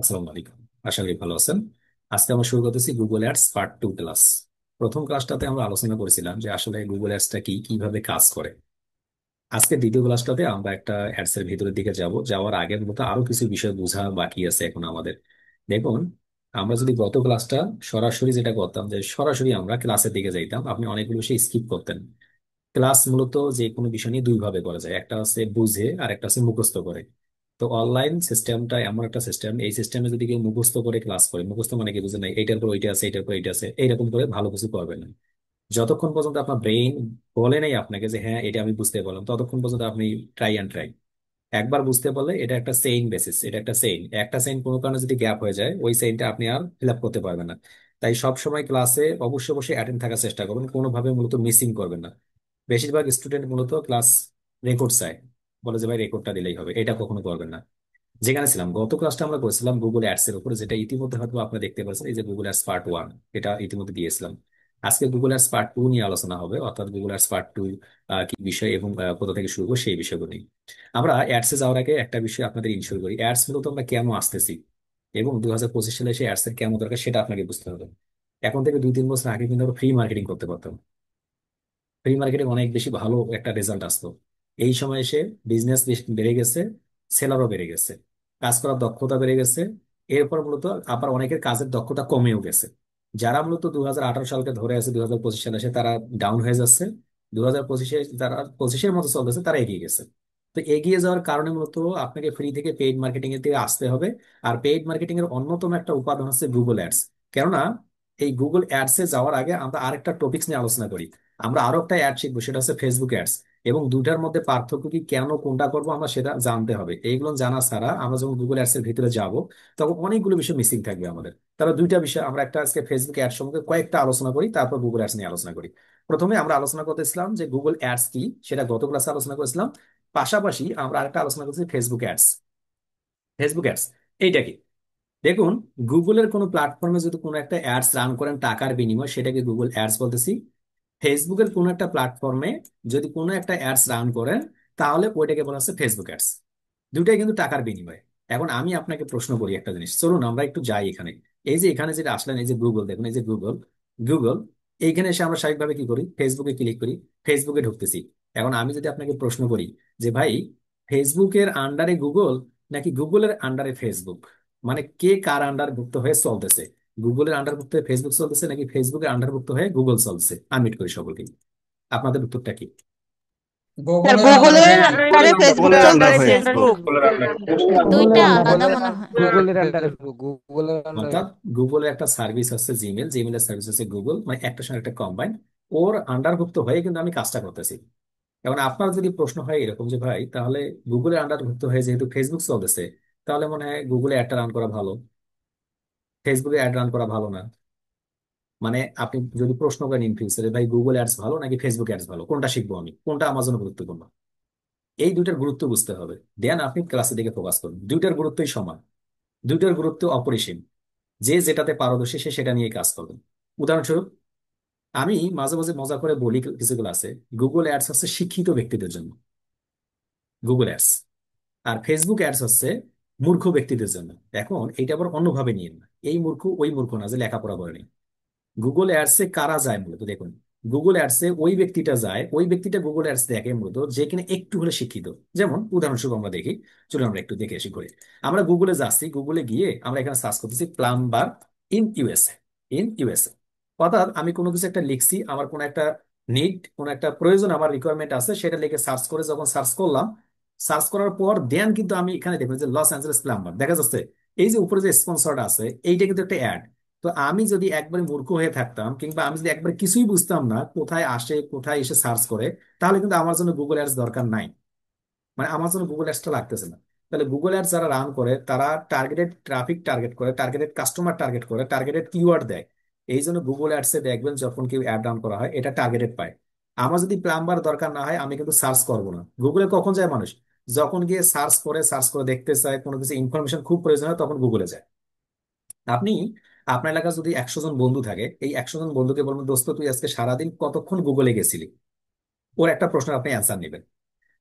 আসসালামু আলাইকুম। আশা করি ভালো আছেন। আজকে আমরা শুরু করতেছি গুগল অ্যাডস পার্ট 2 ক্লাস। প্রথম ক্লাসটাতে আমরা আলোচনা করেছিলাম যে আসলে গুগল অ্যাডসটা কি, কিভাবে কাজ করে। আজকে দ্বিতীয় ক্লাসটাতে আমরা একটা অ্যাডস এর ভিতরের দিকে যাব। যাওয়ার আগের মতো আরো কিছু বিষয় বোঝা বাকি আছে এখন আমাদের। দেখুন, আমরা যদি গত ক্লাসটা সরাসরি যেটা করতাম, যে সরাসরি আমরা ক্লাসের দিকে যাইতাম, আপনি অনেকগুলো বিষয় স্কিপ করতেন। ক্লাস মূলত যে কোনো বিষয় নিয়ে দুই ভাবে করা যায়, একটা হচ্ছে বুঝে আর একটা হচ্ছে মুখস্থ করে। তো অনলাইন সিস্টেমটা এমন একটা সিস্টেম, এই সিস্টেমে যদি কেউ মুখস্থ করে ক্লাস করে, মুখস্থ মানে কি বুঝে নাই, এইটার পর ওইটা আছে, এইটার পর এইটা আছে, এইরকম করে ভালো কিছু করবে না। যতক্ষণ পর্যন্ত আপনার ব্রেইন বলে নাই আপনাকে যে হ্যাঁ এটা আমি বুঝতে পারলাম, ততক্ষণ পর্যন্ত আপনি ট্রাই অ্যান্ড ট্রাই। একবার বুঝতে পারলে এটা একটা সেইন বেসিস, এটা একটা সেইন, একটা সেইন কোনো কারণে যদি গ্যাপ হয়ে যায় ওই সেইনটা আপনি আর ফিল আপ করতে পারবেন না। তাই সব সময় ক্লাসে অবশ্যই অবশ্যই অ্যাটেন্ড থাকার চেষ্টা করবেন, কোনোভাবে মূলত মিসিং করবেন না। বেশিরভাগ স্টুডেন্ট মূলত ক্লাস রেকর্ড চায়, বলে যে ভাই রেকর্ডটা দিলেই হবে, এটা কখনো করবেন না। যেখানে ছিলাম গত ক্লাসটা আমরা করেছিলাম গুগল অ্যাডস এর উপরে, যেটা ইতিমধ্যে হয়তো আপনারা দেখতে পাচ্ছেন, এই যে গুগল অ্যাডস পার্ট 1, এটা ইতিমধ্যে দিয়েছিলাম। আজকে গুগল অ্যাডস পার্ট 2 নিয়ে আলোচনা হবে, অর্থাৎ গুগল অ্যাডস পার্ট 2 কি বিষয় এবং কোথা থেকে শুরু করবো সেই বিষয়গুলো নিয়ে। আমরা অ্যাডসে যাওয়ার আগে একটা বিষয় আপনাদের ইনশিওর করি, অ্যাডস মূলত আমরা কেন আসতেছি এবং 2025 সালে সেই অ্যাডস এর কেমন দরকার সেটা আপনাকে বুঝতে হবে। এখন থেকে 2-3 বছর আগে কিন্তু আমরা ফ্রি মার্কেটিং করতে পারতাম। ফ্রি মার্কেটে অনেক বেশি ভালো একটা রেজাল্ট আসতো। এই সময় এসে বিজনেস বেড়ে গেছে, সেলারও বেড়ে গেছে, কাজ করার দক্ষতা বেড়ে গেছে। এরপর মূলত আবার অনেকের কাজের দক্ষতা কমেও গেছে। যারা মূলত 2018 সালকে ধরে আছে 2025 সালে এসে তারা ডাউন হয়ে যাচ্ছে। 2025-এ যারা 25-এর মতো চলতেছে তারা এগিয়ে গেছে। তো এগিয়ে যাওয়ার কারণে মূলত আপনাকে ফ্রি থেকে পেইড মার্কেটিং এর দিকে আসতে হবে। আর পেইড মার্কেটিং এর অন্যতম একটা উপাদান হচ্ছে গুগল অ্যাডস। কেননা এই গুগল অ্যাডস এ যাওয়ার আগে আমরা আরেকটা টপিক্স নিয়ে আলোচনা করি। আমরা আরো একটা অ্যাড শিখবো, সেটা হচ্ছে ফেসবুক অ্যাডস। এবং দুটার মধ্যে পার্থক্য কি, কেন কোনটা করবো আমরা সেটা জানতে হবে। এইগুলো জানা ছাড়া আমরা যখন গুগল অ্যাডস এর ভিতরে যাব তখন অনেকগুলো বিষয় মিসিং থাকবে আমাদের। তাহলে দুইটা বিষয় আমরা একটা আজকে ফেসবুক অ্যাড সম্পর্কে কয়েকটা আলোচনা করি, তারপর গুগল অ্যাডস নিয়ে আলোচনা করি। প্রথমে আমরা আলোচনা করতেছিলাম যে গুগল অ্যাডস কি, সেটা গত ক্লাসে আলোচনা করেছিলাম। পাশাপাশি আমরা আরেকটা আলোচনা করছি ফেসবুক অ্যাডস। ফেসবুক অ্যাডস এইটা কি? দেখুন, গুগলের কোনো প্ল্যাটফর্মে যদি কোনো একটা অ্যাডস রান করেন টাকার বিনিময়ে, সেটাকে গুগল অ্যাডস বলতেছি। ফেসবুকের কোনো একটা প্ল্যাটফর্মে যদি কোনো একটা অ্যাডস রান করেন, তাহলে ওইটাকে বলা হচ্ছে ফেসবুক অ্যাডস। দুটাই কিন্তু টাকার বিনিময়ে। এখন আমি আপনাকে প্রশ্ন করি একটা জিনিস, চলুন আমরা একটু যাই এখানে। এই যে এখানে যেটা আসলেন, এই যে গুগল, দেখুন এই যে গুগল, গুগল। এইখানে এসে আমরা স্বাভাবিকভাবে কি করি, ফেসবুকে ক্লিক করি, ফেসবুকে ঢুকতেছি। এখন আমি যদি আপনাকে প্রশ্ন করি যে ভাই, ফেসবুকের আন্ডারে গুগল নাকি গুগলের আন্ডারে ফেসবুক, মানে কে কার আন্ডারভুক্ত হয়ে চলতেছে? গুগলের আন্ডারভুক্ত হয়ে ফেসবুক চলতেছে নাকি ফেসবুকের আন্ডারভুক্ত হয়ে গুগল চলছে? আমি মিট করি সকলকে। আপনাদের উত্তরটা কি? স্যার গুগলের আন্ডারে গুগলের ফেসবুক। আন্ডারে ফেসবুক গুগলের আন্ডার চলতেছে। ফেসবুক। দুইটা আলাদা গুগলের মনে হয়। গুগলের আন্ডারে ফেসবুক, গুগলের আন্ডারে। অর্থাৎ গুগলের একটা সার্ভিস আছে জিমেল, জিমেলের সার্ভিস আছে গুগল, মানে একটার সঙ্গে একটা কম্বাইন। ওর আন্ডারভুক্ত হয়ে কিন্তু আমি কাজটা করতেছি। এখন আপনার যদি প্রশ্ন হয় এরকম যে ভাই তাহলে গুগলের আন্ডারভুক্ত হয়ে যেহেতু ফেসবুক চলতেছে, তাহলে মনে হয় গুগলে অ্যাডটা রান করা ভালো, ফেসবুকে অ্যাড রান করা ভালো না। মানে আপনি যদি প্রশ্ন করেন ইন ফিউচারে ভাই গুগল অ্যাডস ভালো নাকি ফেসবুক অ্যাডস ভালো, কোনটা শিখবো আমি, কোনটা আমার জন্য গুরুত্বপূর্ণ, এই দুইটার গুরুত্ব বুঝতে হবে। দেন আপনি ক্লাসের দিকে ফোকাস করুন। দুইটার গুরুত্বই সমান, দুইটার গুরুত্ব অপরিসীম। যে যেটাতে পারদর্শী সে সেটা নিয়ে কাজ করবেন। উদাহরণস্বরূপ, আমি মাঝে মাঝে মজা করে বলি কিছুগুলো আছে, গুগল অ্যাডস হচ্ছে শিক্ষিত ব্যক্তিদের জন্য, গুগল অ্যাডস। আর ফেসবুক অ্যাডস হচ্ছে মূর্খ ব্যক্তিদের জন্য। এখন এটা আবার অন্যভাবে নিয়ে না, এই মূর্খ ওই মূর্খ না যে লেখাপড়া করেনি। গুগল অ্যাডসে কারা যায় মূলত, দেখুন, গুগল অ্যাডসে ওই ব্যক্তিটা যায়, ওই ব্যক্তিটা গুগল অ্যাডস দেখে মূলত যে কিনা একটু হলে শিক্ষিত। যেমন উদাহরণস্বরূপ আমরা দেখি, চলুন আমরা একটু দেখে আসি করে। আমরা গুগলে যাচ্ছি, গুগলে গিয়ে আমরা এখানে সার্চ করতেছি plumber in USA, in USA. অর্থাৎ আমি কোনো কিছু একটা লিখছি, আমার কোনো একটা নিড, কোনো একটা প্রয়োজন, আমার রিকোয়ারমেন্ট আছে, সেটা লিখে সার্চ করে যখন সার্চ করলাম, সার্চ করার পর দেন কিন্তু আমি এখানে দেখবো যে লস অ্যাঞ্জেলেস প্লাম্বার দেখা যাচ্ছে। এই যে উপরে যে স্পন্সরটা আছে এইটা কিন্তু একটা অ্যাড। তো আমি যদি একবারে মূর্খ হয়ে থাকতাম, কিংবা আমি যদি একবার কিছুই বুঝতাম না কোথায় আসে কোথায় এসে সার্চ করে, তাহলে কিন্তু আমার জন্য গুগল অ্যাডস দরকার নাই, মানে আমার জন্য গুগল অ্যাডসটা লাগতেছে না। তাহলে গুগল অ্যাডস যারা রান করে তারা টার্গেটেড ট্রাফিক টার্গেট করে, টার্গেটেড কাস্টমার টার্গেট করে, টার্গেটেড কিওয়ার্ড দেয়। এই জন্য গুগল অ্যাডসে দেখবেন যখন কেউ অ্যাড রান করা হয় এটা টার্গেটেড পায়। আমার যদি প্লাম্বার দরকার না হয় আমি কিন্তু সার্চ করবো না। গুগলে কখন যায় মানুষ? যখন গিয়ে সার্চ করে, সার্চ করে দেখতে চায়, কোনো কিছু ইনফরমেশন খুব প্রয়োজন হয় তখন গুগলে যায়। আপনি, আপনার এলাকায় যদি 100 জন বন্ধু থাকে, এই 100 জন বন্ধুকে বলবেন দোস্ত তুই আজকে সারাদিন কতক্ষণ গুগলে গেছিলি, ওর একটা প্রশ্নের আপনি অ্যান্সার নেবেন।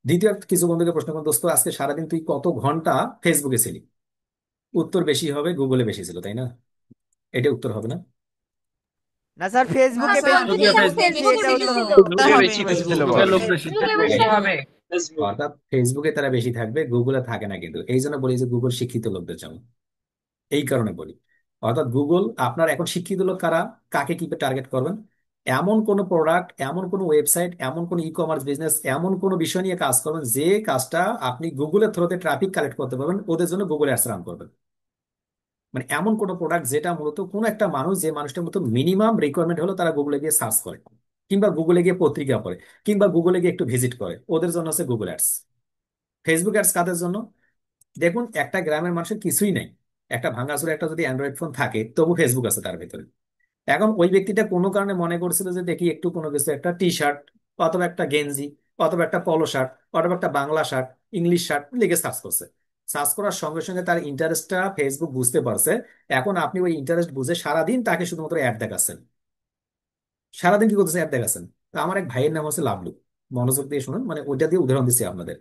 দ্বিতীয় কিছু বন্ধুকে প্রশ্ন করুন দোস্ত আজকে সারাদিন তুই কত ঘন্টা ফেসবুকে ছিলি, উত্তর বেশি হবে, গুগলে বেশি ছিল, তাই না? এটা উত্তর হবে না? না স্যার, না ফেসবুকে স্যার, বেশি আমি তো ছিল, স্যার বেশি ফেসবুকে এটা বেশি হলো ছিল। উত্তর হবে, বেশি বেশি ছিল ফেসবুকে বল। লোক বেশি ফেসবুকে থাকবে। বেশি হবে। অর্থাৎ ফেসবুকে তারা বেশি থাকবে, গুগলে থাকে না, কিন্তু এই জন্য বলি যে গুগল শিক্ষিত লোকদের জন্য। এই কারণে বলি, অর্থাৎ গুগল আপনার এখন শিক্ষিত লোক কারা, কাকে কি টার্গেট করবেন? এমন কোন প্রোডাক্ট, এমন কোন ওয়েবসাইট, এমন কোন ই কমার্স বিজনেস, এমন কোন বিষয় নিয়ে কাজ করবেন যে কাজটা আপনি গুগলের থ্রুতে ট্রাফিক কালেক্ট করতে পারবেন, ওদের জন্য গুগল অ্যাডস রান করবেন। মানে এমন কোন প্রোডাক্ট যেটা মূলত কোন একটা মানুষ, যে মানুষটার মতো মিনিমাম রিকোয়ারমেন্ট হলো তারা গুগলে গিয়ে সার্চ করে, কিংবা গুগলে গিয়ে পত্রিকা পড়ে, কিংবা গুগলে গিয়ে একটু ভিজিট করে, ওদের জন্য হচ্ছে গুগল অ্যাডস। ফেসবুক অ্যাডস কাদের জন্য? দেখুন, একটা গ্রামের মানুষের কিছুই নেই, একটা ভাঙাচোরা একটা যদি অ্যান্ড্রয়েড ফোন থাকে, তবু ফেসবুক আছে তার ভেতরে। এখন ওই ব্যক্তিটা কোনো কারণে মনে করছিল যে দেখি একটু কোনো কিছু, একটা টি শার্ট, অথবা একটা গেঞ্জি, অথবা একটা পলো শার্ট, অথবা একটা বাংলা শার্ট, ইংলিশ শার্ট লিখে সার্চ করছে। সার্চ করার সঙ্গে সঙ্গে তার ইন্টারেস্টটা ফেসবুক বুঝতে পারছে। এখন আপনি ওই ইন্টারেস্ট বুঝে সারাদিন তাকে শুধুমাত্র অ্যাড দেখাচ্ছেন। সারাদিন কি করতেছে? অ্যাড দেখাচ্ছেন। তো আমার এক ভাইয়ের নাম হচ্ছে লাভলু, মনোযোগ দিয়ে শুনুন, মানে ওইটা দিয়ে উদাহরণ দিচ্ছি আপনাদের।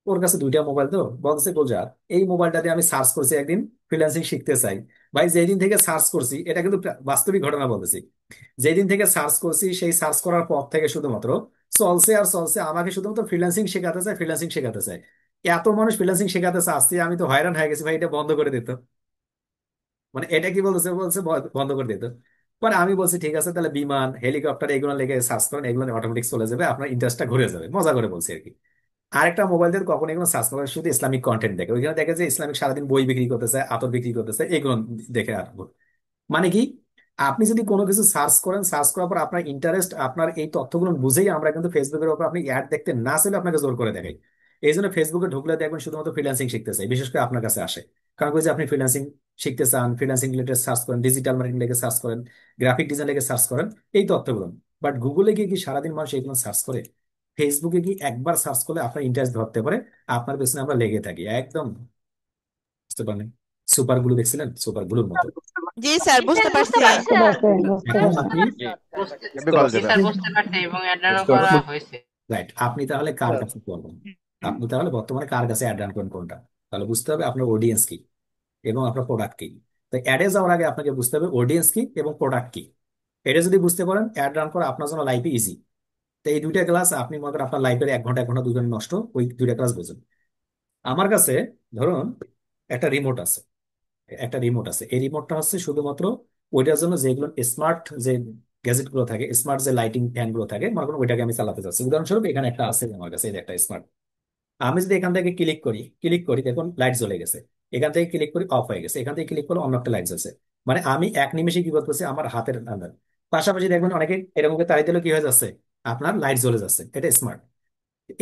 ওর কাছে দুইটা মোবাইল, তো বলছে গুলজার, এই মোবাইলটা দিয়ে আমি সার্চ করছি একদিন, ফ্রিল্যান্সিং শিখতে চাই। ভাই, যেদিন থেকে সার্চ করছি, এটা কিন্তু বাস্তবিক ঘটনা বলতেছি, যেদিন থেকে সার্চ করছি সেই সার্চ করার পর থেকে শুধুমাত্র চলছে আর চলছে, আমাকে শুধুমাত্র ফ্রিল্যান্সিং শেখাতে চায়, ফ্রিল্যান্সিং শেখাতে চায়। এত মানুষ ফ্রিল্যান্সিং শেখাতে চাচ্ছে, আমি তো হয়রান হয়ে গেছি, ভাই এটা বন্ধ করে দিত। মানে এটা কি বলতেছে, বলছে বন্ধ করে দিত। পরে আমি বলছি ঠিক আছে, তাহলে বিমান, হেলিকপ্টার এগুলো লেগে সার্চ করেন, এগুলো অটোমেটিক চলে যাবে, আপনার ইন্টারেস্টটা ঘুরে যাবে, মজা করে বলছি আর কি। আরেকটা মোবাইল দিয়ে কখনো এগুলো সার্চ করে শুধু ইসলামিক কন্টেন্ট দেখে, ওইখানে দেখে যে ইসলামিক সারাদিন বই বিক্রি করতেছে, আতর বিক্রি করতেছে, এগুলো দেখে আর মানে কি, আপনি যদি কোনো কিছু সার্চ করেন, সার্চ করার পর আপনার ইন্টারেস্ট, আপনার এই তথ্যগুলো বুঝেই আমরা কিন্তু ফেসবুকের উপর আপনি অ্যাড দেখতে না চাইলে আপনাকে জোর করে দেখাই। এই জন্য ফেসবুকে ঢুকলে দেখবেন শুধুমাত্র ফ্রিল্যান্সিং শিখতে চাই, বিশেষ করে আপনার কাছে আসে। কারণ ওই যে আপনি ফ্রিল্যান্সিং শিখতে চান, ফ্রিল্যান্সিং রিলেটেড সার্চ করেন, ডিজিটাল মার্কেটিং লেগে সার্চ করেন, গ্রাফিক ডিজাইন লেগে সার্চ করেন, এই তথ্যগুলো। বাট গুগলে গিয়ে কি সারাদিন মানুষ এইগুলো সার্চ করে? ফেসবুকে কি একবার সার্চ করলে আপনার ইন্টারেস্ট ধরতে পারে, আপনার পেছনে আমরা লেগে থাকি একদম। বুঝতে পারলেন? সুপার গ্লু দেখছিলেন, সুপার গ্লুর মতো। জি স্যার, বুঝতে পারছি। বুঝতে পারছি, বুঝতে এখন পারছি। আপনি জি, এমনি কল জি দেবে। স্যার বুঝতে পারছি এবং অ্যাডানো বুঝতে করা পারছি। হয়েছে। রাইট, আপনি তাহলে কার কাছে করবেন? আপনি তাহলে বর্তমানে কার কাছে অ্যাড রান করেন কোনটা? তাহলে বুঝতে হবে আপনার অডিয়েন্স কি এবং আপনার প্রোডাক্ট কি। তো অ্যাডে যাওয়ার আগে আপনাকে বুঝতে হবে অডিয়েন্স কি এবং প্রোডাক্ট কি। এটা যদি বুঝতে পারেন, অ্যাড রান করা আপনার জন্য লাইফে ইজি। তো এই দুইটা ক্লাস আপনি মনে করেন আপনার লাইফের 1 ঘন্টা 1 ঘন্টা 2 ঘন্টা নষ্ট, ওই দুইটা ক্লাস বুঝুন। আমার কাছে ধরুন একটা রিমোট আছে, একটা রিমোট আছে, এই রিমোটটা হচ্ছে শুধুমাত্র ওইটার জন্য যেগুলো স্মার্ট, যে গ্যাজেট গুলো থাকে, স্মার্ট যে লাইটিং ফ্যান গুলো থাকে, মনে করুন ওইটাকে আমি চালাতে চাচ্ছি। উদাহরণস্বরূপ এখানে একটা আছে আমার কাছে, এই যে একটা স্মার্ট। আমি যদি এখান থেকে ক্লিক করি দেখুন লাইট জ্বলে গেছে। এখান থেকে ক্লিক করি অফ হয়ে গেছে, এখান থেকে ক্লিক করলে অন্য একটা লাইট জ্বলছে। মানে আমি এক নিমেষে কি করতেছি আমার হাতের আন্ডার। পাশাপাশি দেখবেন অনেকে এরকম করে তাড়িয়ে দিলে কি হয়ে যাচ্ছে, আপনার লাইট জ্বলে যাচ্ছে, এটা স্মার্ট।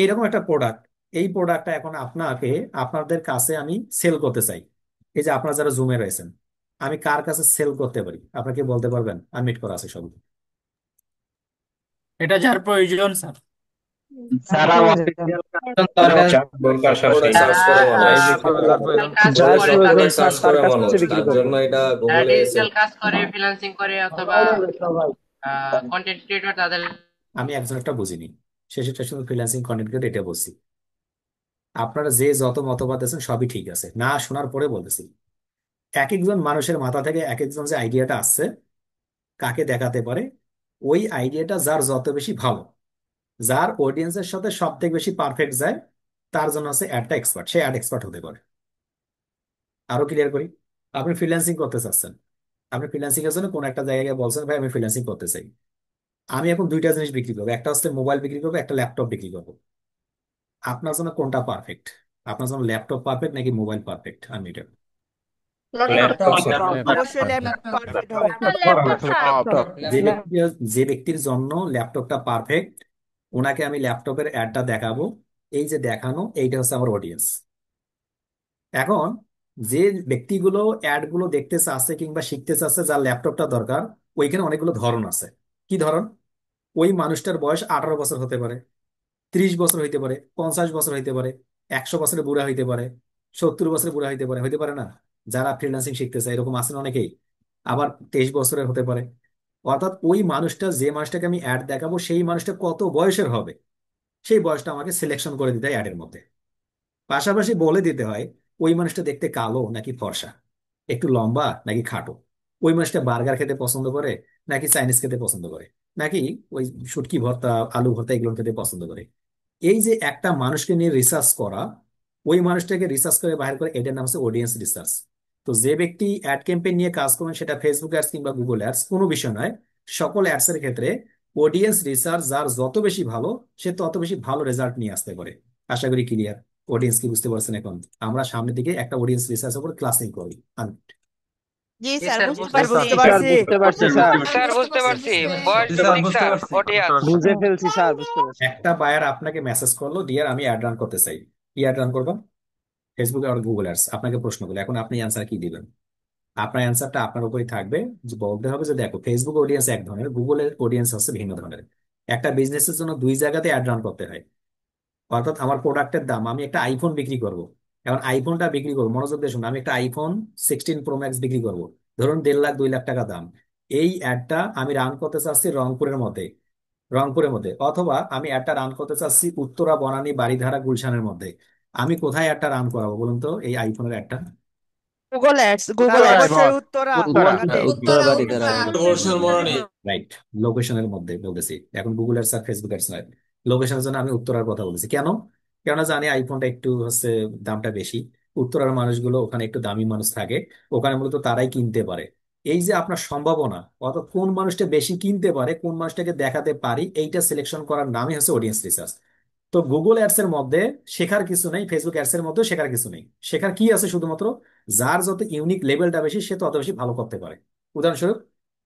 এইরকম একটা প্রোডাক্ট, এই প্রোডাক্টটা এখন আপনাকে, আপনাদের কাছে আমি সেল করতে চাই। এই যে আপনারা যারা জুমে রয়েছেন, আমি কার কাছে সেল করতে পারি আপনাকে বলতে পারবেন? আনমিট করা আছে সব। এটা যার প্রয়োজন স্যার। যার সারা প্রয়োজন, অফিসিয়াল কাজ দরকার দরকার প্রোডাক্ট সবসময়। সার্চ যারা করে মানুষ, এই যে ডিজিটাল কাজ যার করে প্রয়োজন তাদের স্যার জন্য, তার কাছ থেকে বিক্রি তার করবো। জন্য এটা যারা গুগলে এসে। ডিজিটাল কাজ করে, ফ্রিল্যান্সিং করে অথবা কন্টেন্ট ক্রিয়েটর, তাদের আমি একজন একটা বুঝিনি, সেটা শুধু ফ্রিল্যান্সিং কন্টেন্ট ক্রিয়েটর, এটা বলছি। আপনারা যে যত মতবাদ আছেন সবই ঠিক আছে, না শোনার পরে বলতেছি। এক একজন মানুষের মাথা থেকে এক একজন যে আইডিয়াটা আসছে, কাকে দেখাতে পারে, ওই আইডিয়াটা যার যত বেশি ভালো, যার অডিয়েন্সের সাথে সব থেকে বেশি পারফেক্ট যায়, তার জন্য আছে অ্যাডটা এক্সপার্ট, সে অ্যাড এক্সপার্ট হতে পারে। আরো ক্লিয়ার করি, আপনি ফ্রিল্যান্সিং করতে চাচ্ছেন, আপনি ফ্রিল্যান্সিং এর জন্য কোন একটা জায়গায় বলছেন ভাই আমি ফ্রিল্যান্সিং করতে চাই, আমি এখন দুইটা জিনিস বিক্রি করবো, একটা হচ্ছে মোবাইল বিক্রি করবো, একটা ল্যাপটপ বিক্রি করবো। আপনার জন্য কোনটা পারফেক্ট? আপনার জন্য ল্যাপটপ পারফেক্ট নাকি মোবাইল পারফেক্ট? আমি এটা ল্যাপটপ। অবশ্যই ল্যাপটপ পারফেক্ট হবে। আপনার ল্যাপটপ স্যার। যে ব্যক্তি, যে ব্যক্তির জন্য ল্যাপটপটা পারফেক্ট, ওনাকে আমি ল্যাপটপের অ্যাডটা দেখাবো। এই যে দেখানো, এইটা হচ্ছে আমার অডিয়েন্স। এখন যে ব্যক্তিগুলো অ্যাড গুলো দেখতে চাচ্ছে কিংবা শিখতে চাচ্ছে, যার ল্যাপটপটা দরকার, ওইখানে অনেকগুলো ধরন আছে। কি ধরন? ওই মানুষটার বয়স 18 বছর হতে পারে, 30 বছর হইতে পারে, 50 বছর হইতে পারে, 100 বছরের বুড়া হইতে পারে, 70 বছরের বুড়া হইতে পারে না? যারা ফ্রিল্যান্সিং শিখতেছে এরকম আছেন অনেকেই। আবার 23 বছরের হতে পারে। অর্থাৎ ওই মানুষটা, যে মানুষটাকে আমি অ্যাড দেখাবো, সেই মানুষটা কত বয়সের হবে, সেই বয়সটা আমাকে সিলেকশন করে দিতে হয় অ্যাডের মধ্যে। পাশাপাশি বলে দিতে হয় ওই মানুষটা দেখতে কালো নাকি ফর্সা। একটু লম্বা নাকি খাটো? ওই মানুষটা বার্গার খেতে পছন্দ করে নাকি চাইনিজ খেতে পছন্দ করে, নাকি ওই শুটকি ভর্তা, আলু ভর্তা এগুলো খেতে পছন্দ করে? এই যে একটা মানুষকে নিয়ে রিসার্চ করা, ওই মানুষটাকে রিসার্চ করে বাইর করে, এটার নাম হচ্ছে অডিয়েন্স রিসার্চ। তো যে ব্যক্তি অ্যাড ক্যাম্পেইন নিয়ে কাজ করবেন, সেটা ফেসবুক অ্যাডস কিংবা গুগল অ্যাডস, কোনো বিষয় নয়, সকল অ্যাডস এর ক্ষেত্রে অডিয়েন্স রিসার্চ যার যত বেশি ভালো, সে তত বেশি ভালো রেজাল্ট নিয়ে আসতে পারে। আশা করি ক্লিয়ার। অডিয়েন্স কি বুঝতে পারছেন? এখন আমরা সামনের দিকে একটা অডিয়েন্স রিসার্চ উপর ক্লাসিং করি। জি জি স্যার স্যার, বুঝতে বুঝতে স্যার পারছি। বুঝতে স্যার পারছি। বুঝতে পারছি স্যার। স্যার বুঝতে পারছি, ভয়েস জি স্যার বেসিক বুঝতে স্যার, পারছি। অডিয়েন্স। বুঝে ফেলছি স্যার, বুঝতে পারছি। একটা বায়ার আপনাকে মেসেজ করলো, ডিয়ার আমি অ্যাড রান করতে চাই। কি অ্যাড রান করবেন? ফেসবুক আর গুগল অ্যাডস। আপনাকে প্রশ্ন করলো, এখন আপনি অ্যান্সার কি দিবেন? আপনার অ্যান্সারটা আপনার উপরই থাকবে। যে বলতে হবে যে দেখো, ফেসবুক অডিয়েন্স এক ধরনের, গুগলের অডিয়েন্স হচ্ছে ভিন্ন ধরনের। একটা বিজনেসের জন্য দুই জায়গাতে অ্যাড রান করতে হয়। অর্থাৎ আমার প্রোডাক্টের দাম, আমি একটা আইফোন বিক্রি করব, এখন আইফোনটা বিক্রি করবো, মনোযোগ দিয়ে শুনুন, আমি একটা আইফোন 16 প্রো ম্যাক্স বিক্রি করব, ধরুন 1.5 লাখ 2 লাখ টাকা দাম। এই অ্যাডটা আমি রান করতে চাচ্ছি রংপুরের মধ্যে, অথবা আমি অ্যাডটা রান করতে চাচ্ছি উত্তরা, বনানী, বারিধারা, গুলশানের মধ্যে। আমি কোথায় অ্যাডটা রান করাবো বলুন তো, এই আইফোনের অ্যাডটা? Google ads, sir Google ads. অবশ্যই উত্তরা উত্তরা, ঢাকাতে। উত্তরা। বর্ষার মরণে রাইট, লোকেশনের মধ্যে বলতেছি। এখন গুগল অ্যাডস আর ফেসবুক অ্যাডস নয়, লোকেশনের জন্য আমি উত্তরার কথা বলতেছি। কেন? কেননা জানি আইফোনটা একটু হচ্ছে দামটা বেশি, উত্তরার মানুষগুলো ওখানে একটু দামি মানুষ থাকে, ওখানে মূলত তারাই কিনতে পারে। এই যে আপনার সম্ভাবনা, অর্থাৎ কোন মানুষটা বেশি কিনতে পারে, কোন মানুষটাকে দেখাতে পারি, এইটা সিলেকশন করার নামই হচ্ছে অডিয়েন্স রিসার্চ। তো গুগল অ্যাডস এর মধ্যে শেখার কিছু নেই, ফেসবুক অ্যাডস এর মধ্যে শেখার কিছু নেই। শেখার কি আছে? শুধুমাত্র যার যত ইউনিক লেভেলটা বেশি, সে তত বেশি ভালো করতে পারে। উদাহরণস্বরূপ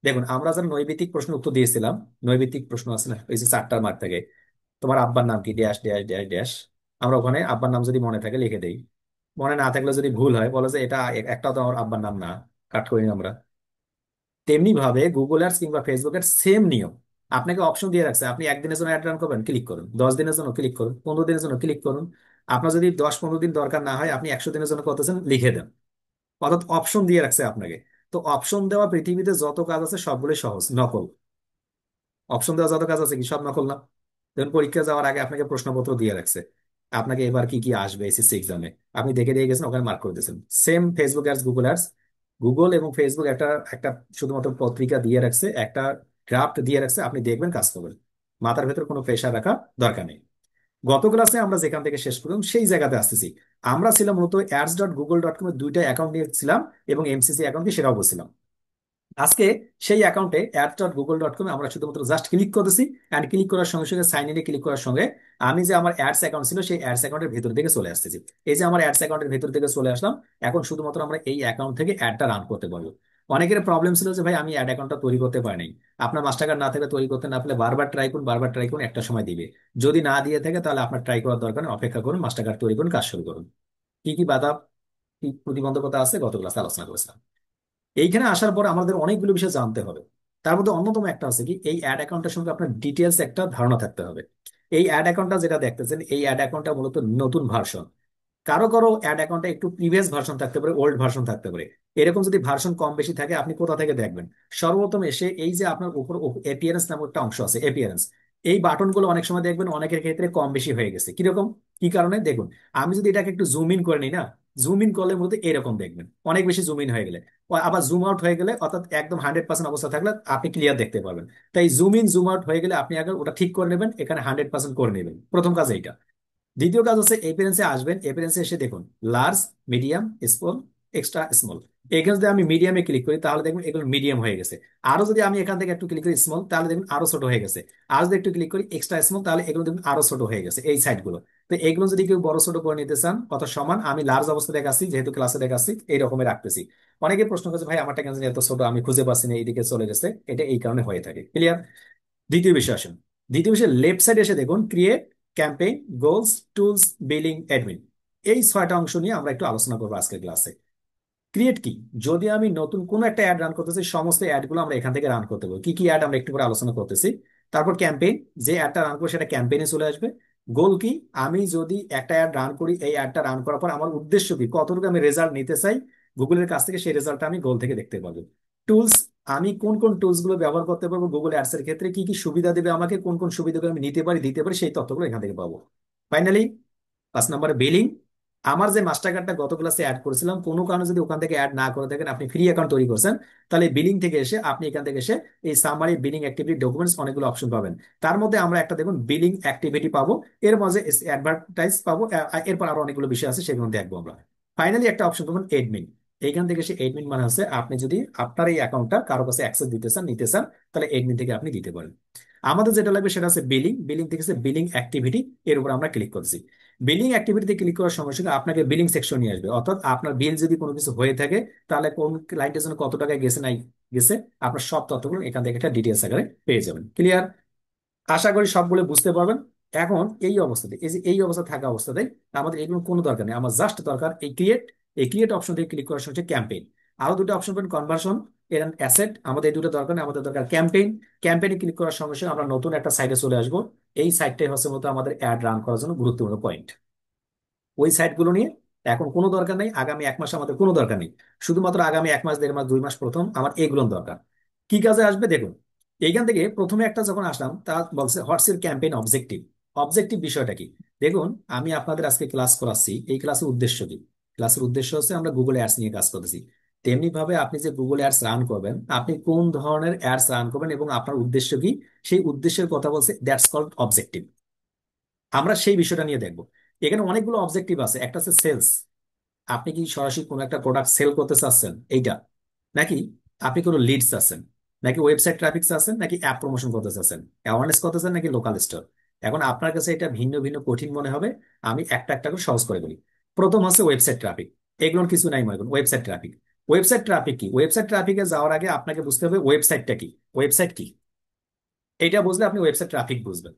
দেখুন, আমরা যারা নৈবিত্তিক প্রশ্ন উত্তর দিয়েছিলাম, নৈবিত্তিক প্রশ্ন আছে না, ওই যে 4টার মার্ক থাকে, তোমার আব্বার নাম কি, ড্যাশ ড্যাশ ড্যাশ ড্যাশ। আমরা ওখানে আব্বার নাম যদি মনে থাকে লিখে দেই, মনে না থাকলে যদি ভুল হয় বলে যে এটা একটা তো আমার আব্বার নাম না, কাট করি না আমরা। তেমনি ভাবে গুগল অ্যাডস কিংবা ফেসবুকের সেম নিয়ম, আপনাকে অপশন দিয়ে রাখছে, আপনি একদিনের জন্য অ্যাড রান করবেন, ক্লিক করুন, 10 দিনের জন্য ক্লিক করুন, 15 দিনের জন্য ক্লিক করুন। আপনার যদি 10-15 দিন দরকার না হয়, আপনি 100 দিনের জন্য করতেছেন, লিখে দেন। অর্থাৎ অপশন দিয়ে রাখছে আপনাকে। তো অপশন দেওয়া পৃথিবীতে যত কাজ আছে সবগুলোই সহজ, নকল। অপশন দেওয়া যত কাজ আছে কি সব নকল না? ধরুন পরীক্ষা যাওয়ার আগে আপনাকে প্রশ্নপত্র দিয়ে রাখছে, আপনাকে এবার কি কি আসবে এসএসসি এক্সামে, আপনি দেখে দিয়ে গেছেন, ওখানে মার্ক করে দিয়েছেন। Same Facebook ads, Google ads. Google এবং ফেসবুক একটা একটা শুধুমাত্র পত্রিকা দিয়ে রাখছে, একটা ড্রাফট দিয়ে রাখছে, আপনি দেখবেন, কাজ করবেন। মাথার ভেতর কোনো প্রেশার রাখা দরকার নেই। গত ক্লাসে আমরা যেখান থেকে শেষ করলাম সেই জায়গাতে আসতেছি। আমরা ছিলাম মূলত ads.google.com এর দুইটা অ্যাকাউন্ট নিয়েছিলাম, এবং এমসিসি অ্যাকাউন্ট কি সেটাও বলছিলাম। আজকে সেই অ্যাকাউন্টে ads.google.com আমরা শুধুমাত্র জাস্ট ক্লিক করতেছি, অ্যান্ড ক্লিক করার সঙ্গে সঙ্গে সাইন ইনে ক্লিক করার সঙ্গে আমি যে আমার অ্যাডস অ্যাকাউন্ট ছিল সেই অ্যাডস অ্যাকাউন্টের ভেতর দিকে চলে আসতেছি। এই যে আমার অ্যাডস অ্যাকাউন্টের ভেতর দিকে চলে আসলাম, এখন শুধুমাত্র আমরা এই অ্যাকাউন্ট থেকে অ্যাডটা রান করতে পারবো। অনেকের প্রবলেম ছিল যে ভাই আমি অ্যাড অ্যাকাউন্টটা তৈরি করতে পারিনি। আপনার মাস্টার কার্ড না থেকে তৈরি করতে না পারলে বারবার ট্রাই করুন, বারবার ট্রাই করুন, একটা সময় দিবে। যদি না দিয়ে থাকে তাহলে আপনার ট্রাই করার দরকার নেই, অপেক্ষা করুন, মাস্টার কার্ড তৈরি করুন, কাজ শুরু করুন। কি কি বাধা, কি প্রতিবন্ধকতা আছে গত ক্লাসে আলোচনা করেছিলাম। এইখানে আসার পর আমাদের অনেকগুলো বিষয় জানতে হবে। তার মধ্যে অন্যতম একটা আছে কি, এই অ্যাড অ্যাকাউন্টের সঙ্গে আপনার ডিটেলস একটা ধারণা থাকতে হবে। এই অ্যাড অ্যাকাউন্টটা যেটা দেখতেছেন, এই অ্যাড অ্যাকাউন্টটা মূলত নতুন ভার্সন। কারো কারো অ্যাড অ্যাকাউন্টে একটু প্রিভিয়াস ভার্সন থাকতে পারে, ওল্ড ভার্সন থাকতে পারে। এরকম যদি ভার্সন কম বেশি থাকে, আপনি কোথা থেকে দেখবেন? সর্বপ্রথম এসে এই যে আপনার উপর এপিয়ারেন্স নামক একটা অংশ আছে, এপিয়ারেন্স, এই বাটনগুলো অনেক সময় দেখবেন অনেকের ক্ষেত্রে কম বেশি হয়ে গেছে। কিরকম, কি কারণে দেখুন, আমি যদি এটাকে একটু জুম ইন করে নিই না, জুম ইন করলে মূলত এরকম দেখবেন, অনেক বেশি জুম ইন হয়ে গেলে। আবার জুম আউট হয়ে গেলে, অর্থাৎ একদম 100% অবস্থা থাকলে আপনি ক্লিয়ার দেখতে পারবেন। তাই জুম ইন জুম আউট হয়ে গেলে আপনি আগে ওটা ঠিক করে নেবেন, এখানে 100% করে নেবেন, প্রথম কাজ এইটা। দ্বিতীয় কাজ হচ্ছে এপিয়ারেন্সে আসবেন, এপিয়ারেন্সে এসে দেখুন large, medium, small, extra small. এখানে যদি আমি মিডিয়ামে ক্লিক করি তাহলে দেখুন এগুলো মিডিয়াম হয়ে গেছে। আরো যদি আমি এখান থেকে একটু ক্লিক করি স্মল, তাহলে দেখুন আরো ছোট হয়ে গেছে। আর যদি একটু ক্লিক করি এক্সট্রা স্মল, তাহলে এগুলো দেখুন আরো ছোট হয়ে গেছে এই সাইড গুলো। তো এগুলো যদি কেউ বড় ছোট করে নিতে চান, কত সমান, আমি লার্জ অবস্থা দেখাচ্ছি যেহেতু ক্লাসে দেখাচ্ছি, এই রকমের রাখতেছি। অনেকে প্রশ্ন করছে ভাই আমারটা কেন জানি এত ছোট, আমি খুঁজে পাচ্ছি না, এইদিকে চলে গেছে, এটা এই কারণে হয়ে থাকে। ক্লিয়ার? দ্বিতীয় বিষয় আসুন। দ্বিতীয় বিষয় লেফট সাইডে এসে দেখুন create, campaign, goals, tools, billing, admin. এই 6টা অংশ নিয়ে আমরা একটু আলোচনা করবো আজকের ক্লাসে। ক্রিয়েট কি, যদি আমি নতুন কোনো একটা অ্যাড রান করতেছি, সমস্ত অ্যাড গুলো আমরা এখান থেকে রান করতে পারবো। কি কি অ্যাড আমরা একটু করে আলোচনা করতেছি। তারপর ক্যাম্পেইন, যে অ্যাডটা রান করবো সেটা ক্যাম্পেইনে চলে আসবে। গোল কি, আমি যদি একটা অ্যাড রান করি, এই অ্যাডটা রান করার পর আমার উদ্দেশ্য কি, কতটুকু আমি রেজাল্ট নিতে চাই গুগলের কাছ থেকে, সেই রেজাল্টটা আমি গোল থেকে দেখতে পাবো। টুলস, আমি কোন কোন টুলস গুলো ব্যবহার করতে পারবো গুগল অ্যাডস এর ক্ষেত্রে, কি কি সুবিধা দেবে আমাকে, কোন কোন সুবিধাগুলো আমি নিতে পারি দিতে পারি, সেই তথ্যগুলো এখান থেকে পাবো। ফাইনালি 5 নম্বরে বিলিং, আমার যে মাস্টার কার্ডটা গত ক্লাসে অ্যাড করেছিলাম, কোনো কারণে যদি ওখান থেকে অ্যাড না করে থাকেন, আপনি ফ্রি অ্যাকাউন্ট তৈরি করছেন, তাহলে বিলিং থেকে এসে আপনি এখান থেকে এসে এই সামারি বিলিং অ্যাক্টিভিটি ডকুমেন্টস অনেকগুলো অপশন পাবেন। তার মধ্যে আমরা একটা দেখুন বিলিং অ্যাক্টিভিটি পাবো, এর মাঝে অ্যাডভার্টাইজ পাবো, এরপর আরো অনেকগুলো বিষয় আছে সেগুলো দেখবো আমরা। ফাইনালি একটা অপশন পাবেন এডমিন। এইখান থেকে সে এডমিন মানে হচ্ছে আপনি যদি আপনার এই অ্যাকাউন্টটা কারো কাছে অ্যাক্সেস দিতে চান, নিতে চান, তাহলে এডমিন থেকে আপনি দিতে পারেন। আমাদের যেটা লাগবে সেটা হচ্ছে বিলিং। বিলিং থেকে বিলিং অ্যাক্টিভিটি, এর উপর আমরা ক্লিক করছি। বিলিং অ্যাক্টিভিটিতে ক্লিক করার সঙ্গে সঙ্গে আপনাকে বিলিং সেকশন নিয়ে আসবে, অর্থাৎ আপনার বিল যদি কোনো কিছু হয়ে থাকে, তাহলে কোন ক্লায়েন্টের জন্য কত টাকা গেছে নাই গেছে, আপনার সব তথ্যগুলো এখান থেকে একটা ডিটেলস আকারে পেয়ে যাবেন। ক্লিয়ার? আশা করি সবগুলো বুঝতে পারবেন। এখন এই অবস্থাতে, এই যে এই অবস্থা থাকা অবস্থাতে আমাদের এগুলো কোনো দরকার নেই, আমার জাস্ট দরকার এই ক্রিয়েট। এই ক্রিয়েট অপশন থেকে ক্লিক করার সঙ্গে ক্যাম্পেইন। আরো দুটো অপশন পাবেন, কনভার্সন এন্ড অ্যাসেট। আমাদের এই দুটো দরকার নেই, আমাদের দরকার ক্যাম্পেইন। ক্যাম্পেইনে ক্লিক করার সঙ্গে সঙ্গে আমরা নতুন একটা সাইটে চলে আসবো। এই সাইটটাই হচ্ছে মতো আমাদের অ্যাড রান করার জন্য গুরুত্বপূর্ণ পয়েন্ট। ওই সাইটগুলো নিয়ে এখন কোনো দরকার নেই, আগামী এক মাস আমাদের কোনো দরকার নেই, শুধুমাত্র আগামী এক মাস, দেড় মাস, দুই মাস প্রথম আমার এগুলো দরকার। কি কাজে আসবে দেখুন। এইখান থেকে প্রথমে একটা যখন আসলাম, তা বলছে what's your campaign objective. Objective বিষয়টা কি? দেখুন, আমি আপনাদের আজকে ক্লাস করাচ্ছি, এই ক্লাসের উদ্দেশ্য কি? ক্লাসের উদ্দেশ্য হচ্ছে আমরা গুগল অ্যাডস নিয়ে কাজ করতেছি। তেমনি ভাবে আপনি যে গুগল অ্যাডস রান করবেন, আপনি কোন ধরনের অ্যাডস রান করবেন এবং আপনার উদ্দেশ্য কি, সেই উদ্দেশ্যের কথা বলছে, দ্যাটস কল্ড অবজেক্টিভ। আমরা সেই বিষয়টা নিয়ে দেখবো। এখানে অনেকগুলো অবজেক্টিভ আছে। একটা আছে সেলস। আপনি কি সরাসরি কোনো একটা প্রোডাক্ট সেল করতে চাচ্ছেন এইটা, নাকি আপনি কোনো লিডস আছেন, নাকি ওয়েবসাইট ট্রাফিক আছেন, নাকি অ্যাপ প্রমোশন করতে চাচ্ছেন, অ্যাওয়ারনেস করতে চান, নাকি লোকাল স্টোর। এখন আপনার কাছে এটা ভিন্ন ভিন্ন কঠিন মনে হবে, আমি একটা একটা করে সহজ করে বলি। প্রথম হচ্ছে ওয়েবসাইট ট্রাফিক। এগুলোর কিছু নাই মনে করুন, ওয়েবসাইট ট্রাফিক। ওয়েবসাইট ট্রাফিক কি? ওয়েবসাইট ট্রাফিকে যাওয়ার আগে আপনাকে বুঝতে হবে ওয়েবসাইটটা কি, ওয়েবসাইট কি। এটা বুঝলে আপনি ওয়েবসাইট ট্রাফিক বুঝবেন।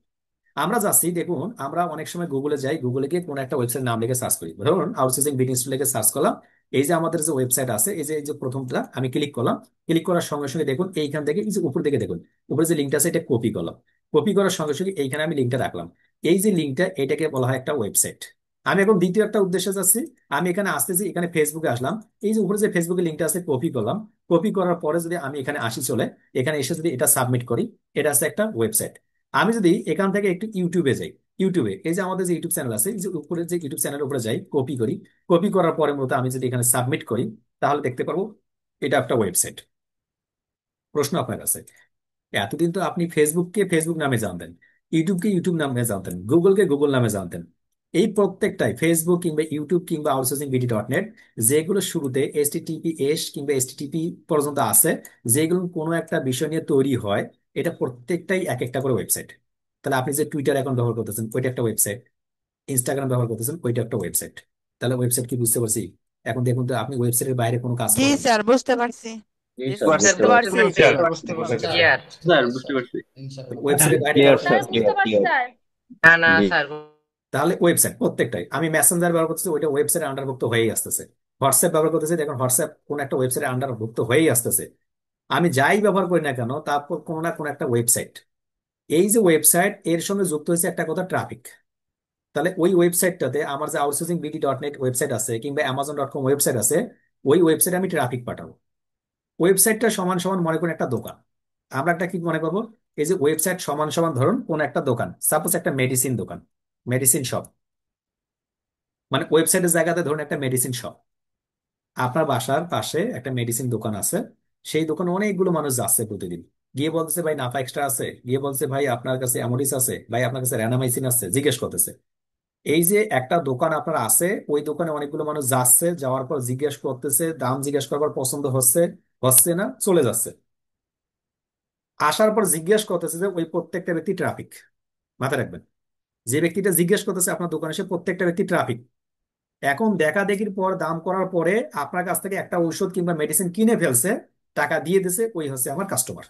আমরা যাচ্ছি, দেখুন আমরা অনেক সময় গুগলে যাই, গুগলে গিয়ে কোনো একটা ওয়েবসাইট নাম লিখে সার্চ করি, ধরুন আউটসোর্সিং বিজনেস লিখে সার্চ করলাম। এই যে আমাদের যে ওয়েবসাইট আছে, এই যে প্রথমটা আমি ক্লিক করলাম। ক্লিক করার সঙ্গে সঙ্গে দেখুন এইখান থেকে এই যে উপর দিকে দেখুন, উপরে যে লিঙ্কটা আছে এটা কপি করলাম। কপি করার সঙ্গে সঙ্গে এইখানে আমি লিঙ্কটা রাখলাম। এই যে লিঙ্কটা, এটাকে বলা হয় একটা ওয়েবসাইট। আমি এখন দ্বিতীয় একটা উদ্দেশ্যে যাচ্ছি। আমি এখানে আসতেছি, এখানে ফেসবুকে আসলাম। এই যে উপরে যে ফেসবুকের লিঙ্কটা আছে কপি করলাম। কপি করার পরে যদি আমি এখানে আসি, চলে এখানে এসে যদি এটা সাবমিট করি, এটা আছে একটা ওয়েবসাইট। আমি যদি এখান থেকে একটু ইউটিউবে যাই, ইউটিউবে এই যে আমাদের যে ইউটিউব চ্যানেল আছে, এই যে উপরে যে ইউটিউব চ্যানেলের উপরে যাই, কপি করি। কপি করার পরে মূলত আমি যদি এখানে সাবমিট করি, তাহলে দেখতে পারবো এটা একটা ওয়েবসাইট। প্রশ্ন আপনার কাছে, এতদিন তো আপনি ফেসবুককে ফেসবুক নামে জানতেন, ইউটিউবকে ইউটিউব নামে জানতেন, গুগলকে গুগল নামে জানতেন। এই প্রত্যেকটাই ফেসবুক কিংবা ইউটিউব কিংবা আউটসোর্সিং বিডি ডট নেট, যেগুলো শুরুতে HTTPS কিংবা HTTP পর্যন্ত আছে, যেগুলো কোনো একটা বিষয় নিয়ে তৈরি হয়, এটা প্রত্যেকটাই এক একটা করে ওয়েবসাইট। তাহলে আপনি যে টুইটার অ্যাকাউন্ট ব্যবহার করতেছেন, ওইটা একটা ওয়েবসাইট। ইনস্টাগ্রাম ব্যবহার করতেছেন, ওইটা একটা ওয়েবসাইট। তাহলে ওয়েবসাইট কি বুঝতে পারছি? এখন দেখুন তো, আপনি ওয়েবসাইটের বাইরে কোনো কাজ জি করেন? স্যার বুঝতে পারছি। জি জি স্যার স্যার বুঝতে বুঝতে পারছি। পারছি। ক্লিয়ার? স্যার বুঝতে পারছি। ওয়েবসাইটের বাইরে ক্লিয়ার কারো স্যার, কাজ নেই। Clear clear. না না জি স্যার। তাহলে ওয়েবসাইট প্রত্যেকটাই, আমি মেসেঞ্জার ব্যবহার করতেছি, ওইটা ওয়েবসাইটের আন্ডারভুক্ত হয়েই আসতেছে। হোয়াটসঅ্যাপ ব্যবহার করতেছি, দেখুন হোয়াটসঅ্যাপ কোন একটা ওয়েবসাইটের আন্ডারভুক্ত হয়েই আসতেছে। আমি যাই ব্যবহার করি না কেন, তারপর কোনো না কোনো একটা ওয়েবসাইট। এই যে ওয়েবসাইট, এর সঙ্গে যুক্ত হয়েছে একটা কথা, ট্রাফিক। তাহলে ওই ওয়েবসাইটটাতে আমার যে outsourcing BD dot net website আছে কিংবা Amazon.com ওয়েবসাইট আছে, ওই ওয়েবসাইটে আমি ট্রাফিক পাঠাবো। ওয়েবসাইটটা সমান সমান মনে করুন একটা দোকান। আমরা একটা কি মনে করবো, এই যে ওয়েবসাইট সমান সমান ধরুন কোন একটা দোকান, সাপোজ একটা মেডিসিন দোকান, মেডিসিন শপ। মানে ওয়েবসাইটের জায়গাতে ধরুন একটা মেডিসিন শপ। আপনার বাসার পাশে একটা মেডিসিন দোকান আছে, সেই দোকানে অনেকগুলো মানুষ যাচ্ছে প্রতিদিন। গিয়ে বলতেছে ভাই নাফা এক্সট্রা আছে, গিয়ে বলছে ভাই আপনার কাছে অ্যামোডিস আছে, ভাই আপনার কাছে র্যানামাইসিন আছে, জিজ্ঞেস করতেছে। এই যে একটা দোকান আপনার আছে, ওই দোকানে অনেকগুলো মানুষ যাচ্ছে, যাওয়ার পর জিজ্ঞেস করতেছে, দাম জিজ্ঞেস করবার পছন্দ হচ্ছে হচ্ছে না, চলে যাচ্ছে। আসার পর জিজ্ঞেস করতেছে যে ওই প্রত্যেকটা ব্যক্তি ট্রাফিক। মাথায় রাখবেন, যে ব্যক্তিটা জিজ্ঞেস করতেছে আপনার দোকানে, সে প্রত্যেকটা ব্যক্তি ট্রাফিক। এখন দেখা দেখির পর দাম করার পরে আপনার কাছ থেকে একটা ঔষধ কিংবা মেডিসিন কিনে ফেলছে, টাকা দিয়ে দিছে, ওই হচ্ছে আমার কাস্টমার।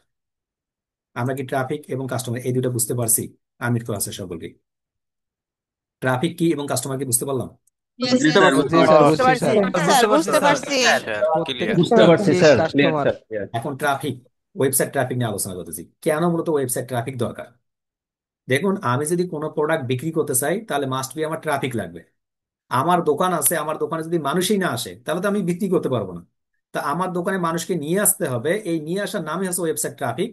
আমরা কি ট্রাফিক এবং কাস্টমার এই দুটো বুঝতে পারছি? আমির তো আছে সকলকে, ট্রাফিক কি এবং কাস্টমার কি বুঝতে পারলাম? বুঝতে পারছি জি স্যার, বুঝতে বুঝছি পারছি। স্যার। স্যার বুঝতে পারছি। প্রত্যেক বুঝতে পারছি ব্যক্তি sir, clear customer. Sir, clear. এখন ট্রাফিক, ওয়েবসাইট ট্রাফিক নিয়ে আলোচনা করতেছি, কেন মূলত ওয়েবসাইট ট্রাফিক দরকার। দেখুন, আমি যদি কোনো প্রোডাক্ট বিক্রি করতে চাই, তাহলে মাস্ট বি আমার ট্রাফিক লাগবে। আমার দোকান আছে, আমার দোকানে যদি মানুষই না আসে, তাহলে তো আমি বিক্রি করতে পারবো না। তা আমার দোকানে মানুষকে নিয়ে আসতে হবে, এই নিয়ে আসার নামই হচ্ছে ওয়েবসাইট ট্রাফিক।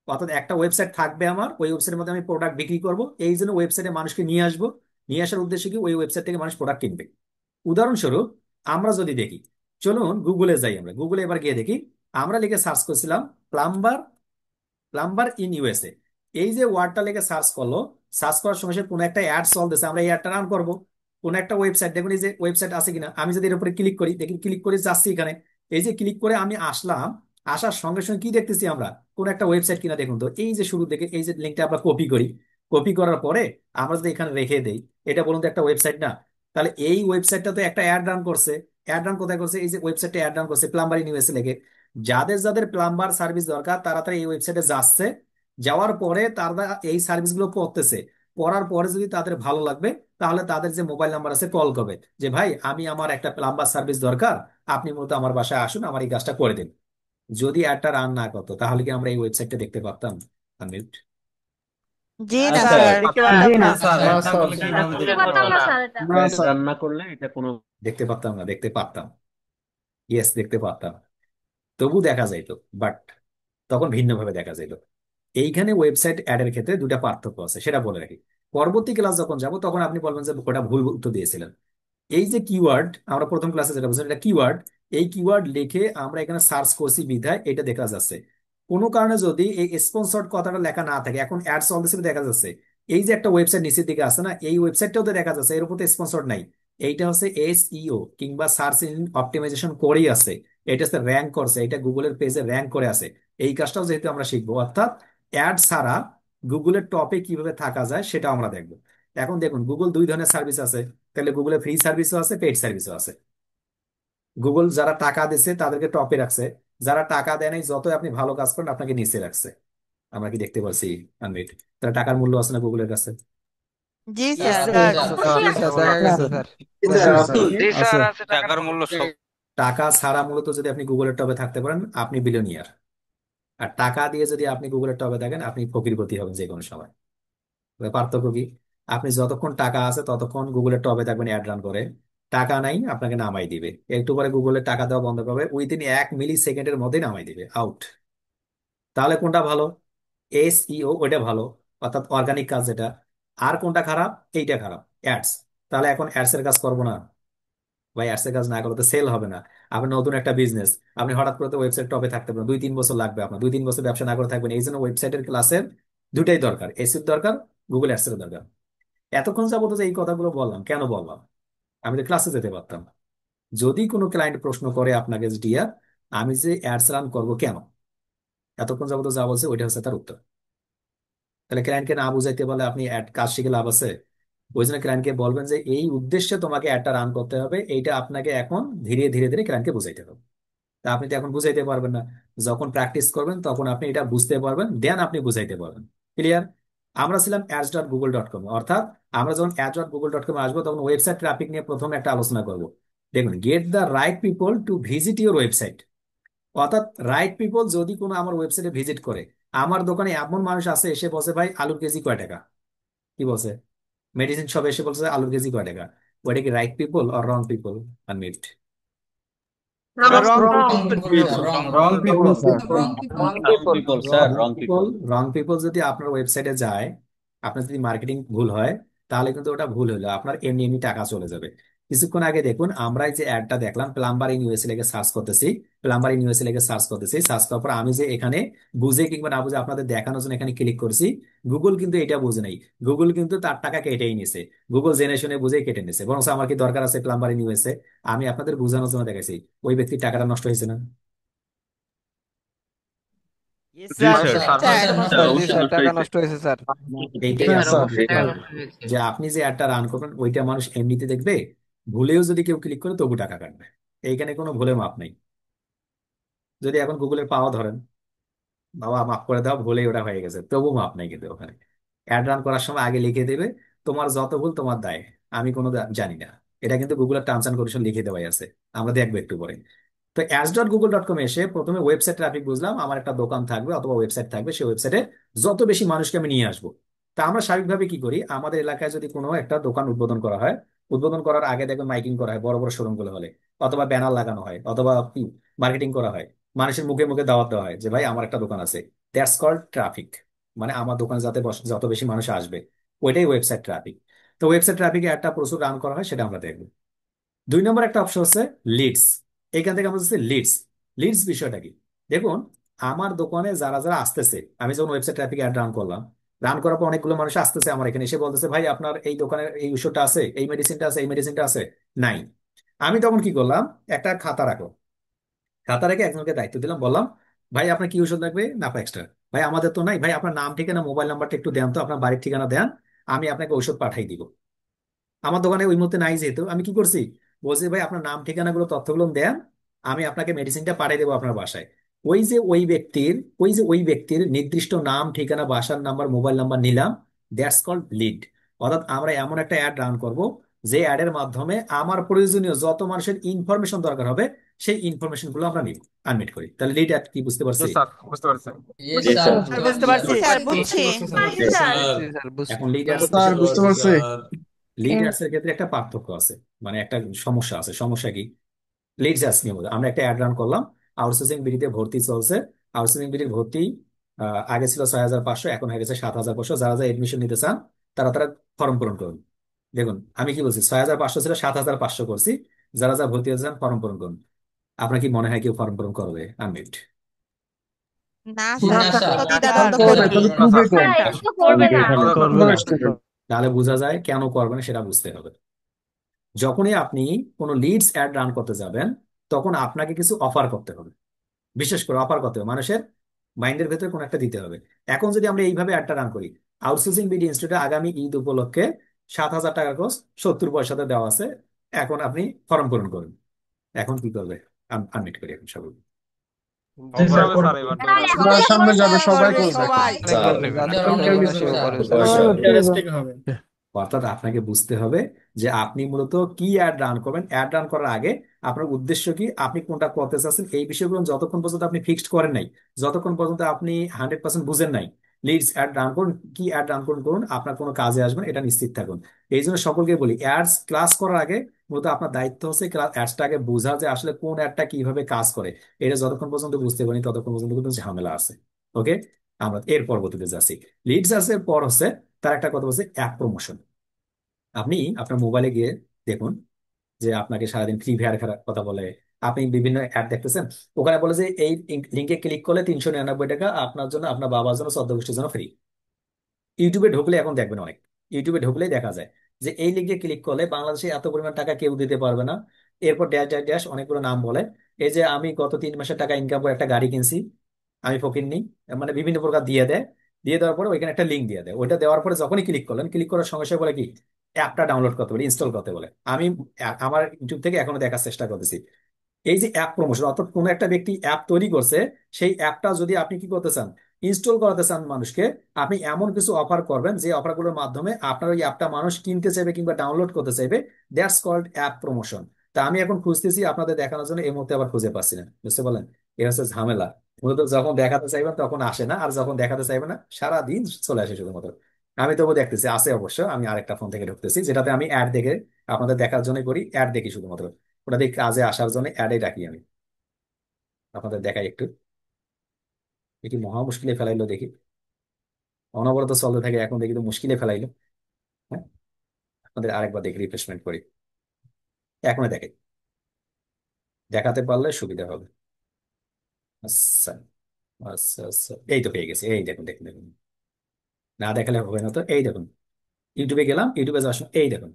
অর্থাৎ একটা ওয়েবসাইট থাকবে আমার, ওই ওয়েবসাইটের মধ্যে আমি প্রোডাক্ট বিক্রি করব, এই জন্য ওয়েবসাইটে মানুষকে নিয়ে আসবো। নিয়ে আসার উদ্দেশ্য কি, ওই ওয়েবসাইট থেকে মানুষ প্রোডাক্ট কিনবে। উদাহরণস্বরূপ আমরা যদি দেখি, চলুন গুগলে যাই, আমরা গুগলে এবার গিয়ে দেখি। আমরা লিখে সার্চ করছিলাম প্লাম্বার, প্লাম্বার ইন ইউএসএ। এই যে ওয়ার্ডটা লিখে সার্চ করলো, সার্চ করার সময় সে কোনো একটা অ্যাড চলতেছে, আমরা এই অ্যাডটা রান করবো। কোন একটা ওয়েবসাইট, দেখুন এই যে ওয়েবসাইট আছে কিনা, আমি যদি এর উপরে ক্লিক করি, দেখি ক্লিক করে যাচ্ছি এখানে। এই যে ক্লিক করে আমি আসলাম, আসার সঙ্গে সঙ্গে কি দেখতেছি আমরা, কোন একটা ওয়েবসাইট কিনা দেখুন তো। এই যে শুরু থেকে এই যে লিঙ্কটা আমরা কপি করি, কপি করার পরে আমরা যদি এখানে রেখে দেই, এটা বলুন তো একটা ওয়েবসাইট না? তাহলে এই ওয়েবসাইটটা তো একটা অ্যাড রান করছে। অ্যাড রান কোথায় করছে? এই যে ওয়েবসাইটে অ্যাড রান করছে প্লাম্বার ইন ইউএসএ লেগে। যাদের যাদের প্লাম্বার সার্ভিস দরকার তারা তারা এই ওয়েবসাইটে যাচ্ছে, যাওয়ার পরে তারা এই সার্ভিসগুলো পড়তেছে। পড়ার পরে যদি তাদের ভালো লাগবে, তাহলে তাদের যে মোবাইল নাম্বার আছে কল করবে যে ভাই আমি আমার একটা প্লাম্বার সার্ভিস দরকার, আপনি মূলত আমার বাসায় আসুন, আমার এই কাজটা করে দিন। যদি অ্যাডটা রান না করতো তাহলে কি আমরা এই ওয়েবসাইটটা দেখতে পারতাম? আমির, জি না না স্যার, স্যার দেখতে পারতাম না। এটা খুলে পারতাম হতো না না। স্যার এটা। রান্না করলে এটা কোনো দেখতে পারতাম না? দেখতে পারতাম, ইয়েস দেখতে পারতাম, তবু দেখা যাইতো, বাট তখন ভিন্নভাবে দেখা যাইতো। এইখানে ওয়েবসাইট অ্যাড এর ক্ষেত্রে দুটা পার্থক্য আছে, সেটা বলে রাখি। পরবর্তী ক্লাস যখন যাব তখন আপনি বলবেন যে ওটা ভুল উত্তর দিয়েছিলেন। এই যে কিওয়ার্ড আমরা প্রথম ক্লাসে যেটা বলছিলাম, এটা কিওয়ার্ড। এই কিওয়ার্ড লিখে আমরা এখানে সার্চ করছি বিধায় এটা দেখা যাচ্ছে। কোনো কারণে যদি এই স্পন্সর্ড কথাটা লেখা না থাকে, এখন অ্যাডস অল দিস দেখা যাচ্ছে। এই যে একটা ওয়েবসাইট নিচের দিকে আছে না, এই ওয়েবসাইটটাও তো দেখা যাচ্ছে, এর উপর তো স্পন্সর্ড নাই। এইটা হচ্ছে এসইও কিংবা সার্চ ইঞ্জিন অপটিমাইজেশন করেই আছে। এটা হচ্ছে র্যাঙ্ক করছে, এটা গুগলের পেজে র্যাঙ্ক করে আছে। এই কাজটাও যেহেতু আমরা শিখবো, অর্থাৎ অ্যাড ছাড়া গুগলের টপে কিভাবে থাকা যায় সেটা আমরা দেখবো। এখন দেখুন গুগল দুই ধরনের সার্ভিস আছে। তাহলে গুগলে ফ্রি সার্ভিসও আছে, পেইড সার্ভিসও আছে। গুগল যারা টাকা দিচ্ছে তাদেরকে টপে রাখছে, যারা টাকা দেয় নাই যতই আপনি ভালো কাজ করেন আপনাকে নিচে রাখছে। আমরা কি দেখতে পাচ্ছি আনমিট? তাহলে টাকার মূল্য আছে না গুগলের কাছে? জি Yes, স্যার। sir. অবশ্যই জি আছে। স্যার, দেখা গেছে স্যার। জি স্যার আছে। আছে, টাকার মূল্য সব। টাকা ছাড়া মূলত যদি আপনি গুগলের টপে থাকতে পারেন আপনি বিলিয়নিয়ার। আর টাকা দিয়ে যদি আপনি গুগলের টপে থাকেন আপনি ফকিরপতি হবেন যে কোনো সময়। তবে পার্থক্য কি? আপনি যতক্ষণ টাকা আছে ততক্ষণ গুগলের টপে থাকবেন অ্যাড রান করে, টাকা নাই আপনাকে নামাই দিবে। একটু পরে গুগলের টাকা দেওয়া বন্ধ করবে, উইদিন 1 মিলি সেকেন্ডের মধ্যে নামাই দিবে, আউট। তাহলে কোনটা ভালো? এসইও ওইটা ভালো, অর্থাৎ অর্গানিক কাজ যেটা। আর কোনটা খারাপ? এইটা খারাপ, অ্যাডস। তাহলে এখন অ্যাডস এর কাজ করবো না ভাই। অ্যাডস এর কাজ না করলে তো সেল হবে না। আপনি নতুন একটা বিজনেস, আপনি হঠাৎ করে তো ওয়েবসাইট টপে থাকতে পারেন, 2-3 বছর লাগবে আপনার। 2-3 বছর ব্যবসা না করে থাকবেন, এই জন্য ওয়েবসাইটের ক্লাসের দুটাই দরকার, এসির দরকার, গুগল অ্যাডস এর দরকার। এতক্ষণ যাবত যে এই কথাগুলো বললাম কেন বললাম? আমি তো ক্লাসে যেতে পারতাম। যদি কোনো ক্লায়েন্ট প্রশ্ন করে আপনাকে যে ডিয়ার আমি যে অ্যাডস রান করবো কেন, এতক্ষণ যাবত যা বলছে ওইটা হচ্ছে তার উত্তর। তাহলে ক্লায়েন্টকে না বুঝাইতে বলে আপনি অ্যাড কাজ শিখে লাভ আছে? ওই জন্য ক্লায়েন্টকে বলবেন যে এই উদ্দেশ্যে তোমাকে অ্যাডটা রান করতে হবে, এইটা আপনাকে এখন ধীরে ধীরে ধীরে ক্লায়েন্টকে বুঝাইতে হবে। তা আপনি তো এখন বুঝাইতে পারবেন না। যখন প্র্যাকটিস করবেন তখন আপনি এটা বুঝতে পারবেন, দেন আপনি বুঝাইতে পারবেন। ক্লিয়ার? আমরা ছিলাম ads.google.com, অর্থাৎ আমরা যখন ads.google.com আসবো তখন ওয়েবসাইট ট্রাফিক নিয়ে প্রথম একটা আলোচনা করব। দেখুন, get the right people to visit your website. অর্থাৎ রাইট পিপল যদি কোনো আমার ওয়েবসাইটে ভিজিট করে, আমার দোকানে এমন মানুষ আছে এসে বসে ভাই আলুর কেজি কয় টাকা, কি বলছে? মেডিসিন সব এসে বলছে আলুর কেজি কয় টাকা। ওটা কি right people or wrong people? Unmute. Wrong wrong people sir. People sir, wrong people. Wrong people যদি আপনার ওয়েবসাইটে যায়, আপনার যদি মার্কেটিং ভুল হয়, তাহলে কিন্তু ওটা ভুল হলো, আপনার এমনি এমনি টাকা চলে যাবে। কিছুক্ষণ আগে দেখুন আমরা এই যে অ্যাডটা দেখলাম, প্লাম্বার ইন ইউএসএ লেগে সার্চ করতেছি, প্লাম্বার ইন ইউএসএ লেগে সার্চ করতেছি, সার্চ করার পর আমি যে এখানে বুঝে কিংবা না বুঝে আপনাদের দেখানোর জন্য এখানে ক্লিক করছি, গুগল কিন্তু এটা বুঝে নাই। গুগল কিন্তু তার টাকা কেটেই নিছে, গুগল জেনে শুনে বুঝেই কেটে নিছে। বরং আমার কি দরকার আছে প্লাম্বার ইন ইউএসএ? আমি আপনাদের বোঝানোর জন্য দেখাইছি, ওই ব্যক্তির টাকাটা নষ্ট হয়েছে না? Yes, জি sir. Sir, sir. স্যার জি অবশ্যই স্যার, নষ্ট টাকা হয়েছে। নষ্ট হয়েছে স্যার। এইটাই স্যার আসলে অবশ্যই টাকা ব্যাপার, নষ্ট হয়েছে। যে আপনি যে অ্যাডটা রান করবেন ওইটা মানুষ এমনিতে দেখবে, ভুলেও যদি কেউ ক্লিক করে তবু টাকা কাটবে। এইখানে কোনো ভুলে মাপ নেই। যদি এখন গুগলের পাওয়া ধরেন, বাবা মাফ করে দাও ভুলেই ওটা হয়ে গেছে, তবু মাপ নেই কিন্তু ওখানে। অ্যাড রান করার সময় আগে লিখে দেবে তোমার যত ভুল তোমার দায়, আমি কোনো জানি না। এটা কিন্তু গুগলের টার্মস অ্যান্ড কন্ডিশন লিখে দেওয়াই আছে, আমরা দেখবো একটু পরে। তো ads.google.com এসে প্রথমে ওয়েবসাইট ট্রাফিক বুঝলাম, আমার একটা দোকান থাকবে অথবা ওয়েবসাইট থাকবে, সেই ওয়েবসাইটে যত বেশি মানুষকে আমি নিয়ে আসবো। তা আমরা স্বাভাবিকভাবে কি করি, আমাদের এলাকায় যদি কোনো একটা দোকান উদ্বোধন করা হয়, উদ্বোধন করার আগে দেখবেন মাইকিং করা হয় বড় বড় শোরুম গুলো হলে, অথবা ব্যানার লাগানো হয়, অথবা মার্কেটিং করা হয়, মানুষের মুখে মুখে দাওয়াত দেওয়া হয় যে ভাই আমার একটা দোকান আছে। That's called traffic. মানে আমার দোকানে যাতে যত বেশি মানুষ আসবে, ওইটাই ওয়েবসাইট ট্রাফিক। তো ওয়েবসাইট ট্রাফিকে একটা প্রচুর রান করা হয়, সেটা আমরা দেখবো। নম্বর একটা অপশন হচ্ছে লিডস। এখান থেকে আমরা হচ্ছে লিডস। লিডস বিষয়টা কি? দেখুন, আমার দোকানে যারা যারা আসতেছে, আমি যখন ওয়েবসাইট ট্রাফিক অ্যাড রান করলাম, রান করার পর অনেকগুলো মানুষ আসতেছে আমার এখানে, এসে বলতেছে ভাই আপনার এই দোকানের এই ওষুধটা আছে, এই মেডিসিনটা আছে, এই মেডিসিনটা আছে, নাই। আমি তখন কি করলাম, একটা খাতা রাখলাম। খাতা রেখে একজনকে দায়িত্ব দিলাম, বললাম ভাই আপনার কি ওষুধ লাগবে না এক্সট্রা? ভাই আমাদের তো নাই, ভাই আপনার নাম ঠিকানা মোবাইল নাম্বারটা একটু দেন তো, আপনার বাড়ির ঠিকানা দেন, আমি আপনাকে ওষুধ পাঠাই দিব। আমার দোকানে ওই মুহূর্তে নাই যেহেতু, আমি কি করছি, বলছি ভাই আপনার নাম ঠিকানাগুলো তথ্যগুলো দেন, আমি আপনাকে মেডিসিনটা পাঠিয়ে দেবো আপনার বাসায়। ওই যে ওই ব্যক্তির ওই ব্যক্তির নির্দিষ্ট নাম ঠিকানা বাসার নাম্বার মোবাইল নাম্বার নিলাম। That's called lead. অর্থাৎ আমরা এমন একটা অ্যাড রান করব, যে অ্যাডের মাধ্যমে আমার প্রয়োজনীয় যত মানুষের ইনফরমেশন দরকার হবে সেই ইনফরমেশন গুলো আমরা নিব, আনমিট করি। তাহলে লিড অ্যাড কি বুঝতে পারছি? স্যার বুঝতে পারছি। স্যার বুঝতে পারছি। স্যার বুঝছি। স্যার বুঝছি। এখন লিড স্যার বুঝতে পারছি। লিড অ্যাডস এর ক্ষেত্রে একটা পার্থক্য আছে, মানে একটা সমস্যা আছে। সমস্যা কি? লিডস অ্যাডস নিয়ে আমরা একটা অ্যাড রান করলাম, আউটসোর্সিং বিডিতে ভর্তি চলছে। আউটসোর্সিং বিডির ভর্তি আগে ছিল 6,500, এখন হয়ে গেছে 7,500। যারা যারা এডমিশন নিতে চান তারা তারা ফর্ম পূরণ করুন। দেখুন আমি কি বলছি, 6,500 ছিল, 7,500 করছি। যারা যারা ভর্তি হতে চান ফর্ম পূরণ করুন। আপনার কি মনে হয় কেউ ফর্ম পূরণ করবে? আনমিউট। না স্যার, তো দ্বিধাদ্বন্দ্ব করবে, করবে। তবে খুবই কম। তাহলে বোঝা যায় কেন করবেন, সেটা বুঝতে হবে। যখনই আপনি কোনো লিডস অ্যাড রান করতে যাবেন, তখন আপনাকে কিছু অফার করতে হবে। বিশেষ করে অফার করতে হবে, মানুষের মাইন্ডের ভেতরে কোনো একটা দিতে হবে। এখন যদি আমরা এইভাবে অ্যাডটা রান করি, আউটসোর্সিং বিডি ইনস্টিটিউটে আগামী ঈদ উপলক্ষে 7,000 টাকার কোর্স 70 পয়সাতে দেওয়া আছে, এখন আপনি ফর্ম পূরণ করুন। এখন কি করবে? আনমিট করি এখন সবাই। যারা সামনে যাবে সবাই করবে করবে। সবাই। কেউ কিছু করবে। অর্থাৎ আপনাকে বুঝতে হবে যে আপনি মূলত কি অ্যাড রান করবেন। অ্যাড রান করার আগে আপনার উদ্দেশ্য কি, আপনি কোনটা করতে চাচ্ছেন, এই বিষয়গুলো যতক্ষণ পর্যন্ত আপনি ফিক্সড করেন নাই, যতক্ষণ পর্যন্ত আপনি 100% বুঝেন নাই, লিডস অ্যাড রান করুন, কি অ্যাড রান করুন করুন, আপনার কোনো কাজে আসবেন এটা নিশ্চিত থাকুন। এই জন্য সকলকে বলি, অ্যাডস ক্লাস করার আগে মূলত আপনার দায়িত্ব হচ্ছে অ্যাডসটা আগে বোঝা, যে আসলে কোন অ্যাডটা কিভাবে কাজ করে। এটা যতক্ষণ পর্যন্ত বুঝতে পারি ততক্ষণ পর্যন্ত কিন্তু ঝামেলা আছে। ওকে, আমরা এর পরবর্তীতে যাচ্ছি। লিডস এর পর হচ্ছে তার একটা কথা বলছে অ্যাপ প্রমোশন। আপনি আপনার মোবাইলে গিয়ে দেখুন যে আপনাকে সারাদিন ফ্রি ফায়ার খেলার কথা বলে, আপনি বিভিন্ন অ্যাড দেখতেছেন, ওখানে বলে যে এই লিঙ্কে ক্লিক করলে 399 টাকা আপনার জন্য, আপনার বাবার জন্য, 14 গোষ্ঠীর জন্য ফ্রি। ইউটিউবে ঢুকলে এখন দেখবেন অনেক, ইউটিউবে ঢুকলেই দেখা যায় যে এই লিঙ্কে ক্লিক করলে বাংলাদেশে এত পরিমাণ টাকা কেউ দিতে পারবে না। এরপর ড্যাশ ড্যাশ ড্যাশ অনেকগুলো নাম বলে। এই যে আমি গত 3 মাসের টাকা ইনকাম করে একটা গাড়ি কিনছি, আমি ফকির নেই, মানে বিভিন্ন প্রকার দিয়ে দেয়। দিয়ে দেওয়ার পরে ওইখানে একটা লিঙ্ক দিয়ে দেয়, ওইটা দেওয়ার পরে যখনই ক্লিক করলেন, ক্লিক করার সঙ্গে সঙ্গে বলে কি অ্যাপটা ডাউনলোড করতে বলে, ইনস্টল করতে বলে। আমি আমার ইউটিউব থেকে এখনো দেখার চেষ্টা করতেছি। এই যে অ্যাপ প্রমোশন, অর্থাৎ কোনো একটা ব্যক্তি অ্যাপ তৈরি করছে, সেই অ্যাপটা যদি আপনি কি করতে চান, ইনস্টল করাতে চান মানুষকে, আপনি এমন কিছু অফার করবেন যে অফারগুলোর মাধ্যমে আপনার ওই অ্যাপটা মানুষ কিনতে চাইবে কিংবা ডাউনলোড করতে চাইবে। That's called app promotion. তা আমি এখন খুঁজতেছি আপনাদের দেখানোর জন্য, এই মুহূর্তে আবার খুঁজে পাচ্ছি না, বুঝতে পারলেন? এটা হচ্ছে ঝামেলা। মূলত যখন দেখাতে চাইবেন তখন আসে না, আর যখন দেখাতে চাইবেন না সারাদিন চলে আসে শুধুমাত্র। আমি তবু দেখতেছি আছে অবশ্য, আমি আরেকটা ফোন থেকে ঢুকতেছি যেটাতে আমি অ্যাড দেখে আপনাদের দেখার জন্য করি, অ্যাড দেখি শুধুমাত্র। ওটা দিয়ে কাজে আসার জন্য অ্যাডে রাখি আমি, আপনাদের দেখাই একটু। এটি মহা মুশকিলে ফেলাইলো দেখি, অনবরত চলতে থাকে, এখন দেখি তো মুশকিলে ফেলাইলো। হ্যাঁ, আপনাদের আরেকবার দেখি, রিফ্রেশমেন্ট করি। এখনো দেখে, দেখাতে পারলে সুবিধা হবে। আচ্ছা আচ্ছা আচ্ছা, এই তো পেয়ে গেছি, এই দেখুন দেখুন দেখুন, না দেখালে হবে না তো। এই দেখুন, ইউটিউবে গেলাম, ইউটিউবে যাওয়ার সময় এই দেখুন,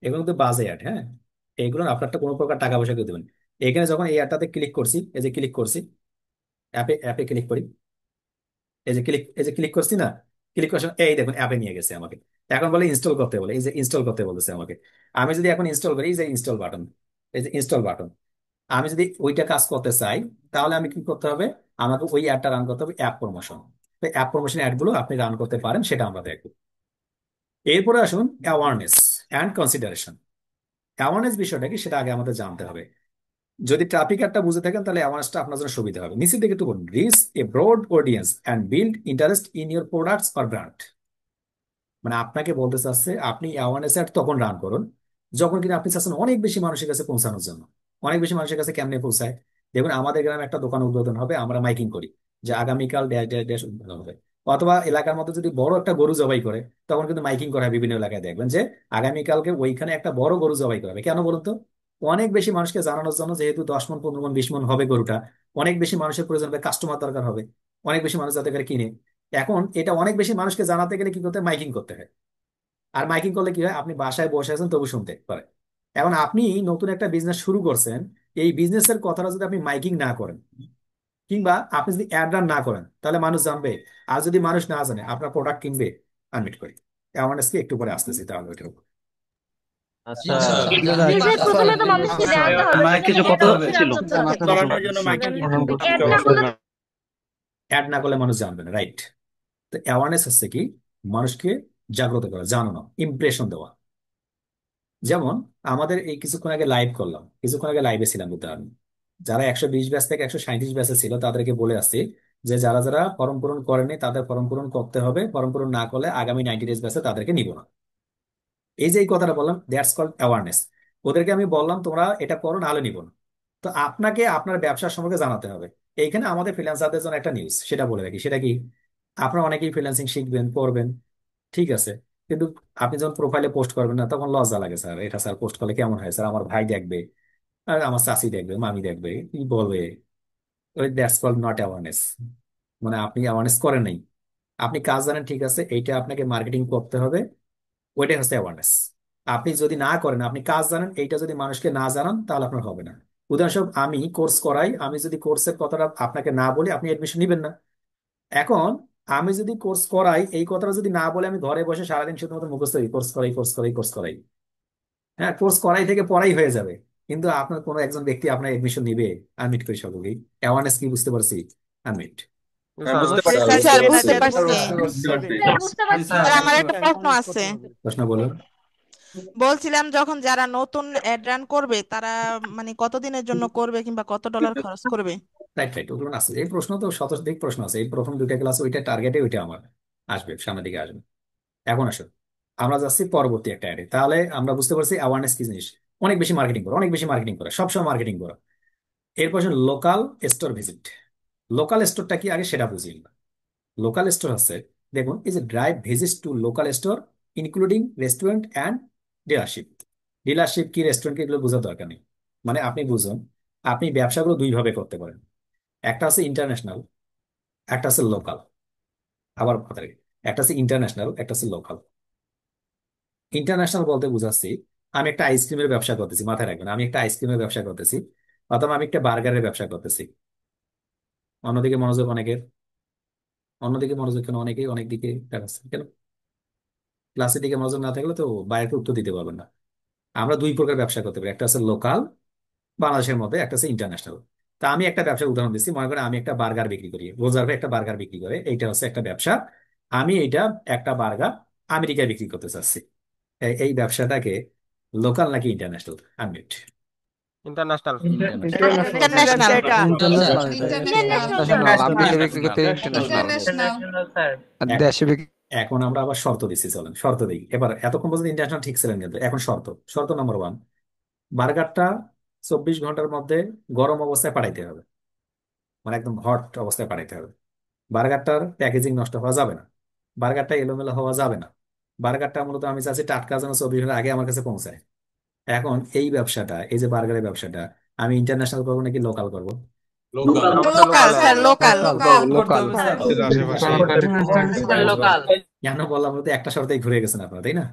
এগুলো কিন্তু বাজে অ্যাড। হ্যাঁ, এইগুলো আপনারটা কোনো প্রকার টাকা পয়সা কেউ দেবেন। এখানে যখন এই অ্যাডটাতে ক্লিক করছি, এই যে ক্লিক করছি, অ্যাপে অ্যাপে ক্লিক করি, এই যে ক্লিক করছি না, ক্লিক করার সময় এই দেখুন অ্যাপে নিয়ে গেছে আমাকে। এখন বলে ইনস্টল করতে বলে, এই যে ইনস্টল করতে বলেছে আমাকে। আমি যদি এখন ইনস্টল করি, এই যে ইনস্টল বাটন, এই যে ইনস্টল বাটন, আমি যদি ওইটা কাজ করতে চাই, তাহলে আমি কি করতে হবে, আমাকে ওই অ্যাডটা রান করতে হবে, অ্যাপ প্রমোশন। তো অ্যাপ প্রমোশন অ্যাডগুলো আপনি রান করতে পারেন, সেটা আমরা দেখবো। এরপরে আসুন অ্যাওয়ারনেস অ্যান্ড কনসিডারেশন। অ্যাওয়ারনেস বিষয়টা কি সেটা আগে আমাদের জানতে হবে। যদি ট্রাফিক একটা বুঝে থাকেন তাহলে অ্যাওয়ারনেসটা আপনার জন্য সুবিধা হবে। নিচের দিকে একটু বলুন, reach a broad audience and build interest in your products or brand. মানে আপনাকে বলতে চাচ্ছে আপনি অ্যাওয়ারনেস অ্যাড তখন রান করুন যখন কিনা আপনি চাচ্ছেন অনেক বেশি মানুষের কাছে পৌঁছানোর জন্য। অনেক বেশি মানুষের কাছে কেমনে পৌঁছায়? দেখুন, আমাদের গ্রামে একটা দোকান উদ্বোধন হবে, আমরা মাইকিং করি যে আগামীকাল ড্যাশ ড্যাশ ড্যাশ উদ্বোধন হবে। অথবা এলাকার মধ্যে যদি বড় একটা গরু জবাই করে, তখন কিন্তু মাইকিং করা হয় বিভিন্ন এলাকায়, দেখবেন যে আগামীকালকে ওইখানে একটা বড় গরু জবাই করা হবে। কেন বলুন তো? অনেক বেশি মানুষকে জানানোর জন্য, যেহেতু 10 মণ 15 মণ 20 মণ হবে গরুটা, অনেক বেশি মানুষের প্রয়োজন হবে, কাস্টমার দরকার হবে, অনেক বেশি মানুষ যাতে করে কিনে। এখন এটা অনেক বেশি মানুষকে জানাতে গেলে কি করতে হয়? মাইকিং করতে হয়। আর মাইকিং করলে কি হয়? আপনি বাসায় বসে আছেন তবু শুনতে পারে। এখন আপনি নতুন একটা বিজনেস শুরু করছেন, এই বিজনেসের কথাটা যদি আপনি মাইকিং না করেন, কিংবা আপনি যদি অ্যাড রান না করেন, তাহলে মানুষ জানবে। আর যদি মানুষ না জানে, আপনার প্রোডাক্ট কিনবে? আনমিট করি। অ্যাওয়ারনেস কি একটু পরে আসতেছি তাহলে ওইটার উপর। আচ্ছা, বিশেষ প্রথমে তো মানুষকে জানতে হবে আমার কিছু কথা ছিল। করানোর জন্য মাইকিং এড না করলে অ্যাড না করলে মানুষ জানবে না, রাইট? তো অ্যাওয়ারনেস হচ্ছে কি? মানুষকে জাগ্রত করা, জানানো, ইমপ্রেশন দেওয়া। যেমন আমাদের এই কিছুক্ষণ আগে লাইভ করলাম, কিছুক্ষণ আগে লাইভে ছিলাম বুঝতে পারেন। যারা 120 ব্যাচ থেকে 137 ব্যাচে ছিল তাদেরকে বলে আসছি যে যারা যারা ফর্ম পূরণ করেনি তাদের ফর্ম পূরণ করতে হবে, ফর্ম পূরণ না করলে আগামী 90 ডেজ ব্যাচে তাদেরকে নিব না। এই যে এই কথাটা বললাম, দ্যাটস কল্ড অ্যাওয়ারনেস। ওদেরকে আমি বললাম তোমরা এটা করো, নাহলে নিব না। তো আপনাকে আপনার ব্যবসার সম্পর্কে জানাতে হবে। এইখানে আমাদের ফ্রিল্যান্সারদের জন্য একটা নিউজ, সেটা বলে রাখি। সেটা কি? আপনারা অনেকেই ফ্রিল্যান্সিং শিখবেন, করবেন, ঠিক আছে। কিন্তু আপনি যখন প্রোফাইলে পোস্ট করবেন না, তখন লজ্জা লাগে, স্যার এটা স্যার পোস্ট করলে কেমন হয় স্যার, আমার ভাই দেখবে, আর আমার চাচি দেখবে, মামি দেখবে, কি বলবে? ওই দ্যাটস কল্ড নট অ্যাওয়ারনেস। মানে আপনি অ্যাওয়ারনেস করেন নাই। আপনি কাজ জানেন, ঠিক আছে, এইটা আপনাকে মার্কেটিং করতে হবে, ওইটাই হচ্ছে অ্যাওয়ারনেস। আপনি যদি না করেন, আপনি কাজ জানেন, এইটা যদি মানুষকে না জানান, তাহলে আপনার হবে না। উদাহরণস্বরূপ আমি কোর্স করাই, আমি যদি কোর্সের কথাটা আপনাকে না বলি, আপনি এডমিশন নিবেন না। এখন আমি যদি কোর্স করাই, এই কথাটা যদি না বলে আমি ঘরে বসে সারাদিন শুধুমাত্র মুখস্থ করি, কোর্স করাই, কোর্স করাই, কোর্স করাই, হ্যাঁ, কোর্স করাই থেকে পড়াই হয়ে যাবে, কিন্তু আপনার কোনো একজন ব্যক্তি আপনার এডমিশন নিবে? আনমিট করি সকলেই। অ্যাওয়ারনেস কি বুঝতে পারছি? আনমিট। বুঝতে জি পারছি স্যার, বুঝতে পারছি। বুঝতে পারছি স্যার, আমার একটা প্রশ্ন আছে। প্রশ্ন বলুন। বলছিলাম, যখন যারা নতুন অ্যাড রান করবে তারা মানে কতদিনের জন্য করবে কিংবা কত ডলার খরচ করবে? রাইট, রাইট, ওগুলো আছে। এই প্রশ্ন তো শতাধিক প্রশ্ন আছে। এই প্রথম দুইটা ক্লাস ওইটা টার্গেটে, ওইটা আমার আসবে, সামনের দিকে আসবে। এখন আসুন, আমরা যাচ্ছি পরবর্তী একটা অ্যাডে। তাহলে আমরা বুঝতে পারছি অ্যাওয়ারনেস কি জিনিস। অনেক বেশি মার্কেটিং করা, অনেক বেশি মার্কেটিং করা, সবসময় মার্কেটিং করা। এরপর লোকাল স্টোর ভিজিট। লোকাল স্টোরটা কি আগে সেটা বুঝি। লোকাল স্টোর হচ্ছে, দেখুন, এই যে drive visit to local store including restaurant and dealership. Dealership কি, রেস্টুরেন্ট কি, এগুলো বোঝার দরকার নেই। মানে আপনি বুঝুন, আপনি ব্যবসাগুলো দুই ভাবে করতে পারেন। একটা হচ্ছে ইন্টারন্যাশনাল, একটা হচ্ছে লোকাল। আবার কথা বলি, একটা হচ্ছে ইন্টারন্যাশনাল, একটা হচ্ছে লোকাল। ইন্টারন্যাশনাল বলতে বুঝাচ্ছি, আমি একটা আইসক্রিমের ব্যবসা করতেছি, মাথায় রাখবেন, আমি একটা আইসক্রিমের ব্যবসা করতেছি, অথবা আমি একটা বার্গারের ব্যবসা করতেছি। অন্যদিকে মনোযোগ অনেকের, অন্যদিকে মনোযোগ কেন? অনেকেই অনেক দিকে দেখাচ্ছে কেন? ক্লাসের দিকে মনোযোগ না থাকলে তো বাইরে উত্তর দিতে পারবেন না। আমরা দুই প্রকার ব্যবসা করতে পারি, একটা হচ্ছে লোকাল, বাংলাদেশের মধ্যে, একটা হচ্ছে ইন্টারন্যাশনাল। তা আমি একটা ব্যবসার উদাহরণ দিচ্ছি। মনে করেন আমি একটা বার্গার বিক্রি করি, রোজার ভাই একটা বার্গার বিক্রি করে, এইটা হচ্ছে একটা ব্যবসা। আমি এইটা একটা বার্গার আমেরিকায় বিক্রি করতে চাচ্ছি। এই ব্যবসাটাকে লোকাল নাকি ইন্টারন্যাশনাল? আনমিট। International international. এখন আমরা আবার শর্ত দিচ্ছি, চলেন শর্ত দিই এবার। এতক্ষণ পর্যন্ত ইন্টারন্যাশনাল ঠিক ছিলেন, কিন্তু এখন শর্ত। শর্ত নম্বর 1, বার্গারটা 24 ঘন্টার মধ্যে গরম অবস্থায় পাঠাইতে হবে, মানে একদম হট অবস্থায় পাঠাইতে হবে। বার্গারটার প্যাকেজিং নষ্ট হওয়া যাবে না, বার্গারটা এলোমেলো হওয়া যাবে না। বার্গারটা মূলত আমি চাচ্ছি টাটকা যেন 24 ঘন্টা আগে আমার কাছে পৌঁছায়। এখন এই ব্যবসাটা, এই যে বার্গারের ব্যবসাটা, আমি ইন্টারন্যাশনাল করবো নাকি লোকাল করবো? Local sir, local. লোকাল। কেন বললাম বলতে, একটা শর্তেই ঘুরে গেছেন আপনারা, তাই না?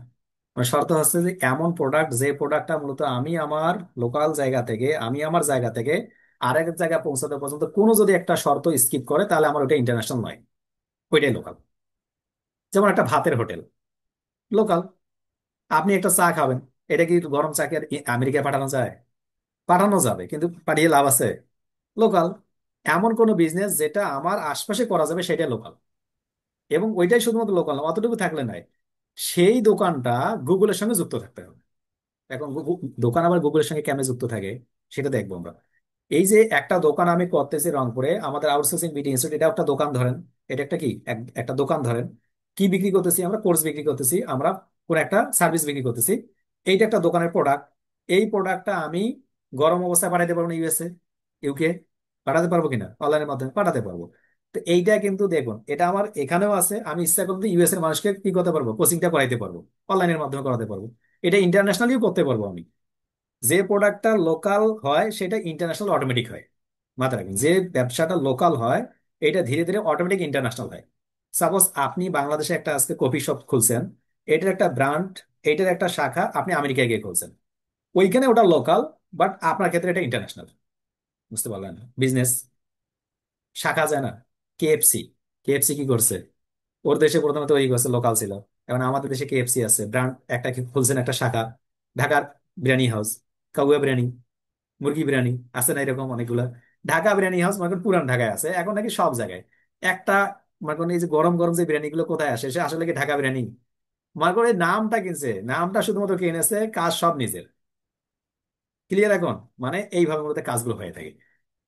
মানে শর্ত হচ্ছে যে এমন প্রোডাক্ট, যে প্রোডাক্টটা মূলত আমি আমার লোকাল জায়গা থেকে, আমি আমার জায়গা থেকে আরেক জায়গায় পৌঁছাতে পর্যন্ত কোনো যদি একটা শর্ত স্কিপ করে, তাহলে আমার ওটা ইন্টারন্যাশনাল নয়, ওইটাই লোকাল। যেমন একটা ভাতের হোটেল, লোকাল। আপনি একটা চা খাবেন, এটা কি গরম চা কি আর আমেরিকায় পাঠানো যায়? পাঠানো যাবে, কিন্তু পাঠিয়ে লাভ আছে? লোকাল। এমন কোন বিজনেস যেটা আমার আশপাশে করা যাবে, সেটা লোকাল। এবং ওইটাই শুধুমাত্র লোকাল না, অতটুকু থাকলে নাই, সেই দোকানটা গুগলের সঙ্গে যুক্ত থাকতে হবে। এখন দোকান আবার গুগলের সঙ্গে কেমনে যুক্ত থাকে, সেটা দেখবো আমরা। এই যে একটা দোকান আমি করতেছি রংপুরে, আমাদের আউটসোর্সিং বিডি ইনস্টিটিউট, এটা একটা দোকান ধরেন। এটা একটা কি, একটা দোকান ধরেন। কি বিক্রি করতেছি আমরা? কোর্স বিক্রি করতেছি আমরা, কোন একটা সার্ভিস বিক্রি করতেছি। এইটা একটা দোকানের প্রোডাক্ট। এই প্রোডাক্টটা আমি গরম অবস্থায় পাঠাতে পারবো না ইউএসএ, ইউকে? পাঠাতে পারবো কিনা? অনলাইনের মাধ্যমে পাঠাতে পারবো। তো এইটা কিন্তু দেখুন, এটা আমার এখানেও আছে। আমি ইচ্ছা করতে ইউএস এর মানুষকে কি করতে পারবো? কোচিংটা করাইতে পারবো, অনলাইনের মাধ্যমে করাতে পারবো। এটা ইন্টারন্যাশনালিও করতে পারবো আমি। যে প্রোডাক্টটা লোকাল হয় সেটা ইন্টারন্যাশনাল অটোমেটিক হয়। মাথায় রাখবেন, যে ব্যবসাটা লোকাল হয় এটা ধীরে ধীরে অটোমেটিক ইন্টারন্যাশনাল হয়। সাপোজ আপনি বাংলাদেশে একটা আজকে কফি শপ খুলছেন, এটার একটা ব্র্যান্ড, এটার একটা শাখা আপনি আমেরিকায় গিয়ে খুলছেন, ওইখানে ওটা লোকাল, বাট আপনার ক্ষেত্রে এটা ইন্টারন্যাশনাল। বুঝতে পারলেন? বিজনেস শাখা যায় না। কেএফসি, কেএফসি কি করছে? ওর দেশে প্রথমে তো ওই করছে, লোকাল ছিল। এখন আমাদের দেশে কেএফসি আছে, ব্র্যান্ড একটা খুলছেন, একটা শাখা। ঢাকার বিরিয়ানি হাউস, কাউয়া বিরিয়ানি, মুরগি বিরিয়ানি আছে না, এরকম অনেকগুলা। ঢাকা বিরিয়ানি হাউস মনে করেন পুরান ঢাকায় আছে, এখন নাকি সব জায়গায় একটা। মনে করেন এই যে গরম গরম যে বিরিয়ানি গুলো কোথায় আসে, সে আসলে কি ঢাকা বিরিয়ানি? মনে করেন এই নামটা কিনছে, নামটা শুধুমাত্র কিনেছে, কাজ সব নিজের। ক্লিয়ার এখন? মানে এইভাবে মূলত কাজগুলো হয়ে থাকে।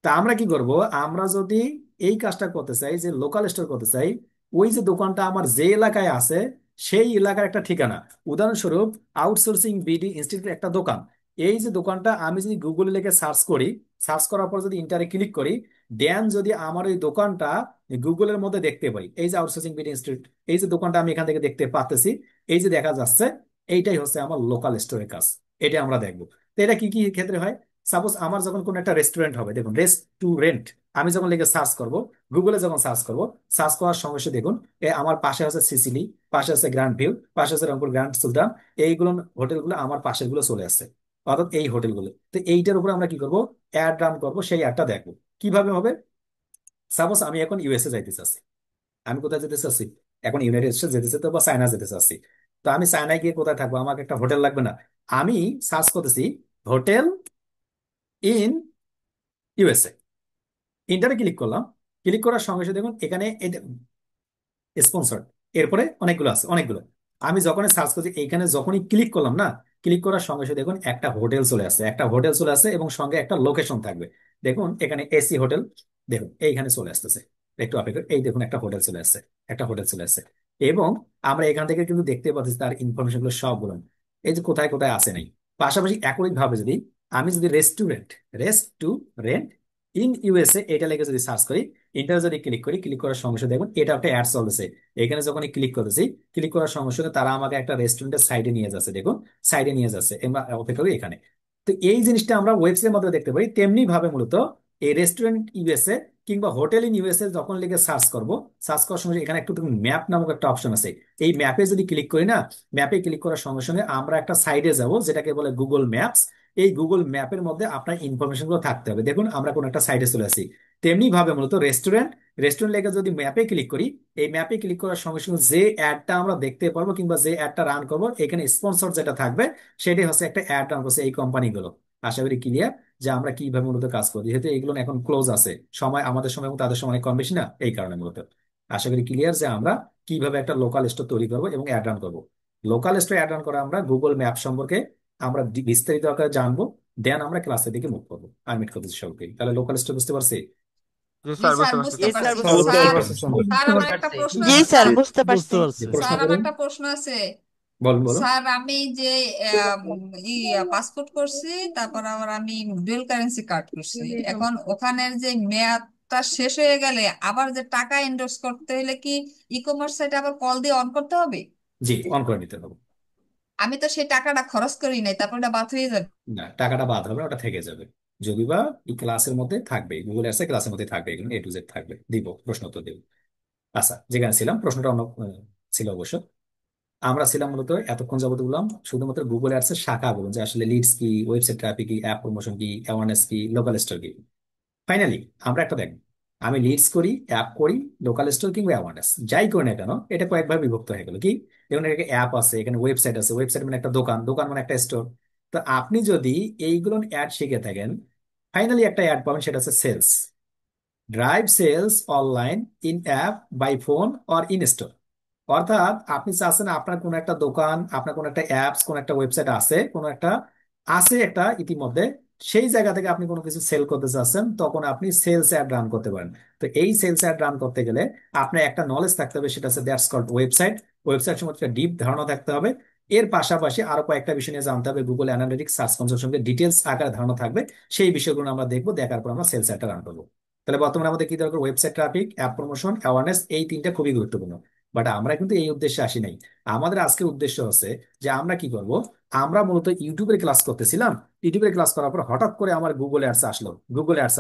তা আমরা কি করব? আমরা যদি এই কাজটা করতে চাই, যে লোকাল স্টোর করতে চাই, ওই যে দোকানটা আমার যে এলাকায় আছে সেই এলাকার একটা ঠিকানা। উদাহরণস্বরূপ আউটসোর্সিং বিডি ইনস্টিটিউট একটা দোকান। এই যে দোকানটা আমি যদি গুগলে লিখে সার্চ করি, সার্চ করার পর যদি ইন্টারে ক্লিক করি, দেন যদি আমার ওই দোকানটা গুগলের মধ্যে দেখতে পাই, এই যে আউটসোর্সিং বিডি ইনস্টিটিউট, এই যে দোকানটা আমি এখান থেকে দেখতে পাচ্তেছি, এই যে দেখা যাচ্ছে, এইটাই হচ্ছে আমার লোকাল স্টোরের কাজ। এটা আমরা দেখবো। তো এটা কি কি ক্ষেত্রে হয়? সাপোজ আমার যখন কোনো একটা রেস্টুরেন্ট হবে, দেখুন রেস্টুরেন্ট, আমি যখন লিখে সার্চ করব, গুগলে যখন সার্চ করব, সার্চ করার সঙ্গে সঙ্গে দেখুন আমার পাশে আছে সিসিলি, পাশে আছে গ্র্যান্ড ভিউ, পাশে আছে রংপুর গ্র্যান্ড সুলতান, এইগুলো হোটেলগুলো আমার পাশের গুলো চলে আসছে, অর্থাৎ এই হোটেলগুলো। তো এইটার উপরে আমরা কি করব? অ্যাড রান করবো, সেই অ্যাডটা দেখবো কিভাবে হবে। সাপোজ আমি এখন ইউএসএ যাইতে চাচ্ছি। আমি কোথায় যেতে চাচ্ছি? এখন ইউনাইটেড স্টেটস যেতে চাচ্ছি বা চায়না যেতে চাচ্ছি। তো আমি চায়নায় গিয়ে কোথায় থাকবো? আমাকে একটা হোটেল লাগবে না? আমি সার্চ করতেছি হোটেল ইন ইউএসএ, ইন্টারে ক্লিক করলাম। ক্লিক করার সঙ্গে সঙ্গে দেখুন এখানে স্পন্সর, এরপরে অনেকগুলো আছে, অনেকগুলো। আমি যখন সার্চ করছি এইখানে যখনই ক্লিক করলাম না, ক্লিক করার সঙ্গে সঙ্গে দেখুন একটা হোটেল চলে আসছে, একটা হোটেল চলে আসছে এবং সঙ্গে একটা লোকেশন থাকবে। দেখুন এখানে এসি হোটেল, দেখুন এইখানে চলে আসতেছে। একটু অপেক্ষা, এই দেখুন একটা হোটেল চলে আসছে, একটা হোটেল চলে আসছে। এবং আমরা এখান থেকে কিন্তু দেখতে পাচ্ছি তার ইনফরমেশন গুলো সবগুলো, এই যে কোথায় কোথায় আসে নাই। পাশাপাশি একই ভাবে যদি আমি যদি রেস্টুরেন্ট ইন ইউএসএ এটা লেগে যদি সার্চ করি, ইন্টার যদি ক্লিক করি, ক্লিক করার সঙ্গে সঙ্গে দেখুন এটা একটা অ্যাড চলতেছে। এখানে যখন ক্লিক করতেছি, ক্লিক করার সঙ্গে সঙ্গে তারা আমাকে একটা রেস্টুরেন্টের সাইডে নিয়ে যাচ্ছে, দেখুন সাইডে নিয়ে যাচ্ছে, আমরা অপেক্ষা করি এখানে। তো এই জিনিসটা আমরা ওয়েবসাইটের মধ্যে দেখতে পারি। তেমনি ভাবে মূলত এই রেস্টুরেন্ট ইউএসএ কিংবা হোটেল ইন ইউএসএ যখন লিখে সার্চ করব, সার্চ করার সঙ্গে সঙ্গে এখানে একটু ম্যাপ নামক একটা অপশন আছে। এই ম্যাপে যদি ক্লিক করি না, ম্যাপে ক্লিক করার সঙ্গে সঙ্গে আমরা একটা সাইডে যাব যেটাকে বলে গুগল ম্যাপস। এই গুগল ম্যাপের মধ্যে আপনার ইনফরমেশন গুলো থাকতে হবে। দেখুন আমরা কোন একটা সাইডে চলে আসি। তেমনি ভাবে মূলত রেস্টুরেন্ট, রেস্টুরেন্ট লেখা যদি ম্যাপে ক্লিক করি, এই ম্যাপে ক্লিক করার সঙ্গে সঙ্গে যে অ্যাডটা আমরা দেখতে পারবো কিংবা যে অ্যাডটা রান করবো, এখানে স্পন্সর যেটা থাকবে সেটাই হচ্ছে একটা অ্যাড রান করছে এই কোম্পানিগুলো। আশা করি ক্লিয়ার যে আমরা কিভাবে মূলত কাজ করি, যেহেতু এগুলো এখন ক্লোজ আছে, সময় আমাদের সময় এবং তাদের সময় অনেক কম বেশি না, এই কারণে মূলত আশা করি ক্লিয়ার যে আমরা কিভাবে একটা লোকাল স্টোর তৈরি করবো এবং অ্যাড রান করবো। লোকাল স্টোর অ্যাড রান করা আমরা গুগল ম্যাপ সম্পর্কে আমরা বিস্তারিত আকারে জানবো, দেন আমরা ক্লাসের দিকে মুভ করবো। আমি মিট করতেছি সবাইকে। তাহলে লোকাল স্টোর বুঝতে পারছি? জি জি স্যার, স্যার বুঝতে বুঝতে পারছি জি স্যার। স্যার, পারছি বুঝতে স্যার। পারছি। স্যার বুঝতে আমার একটা পারছি। প্রশ্ন জি আছে স্যার, স্যার। বুঝতে পারছি। যে প্রশ্ন স্যার আমার করেন, একটা প্রশ্ন আছে। বলুন বলুন। স্যার আমি যে পাসপোর্ট করছি, তারপর আবার আমি ডুয়েল কারেন্সি কার্ড করছি, এখন ওখানের যে মেয়াদটা শেষ হয়ে গেলে আবার যে টাকা এন্ডোর্স করতে হলে কি ই কমার্স সাইটে আবার কল দিয়ে অন করতে হবে? জি, অন করে নিতে হবে। আমি তো সেই টাকাটা খরচ করি নাই, তারপর এটা বাদ হয়ে যাবে। না, টাকাটা বাদ হবে না, ওটা থেকে যাবে। যদি বা এই ক্লাসের মধ্যে থাকবে, গুগল এর ক্লাসের মধ্যে থাকবে, এগুলো এ টু জেড থাকবে, দিব প্রশ্ন উত্তর দিব। আচ্ছা, যেখানে ছিলাম প্রশ্নটা অন্য ছিল অবশ্য। আমরা ছিলাম মূলত এতক্ষণ যাবত বললাম শুধুমাত্র গুগল অ্যাডস এর শাখা বলুন, যে আসলে লিডস কি, ওয়েবসাইট ট্রাফিক কি, অ্যাপ প্রমোশন কি, অ্যাওয়ারনেস কি, লোকাল স্টোর কি। ফাইনালি আমরা একটা দেখবো, আমি লিডস করি, অ্যাপ করি, লোকাল স্টোর কিংবা অ্যাওয়ারনেস যাই করি না কেন, এটা কয়েকভাবে বিভক্ত হয়ে গেল। কি যেমন এখানে অ্যাপ আছে, এখানে ওয়েবসাইট আছে, ওয়েবসাইট মানে একটা দোকান, দোকান মানে একটা স্টোর। তো আপনি যদি এইগুলো অ্যাড শিখে থাকেন, ফাইনালি একটা অ্যাড পাবেন, সেটা হচ্ছে sales, drive sales online, in app, by phone or in store. অর্থাৎ আপনি চাচ্ছেন আপনার কোন একটা দোকান, আপনার কোন একটা অ্যাপস, কোন একটা ওয়েবসাইট আছে, কোন একটা আছে একটা ইতিমধ্যে, সেই জায়গা থেকে আপনি কোনো কিছু সেল করতে চাচ্ছেন, তখন আপনি সেলস অ্যাড রান করতে পারেন। তো এই সেলস অ্যাড রান করতে গেলে আপনার একটা নলেজ থাকতে হবে, সেটা হচ্ছে দ্যাটস কল্ড ওয়েবসাইট। ওয়েবসাইট সম্বন্ধে ডিপ ধারণা থাকতে হবে। এর পাশাপাশি আরো কয়েকটা বিষয় নিয়ে জানতে হবে, গুগল অ্যানালিটিক্স, সার্চ কনসোল সঙ্গে ডিটেলস আকারে ধারণা থাকবে। সেই বিষয়গুলো আমরা দেখবো, দেখার পর আমরা সেলস অ্যাডটা রান করবো। তাহলে বর্তমানে আমাদের কি দরকার? Website traffic, app promotion, awareness, এই তিনটা খুবই গুরুত্বপূর্ণ। বাট আমরা কিন্তু এই উদ্দেশ্যে আসি নাই। আমাদের আজকের উদ্দেশ্য হচ্ছে যে আমরা কি করব, আমরা মূলত ইউটিউবের ক্লাস করতেছিলাম। ইউটিউবের ক্লাস করার পর হঠাৎ করে আমার গুগল অ্যাডস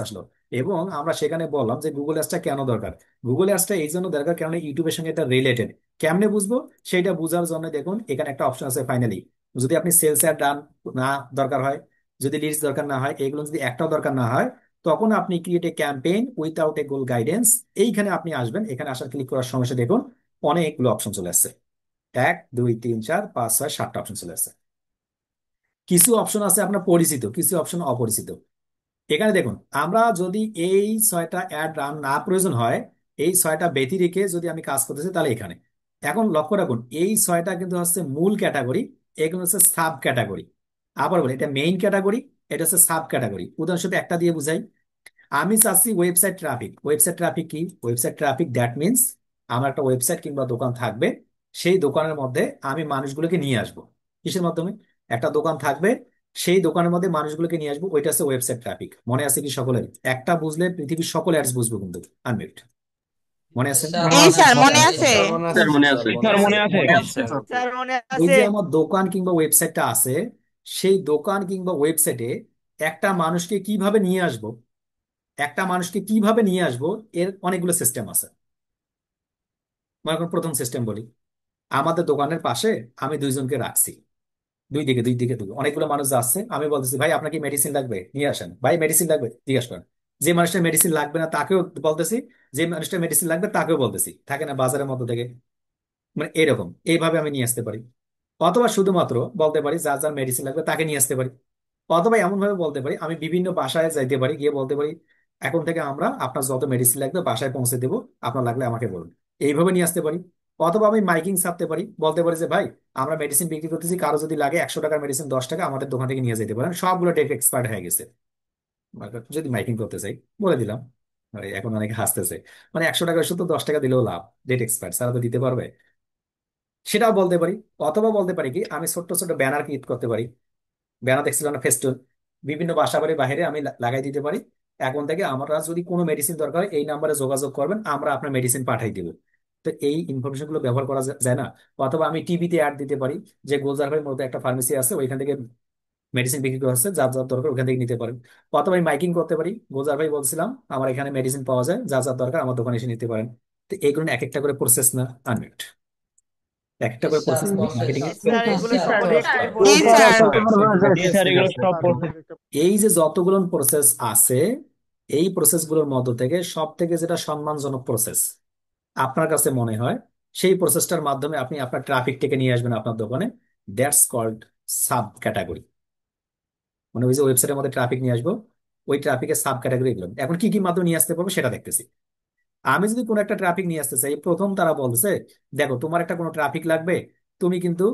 আসলো, এবং আমরা সেখানে বললাম যে গুগল অ্যাডসটা কেন দরকার। গুগল অ্যাডসটা এই জন্য দরকার কারণ ইউটিউবের সঙ্গে এটা রিলেটেড। কেমনে বুঝবো সেটা বোঝার জন্য দেখুন এখানে একটা অপশন আছে ফাইনালি। যদি আপনি সেলস অ্যাড রান না দরকার হয়, যদি লিডস দরকার না হয়, এগুলো যদি একটাও দরকার না হয়, তখন আপনি create a campaign without A goal guidance, এইখানে আপনি আসবেন। এখানে আসার ক্লিক করার সঙ্গে সঙ্গে দেখুন অনেকগুলো অপশন চলে আসছে। 1 2 3 4 5 6 7টা অপশন চলে আসছে। কিছু অপশন আছে আপনার পরিচিত, কিছু অপশন অপরিচিত। এখানে দেখুন আমরা যদি এই 6টা অ্যাড রান না প্রয়োজন হয়, এই 6টা ব্যতি রেখে যদি আমি কাজ করতেছি, তাহলে এখানে এখন লক্ষ্য রাখুন এই 6টা কিন্তু হচ্ছে মূল ক্যাটাগরি, এগুলো হচ্ছে সাব ক্যাটাগরি। আবার বলি এটা মেইন ক্যাটাগরি, এটা হচ্ছে সাব ক্যাটাগরি। উদাহরণস্বরূপ একটা দিয়ে বুঝাই। আমি চাচ্ছি ওয়েবসাইট ট্রাফিক। ওয়েবসাইট ট্রাফিক কি? ওয়েবসাইট ট্রাফিক দ্যাট মিনস আমার একটা ওয়েবসাইট কিংবা দোকান থাকবে, সেই দোকানের মধ্যে আমি মানুষগুলোকে নিয়ে আসবো। কিসের মাধ্যমে? একটা দোকান থাকবে, সেই দোকানের মধ্যে মানুষগুলোকে নিয়ে আসবো, ওইটা হচ্ছে ওয়েবসাইট ট্রাফিক। মনে আছে কি সকলের? একটা বুঝলে পৃথিবীর সকল অ্যাডস বুঝবো কিন্তু। আনমিউট। মনে আছে? এই স্যার মনে আছে। স্যার মনে আছে। স্যার মনে আছে। স্যার মনে ওই আছে। যে আমার দোকান কিংবা ওয়েবসাইটটা আছে, সেই দোকান কিংবা ওয়েবসাইটে একটা মানুষকে কিভাবে নিয়ে আসবো, একটা মানুষকে কিভাবে নিয়ে আসবো, এর অনেকগুলো সিস্টেম আছে। মনে করুন প্রথম সিস্টেম বলি। আমাদের দোকানের পাশে আমি দুইজনকে রাখছি, দুই দিকে অনেকগুলো মানুষ যাচ্ছে। আমি বলতেছি ভাই আপনার কি মেডিসিন লাগবে, নিয়ে আসেন। ভাই মেডিসিন লাগবে, জিজ্ঞাসা করেন। যে মানুষটা মেডিসিন লাগবে না তাকেও বলতেছি, যে মানুষটা মেডিসিন লাগবে তাকেও বলতেছি। থাকে না বাজারের মধ্যে থেকে, মানে এরকম এইভাবে আমি নিয়ে আসতে পারি। অথবা শুধুমাত্র বলতে পারি যার যার মেডিসিন লাগবে তাকে নিয়ে আসতে পারি। অথবা এমন ভাবে বলতে পারি আমি বিভিন্ন বাসায় যাইতে পারি, গিয়ে বলতে পারি এখন থেকে আমরা আপনার যত মেডিসিন লাগবে বাসায় পৌঁছে দেবো, আপনার লাগলে আমাকে বলুন। এইভাবে নিয়ে আসতে পারি। অথবা আমি মাইকিং ছাপতে পারি, বলতে পারি যে ভাই আমরা মেডিসিন বিক্রি করতেছি, কারো যদি লাগে 100 টাকার মেডিসিন 10 টাকা আমাদের দোকান থেকে নিয়ে যেতে পারেন, সবগুলো টেক এক্সপার্ট হয়ে গেছে। যদি মাইকিং করতে চাই বলে দিলাম। এখন অনেকে হাসতেছে, মানে 100 টাকার ওষুধ তো 10 টাকা দিলেও লাভ, ডেট এক্সপায়ার সারা তো দিতে পারবে, সেটাও বলতে পারি। অথবা বলতে পারি কি আমি ছোট্ট ছোট ব্যানার ক্রিয়েট করতে পারি। ব্যানার দেখছিলাম না, ফেস্টুন, বিভিন্ন বাসা বাড়ির বাইরে আমি লাগাই দিতে পারি। এখন থেকে আমরা যদি কোনো মেডিসিন দরকার হয় এই নাম্বারে যোগাযোগ করবেন, আমরা আপনার মেডিসিন পাঠাই দিব। তো এই ইনফরমেশন গুলো ব্যবহার করা যায় না? অথবা আমি টিভিতে অ্যাড দিতে পারি যে গোলজার ভাই মতো একটা ফার্মেসি আছে, ওইখান থেকে মেডিসিন বিক্রি করা হচ্ছে, যার যার দরকার ওখান থেকে নিতে পারেন। অথবা আমি মাইকিং করতে পারি, গোলজার ভাই বলছিলাম আমার এখানে মেডিসিন পাওয়া যায়, যার যার দরকার আমার দোকানে এসে নিতে পারেন। তো এইগুলো এক একটা করে প্রসেস না? আনমিউট। এক একটা করে প্রসেস মার্কেটিং এর। স্যার এগুলো সব স্যার জি স্যার। স্যার এগুলো সব প্রসেস। এই যে যতগুলো প্রসেস আছে, এই প্রসেস গুলোর মধ্য থেকে সব থেকে যেটা সম্মানজনক প্রসেস আপনার কাছে মনে হয়, সেই প্রসেসটার মাধ্যমে আপনি আপনার ট্রাফিকটাকে নিয়ে আসবেন আপনার দোকানে। That's called subcategory. মানে ওই যে ওয়েবসাইটের মধ্যে ট্রাফিক নিয়ে আসবো, ওই ট্রাফিকের সাব ক্যাটাগরি এগুলো। এখন কি কি মাধ্যমে নিয়ে আসতে পারবো সেটা দেখতেছি। আমি যদি কোনো একটা ট্রাফিক নিয়ে আসতে চাই, প্রথম তারা বলছে দেখো তোমার একটা কোনো ট্রাফিক লাগবে, তুমি কিন্তু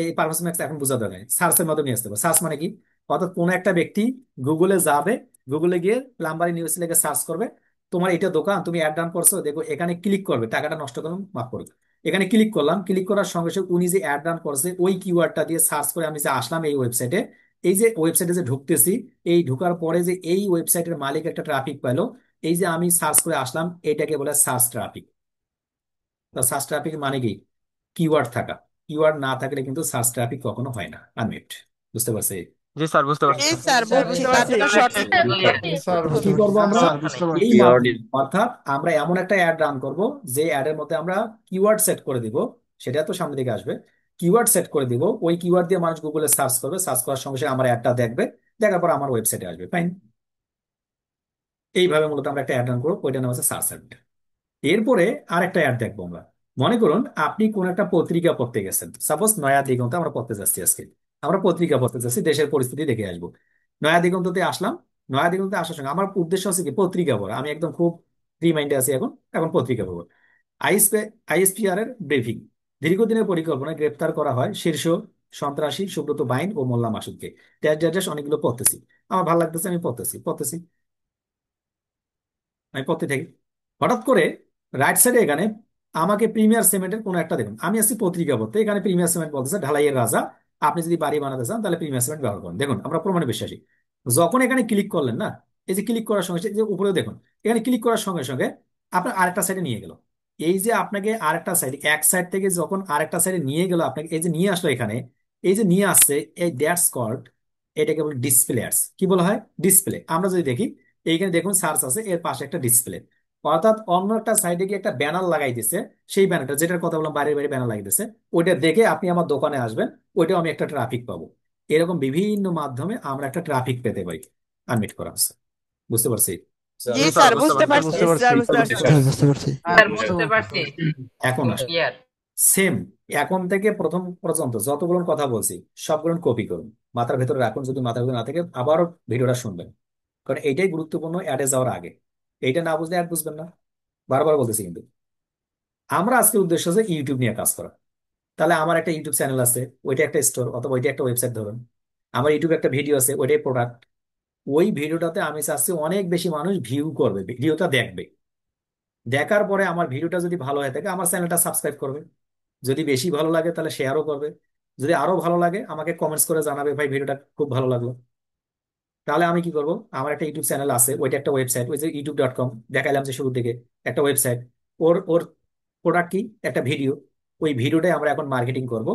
এই পারফরমেন্স ম্যাক্স এখন বোঝা দরকার সার্চের মাধ্যমে নিয়ে আসতে পারো। সার্চ মানে কি? অর্থাৎ কোনো একটা ব্যক্তি গুগলে যাবে, গুগলে গিয়ে প্লাম্বারি নিউজ লেগে সার্চ করবে, তোমার এটা দোকান তুমি অ্যাড রান করছো দেখো, এখানে ক্লিক করবে, টাকাটা নষ্ট করুন মাফ করুন। এখানে ক্লিক করলাম, ক্লিক করার সঙ্গে সঙ্গে উনি যে অ্যাড রান করছে ওই কিওয়ার্ডটা দিয়ে সার্চ করে আমি যে আসলাম এই ওয়েবসাইটে। এই যে ওয়েবসাইটে যে ঢুকতেছি, এই ঢুকার পরে যে এই ওয়েবসাইটের মালিক একটা ট্রাফিক পাইলো, এই যে আমি সার্চ করে আসলাম, এটাকে বলে সার্চ ট্রাফিক। সার্চ ট্রাফিক মানে কি? কিওয়ার্ড থাকা। কিওয়ার্ড না থাকলে কিন্তু সার্চ ট্রাফিক কখনো হয় না। আনমিউট। বুঝতে পারছি? জি স্যার বুঝতে জি পারছি। স্যার বুঝছি, তার জন্য শর্ট কি করবো আমরা? এই Keyword মাধ্যমে, অর্থাৎ আমরা এমন একটা অ্যাড রান করব যে অ্যাড এর মধ্যে আমরা কিওয়ার্ড সেট করে দিব, সেটা তো সামনে দিকে আসবে। কিওয়ার্ড সেট করে দিব, ওই কিওয়ার্ড দিয়ে মানুষ গুগলে সার্চ করবে, সার্চ করার সঙ্গে সঙ্গে আমার অ্যাডটা দেখবে, দেখার পর আমার ওয়েবসাইটে আসবে। ফাইন। এইভাবে মূলত আমরা একটা অ্যাড রান করবো, ওইটা নাম হচ্ছে সার্চ অ্যাড। এরপরে আরেকটা অ্যাড দেখবো আমরা। মনে করুন আপনি কোন একটা পত্রিকা পড়তে গেছেন, সাপোজ নয়া দিগন্ত আমরা পড়তে যাচ্ছি আজকে, আমরা পত্রিকা পড়তে যাচ্ছি, দেশের পরিস্থিতি দেখে আসবো। নয়া দিগন্ততে আসলাম। নয়া দিগন্তে আসার সঙ্গে আমার উদ্দেশ্য হচ্ছে কি পত্রিকা পড়া, আমি একদম খুব ফ্রি মাইন্ডে আছি এখন, এখন পত্রিকা পড়বো। আইএসপিআর এর ব্রিফিং। দীর্ঘদিনের পরিকল্পনায় গ্রেপ্তার করা হয় শীর্ষ সন্ত্রাসী সুব্রত বাইন ও মোল্লা মাসুদকে। ড্যাশ অনেকগুলো পড়তেছি, আমার ভালো লাগতেছে, আমি পড়তেছি, আমি পড়তে থাকি। হঠাৎ করে রাইট সাইডে এখানে আমাকে প্রিমিয়ার সিমেন্টের কোনো একটা দেখুন, আমি আছি পত্রিকা পড়তে, এখানে প্রিমিয়ার সিমেন্ট বলতেছে ঢালাইয়ের রাজা, আপনি যদি বাড়ি বানাতে চান তাহলে প্রিমিয়ার সিমেন্ট ব্যবহার করুন। দেখুন আমরা প্রমাণে বিশ্বাসী। যখন এখানে ক্লিক করলেন না, এই যে ক্লিক করার সঙ্গে সঙ্গে, যে উপরে দেখুন এখানে ক্লিক করার সঙ্গে সঙ্গে আপনার আরেকটা সাইডে নিয়ে গেল। এই যে আপনাকে আরেকটা সাইড, এক সাইড থেকে যখন আরেকটা সাইডে নিয়ে গেল, আপনাকে এই যে নিয়ে আসলো এখানে, এই যে নিয়ে আসছে, এই দ্যাটস কল্ড, এটাকে বলে ডিসপ্লে অ্যাডস। কি বলা হয়? ডিসপ্লে। আমরা যদি দেখি এইখানে দেখুন সার্চ আছে, এর পাশে একটা ডিসপ্লে, অর্থাৎ অন্য একটা সাইডে গিয়ে একটা ব্যানার লাগাই দিছে। সেই ব্যানারটা, যেটার কথা বললাম বাইরে বাইরে ব্যানার লাগিয়ে দিছে, ওইটা দেখে আপনি আমার দোকানে আসবেন, ওইটাও আমি একটা ট্রাফিক পাবো। এরকম বিভিন্ন মাধ্যমে আমরা একটা ট্রাফিক পেতে পারি। আনমিট করা আছে, বুঝতে পারছি? জি জি স্যার স্যার, বুঝতে বুঝতে পারছি। পারছি স্যার, বুঝতে পারছি। বুঝতে পারছি। স্যার বুঝতে পারছি, এখন আসে ক্লিয়ার। সেম, এখন থেকে প্রথম পর্যন্ত যতগুলো কথা বলছি সবগুলো কপি করুন, মাথার ভেতরে রাখুন। যদি মাথার ভেতরে না থাকে আবারও ভিডিওটা শুনবেন, কারণ এইটাই গুরুত্বপূর্ণ অ্যাডে যাওয়ার আগে। এইটা না বুঝলে অ্যাড বুঝবেন না, বারবার বলতেছি কিন্তু। আমরা আজকে উদ্দেশ্য হচ্ছে ইউটিউব নিয়ে কাজ করা। তাহলে আমার একটা ইউটিউব চ্যানেল আছে, ওইটা একটা স্টোর অথবা ওইটা একটা ওয়েবসাইট ধরুন। আমার ইউটিউবে একটা ভিডিও আছে, ওইটাই প্রোডাক্ট। ওই ভিডিওটাতে আমি চাচ্ছি অনেক বেশি মানুষ ভিউ করবে, ভিডিওটা দেখবে। দেখার পরে আমার ভিডিওটা যদি ভালো হয়ে থাকে আমার চ্যানেলটা সাবস্ক্রাইব করবে, যদি বেশি ভালো লাগে তাহলে শেয়ারও করবে, যদি আরো ভালো লাগে আমাকে কমেন্টস করে জানাবে ভাই ভিডিওটা খুব ভালো লাগলো। তাহলে আমি কি করব, আমার একটা ইউটিউব চ্যানেল আছে, ওইটা একটা ওয়েবসাইট, ওই যে ইউটিউব.com দেখাইলাম যে শুরু থেকে, একটা ওয়েবসাইট। ওর ওর প্রোডাক্ট কি? একটা ভিডিও। ওই ভিডিওটাই আমরা এখন মার্কেটিং করব।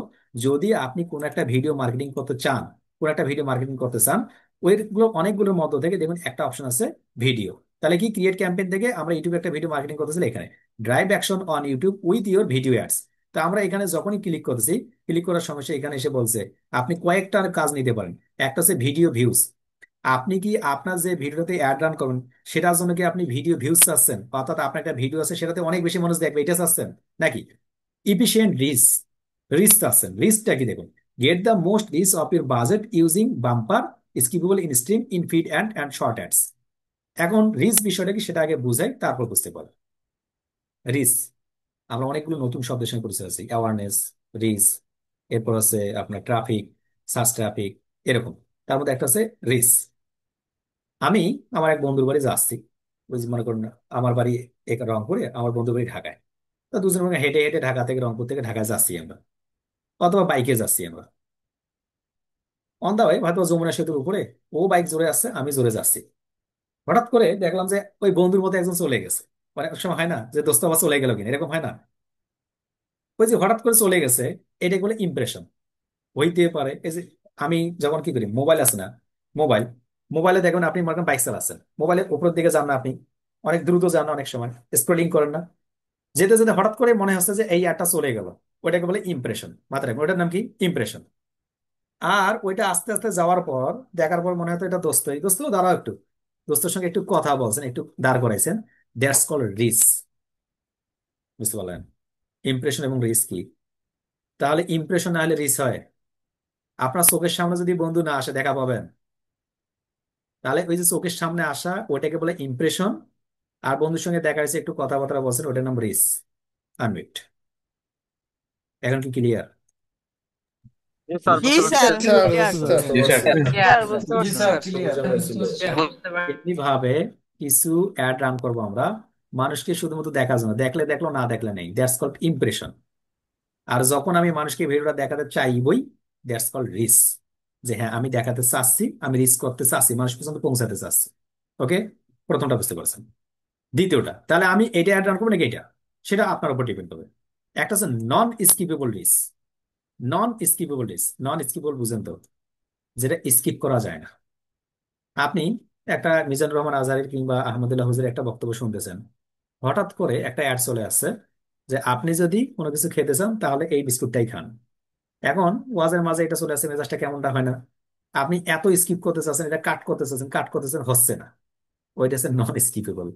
যদি আপনি কোন একটা ভিডিও মার্কেটিং করতে চান, কোন একটা ভিডিও মার্কেটিং করতে চান, ওইগুলো অনেকগুলোর মধ্য থেকে দেখুন একটা অপশন আছে ভিডিও। তাহলে কি, ক্রিয়েট ক্যাম্পেইন থেকে আমরা ইউটিউবে একটা ভিডিও মার্কেটিং করতেছি, এখানে drive action on YouTube with your video ads. তো আমরা এখানে যখনই ক্লিক করতেছি, ক্লিক করার সমস্যা এখানে এসে বলছে আপনি কয়েকটা কাজ নিতে পারেন। একটা হচ্ছে ভিডিও ভিউজ। আপনি কি আপনার যে ভিডিওতে অ্যাড রান করবেন সেটার জন্য কি আপনি ভিডিও ভিউজ চাচ্ছেন, অর্থাৎ আপনার একটা ভিডিও আছে সেটাতে অনেক বেশি মানুষ দেখবে, এটা চাচ্ছেন? নাকি ইফিশিয়েন্ট রিচ, রিচ চাচ্ছেন? রিচটা কি দেখুন, get the most reach of your budget using bumper skippable in stream in feed and and short ads. এখন রিচ বিষয়টা কি সেটা আগে বুঝাই, তারপর বুঝতে পারবেন। রিচ, আমরা অনেকগুলো নতুন শব্দের সঙ্গে পরিচয় আছি, অ্যাওয়ারনেস, রিচ, এরপর আছে আপনার ট্রাফিক, সার্চ ট্রাফিক, এরকম। তার মধ্যে একটা আছে রিচ। আমি আমার এক বন্ধুর বাড়ি যাচ্ছি, ওই যে মনে করুন আমার বাড়ি রংপুরে, আমার বন্ধুর বাড়ি ঢাকায়। তো দুজন মিলে হেঁটে হেঁটে ঢাকা থেকে, রংপুর থেকে ঢাকায় যাচ্ছি আমরা, অথবা বাইকে যাচ্ছি আমরা। অন দা ওয়ে হয়তো যমুনা সেতুর উপরে ও বাইক জোরে আসছে, আমি জোরে যাচ্ছি। হঠাৎ করে দেখলাম যে ওই বন্ধুর মতো একজন চলে গেছে। মানে অনেক সময় হয় না যে দোস্ত আবার চলে গেল কিনা, এরকম হয় না? ওই যে হঠাৎ করে চলে গেছে, এটা বলে ইমপ্রেশন। হইতে পারে এই যে আমি যখন কি করি, মোবাইল আছে না, মোবাইল, মোবাইলে দেখবেন আপনি মনে করেন বাইক চালাচ্ছেন, মোবাইলের উপরের দিকে যান না আপনি, অনেক দ্রুত যান না, অনেক সময় স্ক্রলিং করেন না, যেতে যেতে হঠাৎ করে মনে হচ্ছে যে এই অ্যাডটা চলে গেল, ওইটাকে বলে ইমপ্রেশন। মাথায় রাখবেন ওইটার নাম কি? ইমপ্রেশন। আর ওইটা আস্তে আস্তে যাওয়ার পর দেখার পর মনে হতো এটা দোস্তই, দোস্ত দাঁড়াও একটু, দোস্তের সঙ্গে একটু কথা বলছেন, একটু দাঁড় করাইছেন, দ্যাটস কল রিচ। বুঝতে পারলেন ইমপ্রেশন এবং রিচ কি? তাহলে ইমপ্রেশন না হলে রিচ হয়? আপনার চোখের সামনে যদি বন্ধু না আসে দেখা পাবেন? তাহলে ওই যে চোখের সামনে আসা ওটাকে বলে ইমপ্রেশন। আর বন্ধুর সঙ্গে দেখা হয়েছে, একটু কথাবার্তা বলছেন, ওটার নাম রিচ। আনমিট। এখন কি ক্লিয়ার? জি স্যার জি বুঝতে পারছি। Sir, clear. ক্লিয়ার, বুঝতে পারছি। বুঝতে পারছি। এমনিভাবে কিছু অ্যাড রান করবো আমরা মানুষকে শুধুমাত্র দেখার জন্য, দেখলে দেখলো না দেখলে নেই, দ্যাটস কল্ড ইমপ্রেশন। আর যখন আমি মানুষকে ভিডিওটা দেখাতে চাইবই, দ্যাটস কল্ড রিচ। যে হ্যাঁ আমি দেখাতে চাচ্ছি, আমি রিচ করতে চাচ্ছি, মানুষ পর্যন্ত পৌঁছাতে চাচ্ছি। ওকে, প্রথমটা বুঝতে পারছেন। দ্বিতীয়টা, তাহলে আমি এটা অ্যাড রান করবো নাকি এটা, সেটা আপনার উপর ডিপেন্ড করবে। একটা হচ্ছে non skippable reach. Non skippable reach, non skippable বুঝেন তো, যেটা স্কিপ করা যায় না। আপনি একটা মিজানুর রহমান আজহারের কিংবা আহমদুল্লাহ হুজুরের একটা বক্তব্য শুনতেছেন, হঠাৎ করে একটা অ্যাড চলে আসছে যে আপনি যদি কোনো কিছু খেতে চান তাহলে এই বিস্কুটটাই খান। এখন ওয়াজের মাঝে এটা চলে আসছে, মেজাজটা কেমনটা হয় না? আপনি এত স্কিপ করতে চাচ্ছেন, এটা কাট করতে চাচ্ছেন, কাট করতেছেন, হচ্ছে না। ওইটা হচ্ছে নন স্কিপেবল,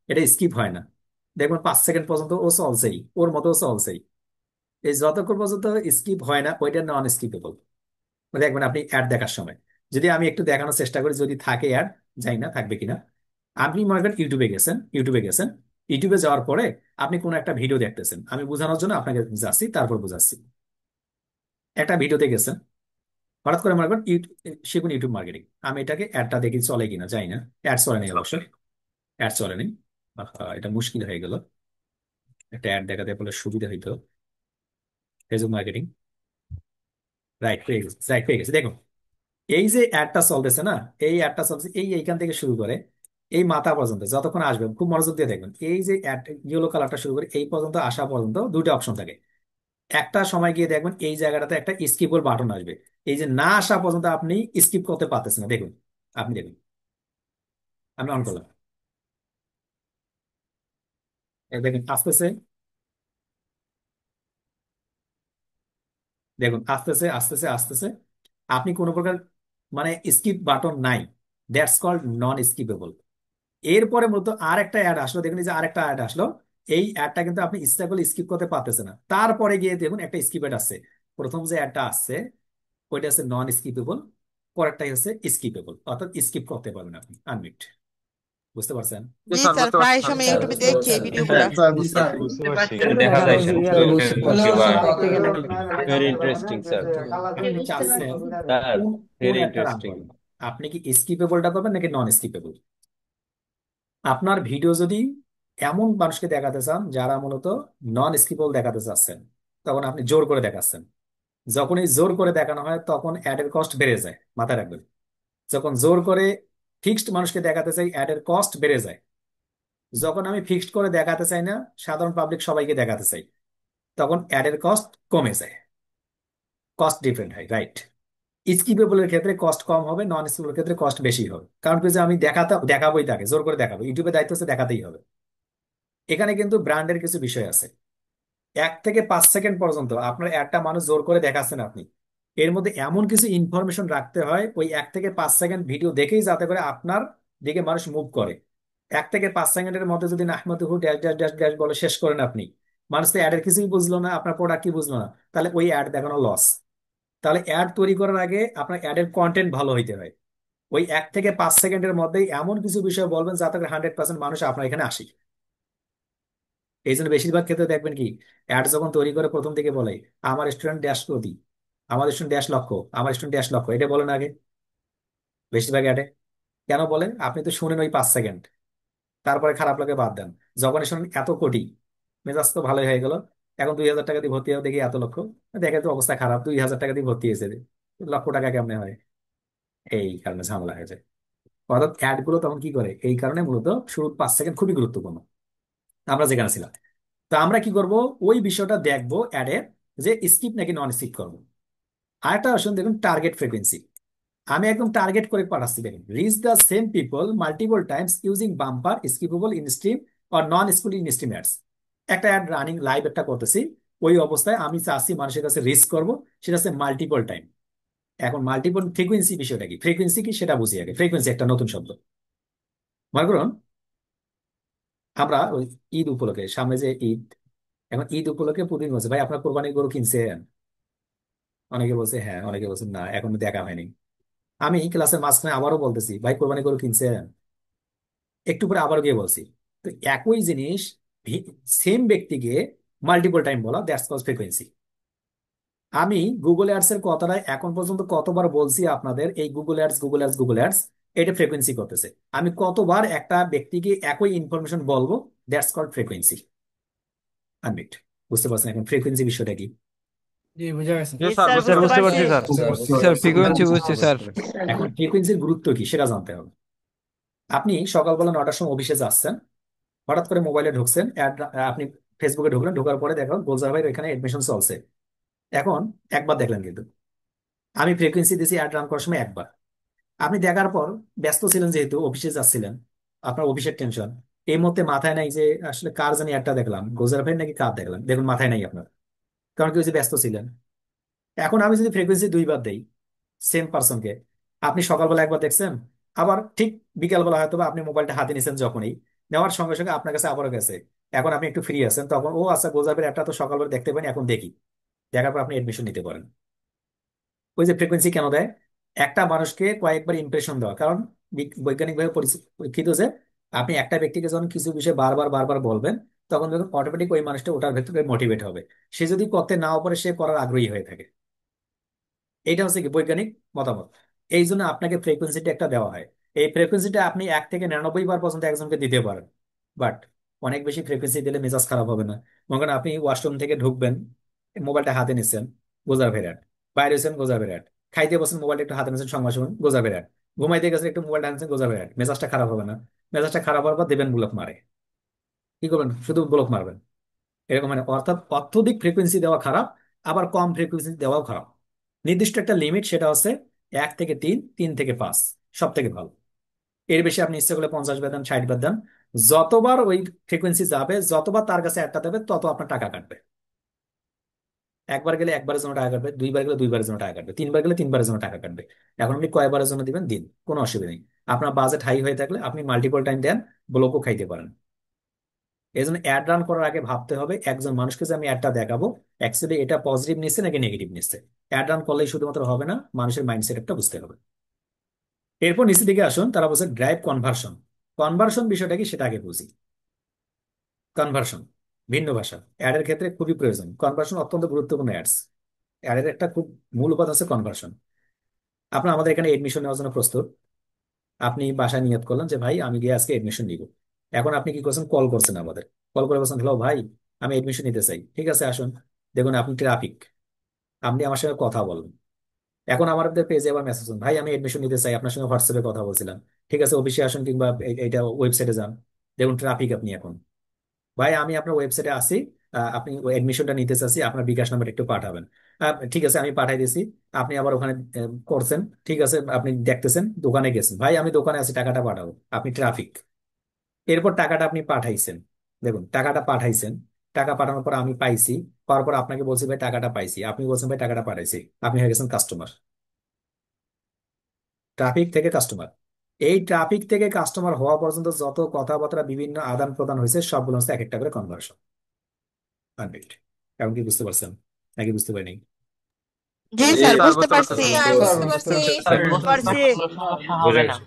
এটা স্কিপ হয় না। দেখবেন 5 সেকেন্ড পর্যন্ত ও চলছেই, ওর মতো চলছেই। এই যতক্ষণ পর্যন্ত স্কিপ হয় না ওইটা নন স্কিপেবল। দেখবেন আপনি অ্যাড দেখার সময়, যদি আমি একটু দেখানোর চেষ্টা করি, যদি থাকে অ্যাড, জানি না থাকবে কিনা। আপনি মনে করেন ইউটিউবে গেছেন, ইউটিউবে গেছেন, ইউটিউবে যাওয়ার পরে আপনি কোনো একটা ভিডিও দেখতেছেন, আমি বোঝানোর জন্য আপনাকে যাচ্ছি, তারপর বোঝাচ্ছি। একটা ভিডিওতে গেছেন, হঠাৎ করে মনে করেন শিখুন ইউটিউব মার্কেটিং, আমি এটাকে অ্যাডটা দেখি চলে কিনা, জানি না। অ্যাড চলে নেই অবশ্যই, অ্যাড চলে নেই। এটা মুশকিল হয়ে গেল, একটা অ্যাড দেখাতে বলে সুবিধা হইতো। ফেসবুক মার্কেটিং, রাইট পেয়ে গেছে, রাইট পেয়ে গেছে। দেখুন এই যে অ্যাডটা চলতেছে না, এই অ্যাডটা চলছে এইখান থেকে শুরু করে এই মাথা পর্যন্ত যতক্ষণ আসবে খুব মনোযোগ দিয়ে দেখবেন, এই যে ইয়েলো কালারটা শুরু করে এই পর্যন্ত আসা পর্যন্ত দুইটা অপশন থাকে। একটা সময় গিয়ে দেখবেন এই জায়গাটাতে একটা স্কিপের বাটন আসবে। এই যে না আসা পর্যন্ত আপনি স্কিপ করতে পারতেছেন না, দেখুন। আপনি দেখুন, আমি অন করলাম, এই দেখুন আসতেছে, দেখুন আসতেছে আসতেছে আসতেছে। আপনি কোনো প্রকার মানে স্কিপ বাটন নাই, দ্যাটস কল্ড নন স্কিপেবল। এরপরে মূলত আর একটা অ্যাড আসলো, দেখুন এই যে আরেকটা অ্যাড আসলো। এই অ্যাডটা কিন্তু আপনি ইচ্ছা করলে স্কিপ করতে পারতেছেন না, তারপরে গিয়ে দেখুন একটা স্কিপ অ্যাড আসছে। প্রথম যে অ্যাডটা আসছে ওইটা হচ্ছে নন স্কিপেবল, পরেরটাই হচ্ছে স্কিপেবল, অর্থাৎ স্কিপ করতে পারবেন আপনি আনমিউট। বুঝতে পারছেন? জি জি স্যার, স্যার, বুঝতে প্রায় পারছি স্যার। সময় ইউটিউবে দেখি এই ভিডিওগুলা। বুঝতে পারছি, এটা দেখা যায় স্যার, ভেরি হ্যাঁ, ইন্টারেস্টিং স্যার। আপনি চাচ্ছেন স্যার, কোন কোন ভেরি একটা রান ইন্টারেস্টিং। করবেন, আপনি কি স্কিপেবলটা করবেন নাকি নন স্কিপেবল? আপনার ভিডিও যদি এমন মানুষকে দেখাতে চান যারা মূলত নন স্কিপেবল দেখাতে চাচ্ছেন, তখন আপনি জোর করে দেখাচ্ছেন। যখনই জোর করে দেখানো হয় তখন অ্যাডের কস্ট বেড়ে যায়, মাথায় রাখবেন। যখন জোর করে ফিক্সড মানুষকে দেখাতে চাই অ্যাডের কস্ট বেড়ে যায়। যখন আমি ফিক্সড করে দেখাতে চাই না, সাধারণ পাবলিক সবাইকে দেখাতে চাই, তখন অ্যাডের কস্ট কমে যায়, কস্ট ডিফারেন্ট হয়, রাইট? স্কিপেবলের ক্ষেত্রে কস্ট কম হবে, নন স্কিপেবলের ক্ষেত্রে কস্ট বেশি হবে। কারণ কি, যে আমি দেখাবোই, তাকে জোর করে দেখাবো, ইউটিউবে দায়িত্ব হচ্ছে দেখাতেই হবে। এখানে কিন্তু ব্র্যান্ডের কিছু বিষয় আছে। 1 থেকে 5 সেকেন্ড পর্যন্ত আপনার একটা মানুষ জোর করে দেখাচ্ছেন আপনি, এর মধ্যে এমন কিছু ইনফরমেশন রাখতে হয় ওই 1 থেকে 5 সেকেন্ড ভিডিও দেখেই, যাতে করে আপনার দিকে মানুষ মুভ করে। 1 থেকে 5 সেকেন্ডের মধ্যে যদি নাহমাতুহু ড্যাশ ড্যাশ ড্যাশ ড্যাশ বলে শেষ করেন আপনি, মানুষ তো অ্যাডের কিছুই বুঝলো না, আপনার প্রোডাক্ট কি বুঝলো না, তাহলে ওই অ্যাড দেখানো লস। তাহলে অ্যাড তৈরি করার আগে আপনার অ্যাডের কন্টেন্ট ভালো হইতে হয়। ওই 1 থেকে 5 সেকেন্ডের মধ্যেই এমন কিছু বিষয় বলবেন যাতে করে 100% মানুষ আপনার এখানে আসে। এই জন্য বেশিরভাগ ক্ষেত্রে দেখবেন কি, অ্যাড যখন তৈরি করে প্রথম থেকে বলে আমার স্টুডেন্ট ড্যাশ প্রতি, আমার স্টুডেন্ট ড্যাশ লক্ষ, আমার স্টুডেন্ট ড্যাশ লক্ষ, এটা বলেন আগে বেশিরভাগ অ্যাডে। কেন বলে? আপনি তো শুনেন ওই 5 সেকেন্ড, তারপরে খারাপ লাগে বাদ দেন। যখন শুনেন এত কোটি, মেজাজ তো ভালোই হয়ে গেল, এখন 2,000 টাকা দিয়ে ভর্তি হবে, দেখি এত লক্ষ, দেখে তো অবস্থা খারাপ, 2,000 টাকা দিয়ে ভর্তি হয়েছে, লক্ষ টাকা কেমনে হয়? এই কারণে ঝামেলা হয়ে যায়। অর্থাৎ অ্যাড গুলো তখন কি করে, এই কারণে মূলত শুরুর 5 সেকেন্ড খুবই গুরুত্বপূর্ণ। আমরা যেখানে ছিলাম, তো আমরা কি করব, ওই বিষয়টা দেখবো অ্যাডের, যে স্কিপ নাকি নন স্কিপ করবো। আরেকটা অপশন দেখুন, টার্গেট ফ্রিকোয়েন্সি। আমি একদম টার্গেট করে পাঠাচ্ছি, দেখুন, reach the same people multiple Times using bumper skippable in stream or non school in stream ads. একটা অ্যাড রানিং লাইভ একটা করতেছি, ওই অবস্থায় আমি চাচ্ছি মানুষের কাছে রিচ করব, সেটা হচ্ছে মাল্টিপল টাইম। এখন মাল্টিপল ফ্রিকোয়েন্সি বিষয়টা কি, ফ্রিকোয়েন্সি কি সেটা বুঝি আগে। ফ্রিকোয়েন্সি একটা নতুন শব্দ। মনে করুন আমরা ওই ঈদ উপলক্ষে, সামনে যে ঈদ, এখন ঈদ উপলক্ষে প্রতিদিন বলছে ভাই আপনার কোরবানির গরু কিনছেন? অনেকে বলছে হ্যাঁ, অনেকে বলছে না এখনো দেখা হয়নি। আমি ক্লাসের মাঝখানে আবারও বলতেছি ভাই কোরবানি গরু কিনছেন? একটু পরে আবার গিয়ে বলছি। তো একই জিনিস সেম ব্যক্তিকে মাল্টিপল টাইম বলা, দ্যাটস কজ ফ্রিকোয়েন্সি। আমি গুগল অ্যাডস এর কথাটা এখন পর্যন্ত কতবার বলছি আপনাদের, এই Google ads Google ads Google ads, এটা ফ্রিকোয়েন্সি করতেছে। আমি কতবার একটা ব্যক্তিকে একই ইনফরমেশন বলবো, দ্যাটস কল্ড ফ্রিকোয়েন্সি। আনমিট। বুঝতে পারছেন এখন ফ্রিকোয়েন্সি বিষয়টা কি? জি জি স্যার, স্যার, বুঝতে বুঝতে পারছি। পারছি স্যার, ফ্রিকোয়েন্সি বুঝছি স্যার। এখন ফ্রিকোয়েন্সির গুরুত্ব কি সেটা জানতে হবে। আপনি সকালবেলা 9টার সময় অফিসে যাচ্ছেন, হঠাৎ করে মোবাইলে ঢুকছেন, আপনি ফেসবুকে ঢুকলেন, ঢোকার পরে দেখো গোলজার ভাইয়ের এখানে এডমিশন চলছে। এখন একবার দেখলেন, কিন্তু আমি ফ্রিকোয়েন্সি দিয়েছি অ্যাড রান করার সময় একবার। আপনি দেখার পর ব্যস্ত ছিলেন, যেহেতু অফিসে যাচ্ছিলেন, আপনার অফিসের টেনশন, এই মুহূর্তে মাথায় নাই যে আসলে কার জানি একটা দেখলাম, গোলজার ভাই নাকি কার দেখলাম, দেখুন মাথায় নাই আপনার, কারণ কি ওই যে ব্যস্ত ছিলেন। এখন আমি যদি ফ্রিকোয়েন্সি 2বার দেই সেম পার্সনকে, আপনি সকালবেলা একবার দেখছেন, আবার ঠিক বিকালবেলা হয়তো বা আপনি মোবাইলটা হাতে নিছেন, যখনই নেওয়ার সঙ্গে সঙ্গে আপনার কাছে আবারও গেছে, এখন আপনি একটু ফ্রি আছেন, তখন ও আচ্ছা গোজাবের একটা তো সকালবেলা দেখতে পারেন, এখন দেখি, দেখার পর আপনি এডমিশন নিতে পারেন। ওই যে ফ্রিকোয়েন্সি কেন দেয়, একটা মানুষকে কয়েকবার ইমপ্রেশন দেওয়া, কারণ বৈজ্ঞানিকভাবে পরীক্ষিত যে আপনি একটা ব্যক্তিকে যখন কিছু বিষয় বারবার বারবার বলবেন, তখন দেখুন অটোমেটিক ওই মানুষটা ওটার ভেতরে মোটিভেট হবে। সে যদি করতে নাও পারে, সে করার আগ্রহী হয়ে থাকে। এইটা হচ্ছে কি বৈজ্ঞানিক মতামত। এই জন্য আপনাকে ফ্রিকোয়েন্সিটা একটা দেওয়া হয়। এই ফ্রিকোয়েন্সিটা আপনি 1 থেকে 99 বার পর্যন্ত একজনকে দিতে পারেন, বাট অনেক বেশি ফ্রিকোয়েন্সি দিলে মেজাজ খারাপ হবে না? মনে করেন আপনি ওয়াশরুম থেকে ঢুকবেন, মোবাইলটা হাতে নিচ্ছেন, গোজা ভেরাট, বাইরে হচ্ছেন গোজা ভেরাট, খাইতে বসেন মোবাইলটা একটু হাতে নিচ্ছেন, সংবাদ শুনুন গোজা ভেরাট, ঘুমাইতে গেছেন একটু মোবাইলটা আনছেন গোজা ভেরাট, মেজাজটা খারাপ হবে না? মেজাজটা খারাপ হওয়ার পর দেবেন ব্লক মারে। কি করবেন? শুধু ব্লক মারবেন। এরকম মানে অর্থাৎ অত্যধিক ফ্রিকোয়েন্সি দেওয়া খারাপ, আবার কম ফ্রিকোয়েন্সি দেওয়াও খারাপ। নির্দিষ্ট একটা লিমিট, সেটা হচ্ছে 1 থেকে 3, 3 থেকে 5 সব থেকে ভালো। এর বেশি আপনি ইচ্ছে করলে 50 বার দেন, 60 বার দেন, যতবার ওই ফ্রিকোয়েন্সি যাবে, যতবার তার কাছে একটা দেবে, তত আপনার টাকা কাটবে। একবার গেলে একবারের জন্য টাকা কাটবে, দুইবার গেলে দুইবারের জন্য টাকা কাটবে, তিনবার গেলে তিনবারের জন্য টাকা কাটবে। এখন আপনি কয়বারের জন্য দিবেন দিন, কোনো অসুবিধা নেই। আপনার বাজেট হাই হয়ে থাকলে আপনি মাল্টিপল টাইম দেন, ব্লকও খাইতে পারেন। এই জন্য অ্যাড রান করার আগে ভাবতে হবে একজন মানুষকে যে আমি অ্যাডটা দেখাবো, অ্যাকচুয়ালি এটা পজিটিভ নিচ্ছে নাকি নেগেটিভ নিচ্ছে। অ্যাড রান করলেই শুধুমাত্র হবে না, মানুষের মাইন্ডসেট একটা বুঝতে হবে। এরপর নিচের দিকে আসুন, তারা বলছে ড্রাইভ কনভার্সন। কনভার্সন বিষয়টা কি সেটা আগে বুঝি। কনভার্সন ভিন্ন ভাষা অ্যাডের ক্ষেত্রে খুবই প্রয়োজন। কনভার্সন অত্যন্ত গুরুত্বপূর্ণ। অ্যাডের একটা খুব মূল উপাদান হচ্ছে কনভার্সন। আপনার আমাদের এখানে এডমিশন নেওয়ার জন্য প্রস্তুত, আপনি বাসায় নিয়ত করলেন যে ভাই আমি গিয়ে আজকে এডমিশন নিব। এখন আপনি কি করছেন? কল করছেন আমাদের। কল করে বলছেন হ্যালো ভাই, আমি এডমিশন নিতে চাই। ঠিক আছে আসুন। দেখুন আপনি ট্রাফিক, আপনি আমার সঙ্গে কথা বলবেন। এখন আমাদের পেজে আবার মেসেজ ভাই আমি এডমিশন নিতে চাই, আপনার সঙ্গে হোয়াটসঅ্যাপে কথা বলছিলাম। ঠিক আছে অফিসে আসুন, কিংবা এইটা ওয়েবসাইটে যান। দেখুন ট্রাফিক আপনি এখন। ভাই আমি আপনার ওয়েবসাইটে আসি, আপনি এডমিশনটা নিতে চাচ্ছি, আপনার বিকাশ নাম্বার একটু পাঠাবেন। ঠিক আছে আমি পাঠাই দিয়েছি। আপনি আবার ওখানে করছেন। ঠিক আছে আপনি দেখতেছেন, দোকানে গেছেন, ভাই আমি দোকানে আছি টাকাটা পাঠাবো, আপনি ট্রাফিক। এরপর টাকাটা আপনি পাঠাইছেন। দেখুন টাকাটা পাঠাইছেন, টাকা পাঠানোর পর আমি পাইছি, পাওয়ার পর আপনাকে বলছি ভাই টাকাটা পাইছি, আপনি বলছেন ভাই টাকাটা পাঠাইছি, আপনি হয়ে গেছেন কাস্টমার। ট্রাফিক থেকে কাস্টমার। এই ট্রাফিক থেকে কাস্টমার হওয়া পর্যন্ত যত কথাবার্তা বিভিন্ন আদান প্রদান হয়েছে, সবগুলো হচ্ছে এক একটা করে কনভার্সন। আনবিট। এখন কি বুঝতে পারছেন নাকি বুঝতে পারিনি? জি জি স্যার, স্যার, বুঝতে বুঝতে পারছি। পারতেছি। স্যার বুঝতে পারছি। বুঝতে পারছি। সমস্যা হবে বোঝা না। গেছে?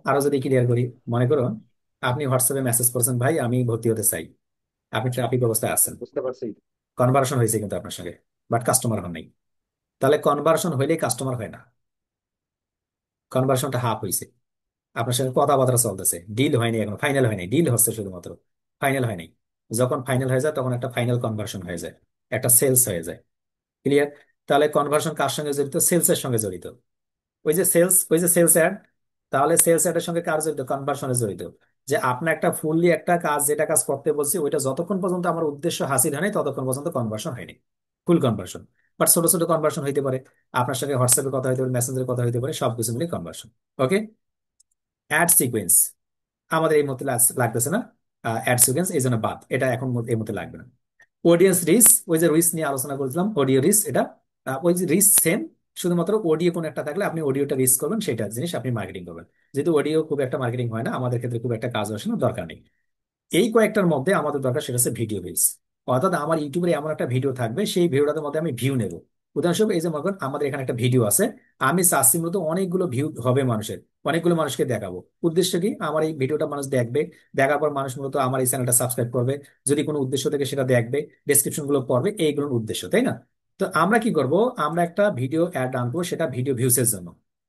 আরো যদি ক্লিয়ার করি, মনে করুন আপনি হোয়াটসঅ্যাপে মেসেজ করছেন ভাই আমি ভর্তি হতে চাই, আপনি ট্রাফিক অবস্থায় আছেন, কনভার্সন হয়েছে কিন্তু আপনার সঙ্গে, বাট কাস্টমার হন নাই। তাহলে কনভার্সন হইলেই কাস্টমার হয় না, কনভার্সনটা হাফ হয়েছে। আপনার সঙ্গে কথাবার্তা চলতেছে, ডিল হয়নি, এখন ফাইনাল হয়নি, ডিল হচ্ছে শুধুমাত্র, ফাইনাল হয়নি। যখন ফাইনাল হয়ে যায় তখন একটা ফাইনাল কনভার্সন হয়ে যায়, একটা সেলস হয়ে যায়। ক্লিয়ার? তাহলে কনভার্সন কার সঙ্গে জড়িত? সেলস এর সঙ্গে জড়িত। ওই যে সেলস অ্যাড। তাহলে সেলস অ্যাড এর সঙ্গে কার জড়িত? কনভার্সনে জড়িত। যে আপনার একটা ফুললি একটা কাজ, যেটা কাজ করতে বলছি ওইটা যতক্ষণ পর্যন্ত আমার উদ্দেশ্য হাসিল হয়নি ততক্ষণ পর্যন্ত কনভার্সন হয়নি, ফুল কনভার্সন। বাট ছোট ছোট কনভার্সন হইতে পারে, আপনার সঙ্গে হোয়াটসঅ্যাপে কথা হইতে পারে, মেসেঞ্জারে কথা হইতে পারে, সবকিছু মিলে কনভার্সন। ওকে। অ্যাড সিকোয়েন্স আমাদের এই মধ্যে লাগতেছে না, অ্যাড সিকোয়েন্স এই জন্য বাদ, এটা এখন এই মধ্যে লাগবে না। অডিয়েন্স রিচ, ওই যে রিচ নিয়ে আলোচনা করেছিলাম, অডিও রিচ, এটা ওই যে রিচ সেম, শুধুমাত্র অডিও কোন একটা থাকলে আপনি অডিওটা রিচ করবেন, সেটা জিনিস আপনি মার্কেটিং করবেন। যেহেতু অডিও খুব একটা মার্কেটিং হয় না আমাদের ক্ষেত্রে, খুব একটা কাজ আসে না, দরকার নেই। এই কয়েকটার মধ্যে আমাদের দরকার সেটা হচ্ছে ভিডিও বেস। অর্থাৎ আমার ইউটিউবে এমন একটা ভিডিও থাকবে, সেই ভিডিওটার মধ্যে আমি ভিউ নেব। উদাহরণস্বরূপ এই যে মনে করেন আমাদের এখানে একটা ভিডিও আছে, আমি চাচ্ছি মূলত অনেকগুলো ভিউ হবে মানুষের, অনেকগুলো মানুষকে দেখাবো। উদ্দেশ্য কি? আমার এই ভিডিওটা মানুষ দেখবে, দেখার পর মানুষ মূলত আমার এই চ্যানেলটা সাবস্ক্রাইব করবে, যদি কোনো উদ্দেশ্য থেকে সেটা দেখবে, ডেসক্রিপশন গুলো পড়বে, এইগুলোর উদ্দেশ্য, তাই না? তো আমরা কি করব? আমরা একটা ভিডিও অ্যাড আনবো, সেটা ভিডিও ভিউসের জন্য।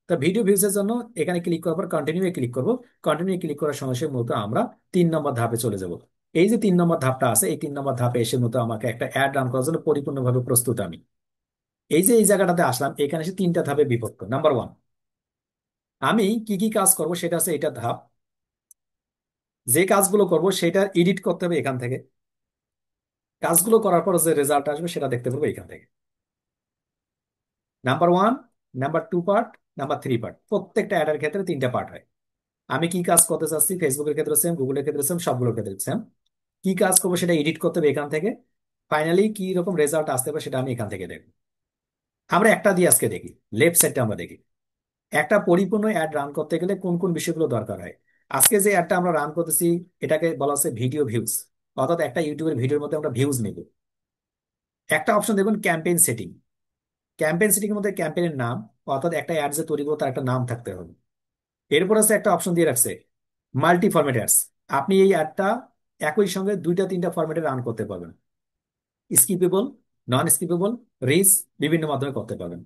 তো ভিডিও ভিউসের জন্য এখানে ক্লিক করার পর কন্টিনিউ ক্লিক করবো। কন্টিনিউ ক্লিক করার সঙ্গে সঙ্গে মূলত আমরা 3 নম্বর ধাপে চলে যাব। এই যে 3 নম্বর ধাপটা আছে, এই 3 নম্বর ধাপে এসে মতো আমাকে একটা অ্যাড রান করার জন্য পরিপূর্ণভাবে প্রস্তুত আমি। এই যে এই জায়গাটাতে আসলাম, এখানে এসে 3টা ধাপে বিভক্ত। নাম্বার 1, আমি কি কি কাজ করব সেটা আছে এটা ধাপ। যে কাজগুলো করব সেটা এডিট করতে হবে এখান থেকে, কাজগুলো করার পর যে রেজাল্ট আসবে সেটা দেখতে পারবো এখান থেকে। Number 1, number 2 part, number 3 part, প্রত্যেকটা অ্যাডের ক্ষেত্রে 3টা পার্ট হয়। আমি কি কাজ করতে চাচ্ছি, ফেসবুকের ক্ষেত্রে সেম, গুগলের ক্ষেত্রে সেম, সবগুলোর ক্ষেত্রে সেম। কি কাজ করবো সেটা এডিট করতে হবে এখান থেকে, ফাইনালি কি রকম রেজাল্ট আসতে পারে সেটা আমি এখান থেকে দেখবো। আমরা একটা দিয়ে আজকে দেখি, লেফট সাইডটা আমরা দেখি। একটা পরিপূর্ণ অ্যাড রান করতে গেলে কোন কোন বিষয়গুলো দরকার হয়। আজকে যে অ্যাডটা আমরা রান করতেছি, এটাকে বলা হচ্ছে ভিডিও ভিউজ। অর্থাৎ একটা ইউটিউবের ভিডিওর মধ্যে আমরা ভিউজ নেব। একটা অপশন দেখুন ক্যাম্পেইন সেটিং। ক্যাম্পেইন সেটিং এর মধ্যে ক্যাম্পেইনের নাম, অর্থাৎ একটা অ্যাড যে তৈরি করবো তার একটা নাম থাকতে হবে। এরপর আছে একটা অপশন দিয়ে রাখছে মাল্টি ফরম্যাট অ্যাডস। আপনি এই অ্যাডটা একই সঙ্গে 2টা 3টা ফরম্যাটে রান করতে পারবেন, স্কিপেবল, নন স্কিপেবল, রিচ, বিভিন্ন মাধ্যমে করতে পারবেন।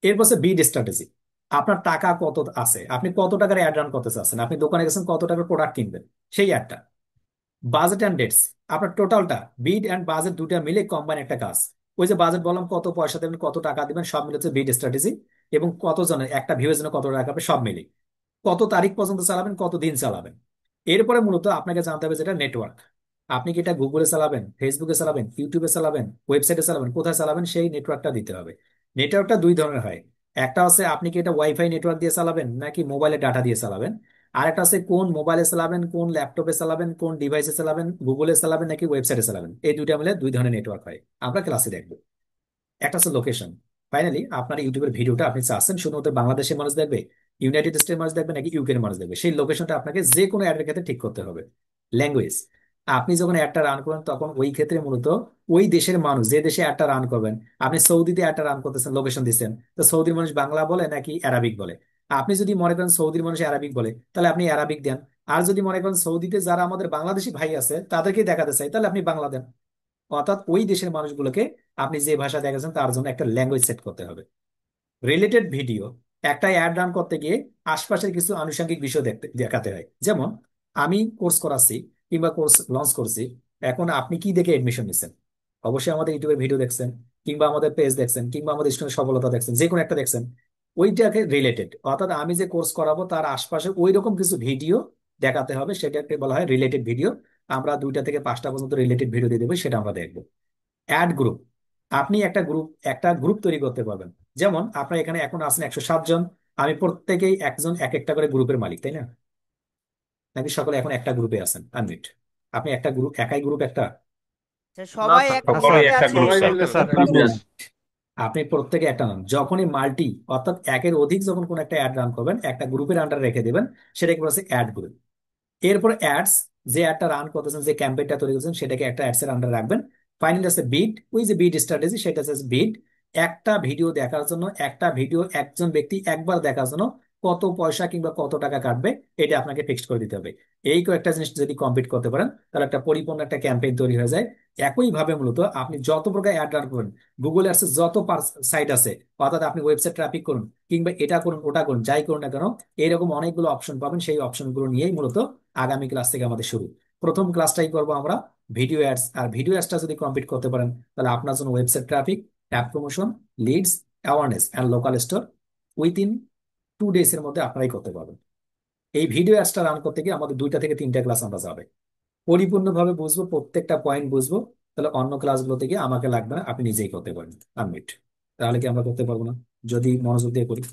এরপর হচ্ছে বিড স্ট্র্যাটেজি। আপনার টাকা কত আছে, আপনি কত টাকার অ্যাড রান করতে চাচ্ছেন, আপনি দোকানে গেছেন কত টাকার প্রোডাক্ট কিনবেন, সেই অ্যাডটা। বাজেট অ্যান্ড ডেটস, আপনার টোটালটা বিড অ্যান্ড বাজেট দুটা মিলে কম্বাইন একটা কাজ। ওই যে বাজেট বললাম, কত পয়সা দেবেন, কত টাকা দিবেন, সব মিলে হচ্ছে বিড স্ট্র্যাটেজি। এবং কত জনের একটা ভিউয়ের জন্য কত টাকা হবে, সব মিলে। কত তারিখ পর্যন্ত চালাবেন, কত দিন চালাবেন, এরপরে মূলত আপনাকে জানতে হবে যেটা নেটওয়ার্ক। আপনি কি এটা গুগলে চালাবেন, ফেসবুকে চালাবেন, ইউটিউবে চালাবেন, ওয়েবসাইটে চালাবেন, কোথায় চালাবেন সেই নেটওয়ার্কটা দিতে হবে। নেটওয়ার্কটা দুই ধরনের হয়। একটা হচ্ছে আপনি কি এটা ওয়াইফাই নেটওয়ার্ক দিয়ে চালাবেন নাকি মোবাইলে ডাটা দিয়ে চালাবেন। আর একটা হচ্ছে কোন মোবাইলে চালাবেন, কোন ল্যাপটপে চালাবেন, কোন ডিভাইসে চালাবেন, গুগলে চালাবেন নাকি ওয়েবসাইটে চালাবেন। এই দুইটা মিলে দুই ধরনের নেটওয়ার্ক হয়, আমরা ক্লাসে দেখবো। একটা হচ্ছে লোকেশন। ফাইনালি আপনার ইউটিউবের ভিডিওটা আপনি চাচ্ছেন শুধুমাত্র বাংলাদেশের মানুষ দেখবে, ইউনাইটেড স্টেটের মানুষ দেখবে নাকি ইউকে এর মানুষ দেখবে, সেই লোকেশনটা আপনাকে যে কোনো অ্যাডের ক্ষেত্রে ঠিক করতে হবে। ল্যাঙ্গুয়েজ, আপনি যখন অ্যাডটা রান করবেন তখন ওই ক্ষেত্রে মূলত ওই দেশের মানুষ যে দেশে অ্যাডটা রান করবেন, আপনি সৌদিতে অ্যাডটা রান করতেছেন, লোকেশন দিচ্ছেন, তো সৌদির মানুষ বাংলা বলে নাকি অ্যারাবিক বলে। আপনি যদি মনে করেন সৌদির মানুষ অ্যারাবিক বলে তাহলে আপনি অ্যারাবিক দেন। আর যদি মনে করেন সৌদিতে যারা আমাদের বাংলাদেশি ভাই আছে তাদেরকে দেখাতে চাই তাহলে আপনি বাংলা দেন। অর্থাৎ ওই দেশের মানুষগুলোকে আপনি যে ভাষা দেখাচ্ছেন তার জন্য একটা ল্যাঙ্গুয়েজ সেট করতে হবে। রিলেটেড ভিডিও, একটা অ্যাড রান করতে গিয়ে আশপাশের কিছু আনুষঙ্গিক বিষয় দেখতে দেখাতে হয়। যেমন আমি কোর্স করাচ্ছি কিংবা কোর্স লঞ্চ করছি, এখন আপনি কি দেখে এডমিশন নিচ্ছেন? অবশ্যই আমাদের ইউটিউবে ভিডিও দেখছেন, কিংবা আমাদের পেজ দেখছেন, কিংবা আমাদের স্টুডেন্ট সফলতা দেখছেন, যে কোনো একটা দেখছেন। ওইটাকে রিলেটেড, অর্থাৎ আমি যে কোর্স করাবো তার আশপাশে ওই রকম কিছু ভিডিও দেখাতে হবে, সেটাকে বলা হয় রিলেটেড ভিডিও। আমরা 2টা থেকে 5টা পর্যন্ত রিলেটেড ভিডিও দিয়ে দেবো, সেটা আমরা দেখবো। অ্যাড গ্রুপ, আপনি একটা গ্রুপ তৈরি করতে পারবেন। যেমন আপনার এখানে এখন আছেন 107 জন, আমি প্রত্যেকেই একজন এক একটা করে গ্রুপের মালিক, তাই না? নাকি সকলে এখন একটা গ্রুপে আছেন? আনমিট, আপনি একটা গ্রুপ, একাই গ্রুপ একটা? না সবাই স্যার, একটা স্যার গ্রুপে একটা আছি। Group sir. স্যার আপনি প্রত্যেকে একটা নাম, যখনই মাল্টি অর্থাৎ একের অধিক যখন কোন একটা অ্যাড রান করবেন একটা গ্রুপের আন্ডারে রেখে দেবেন, সেটাকে বলা হচ্ছে অ্যাড গ্রুপ। এরপর অ্যাডস, যে অ্যাডটা রান করতেছেন, যে ক্যাম্পেইনটা তৈরি করছেন সেটাকে একটা অ্যাডস এর আন্ডারে রাখবেন। ফাইনালি আছে বিড, ওই যে বিড স্ট্র্যাটেজি, সেটা হচ্ছে বিড। একটা ভিডিও দেখার জন্য, একটা ভিডিও একজন ব্যক্তি একবার দেখার জন্য কত পয়সা কিংবা কত টাকা কাটবে, এটা আপনাকে ফিক্সড করে দিতে হবে। এই কয়েকটা জিনিস যদি কমপ্লিট করতে পারেন তাহলে একটা পরিপূর্ণ একটা ক্যাম্পেইন তৈরি হয়ে যায়। একইভাবে মূলত আপনি যত প্রকার অ্যাড রান করবেন, গুগল অ্যাডসের যত সাইট আছে, অর্থাৎ আপনি ওয়েবসাইট ট্রাফিক করুন কিংবা এটা করুন ওটা করুন, যাই করুন না কেন, এরকম অনেকগুলো অপশন পাবেন। সেই অপশনগুলো নিয়েই মূলত আগামী ক্লাস থেকে আমাদের শুরু। প্রথম ক্লাসটাই করবো আমরা ভিডিও অ্যাডস, আর ভিডিও অ্যাডসটা যদি কমপ্লিট করতে পারেন তাহলে আপনার জন্য website traffic, app promotion, leads, awareness and local store within 2 days এর মধ্যে আপনারাই করতে পারবেন। এই ভিডিও অ্যাডসটা রান করতে গিয়ে আমাদের 2টা থেকে 3টা ক্লাস আমরা যাবে, পরিপূর্ণভাবে বুঝবো, প্রত্যেকটা পয়েন্ট বুঝবো। তাহলে অন্য ক্লাসগুলো থেকে আমাকে লাগবে না, আপনি নিজেই করতে পারবেন। আনমিট, তাহলে কি আমরা করতে পারবো না যদি মনোযোগ দিয়ে করি?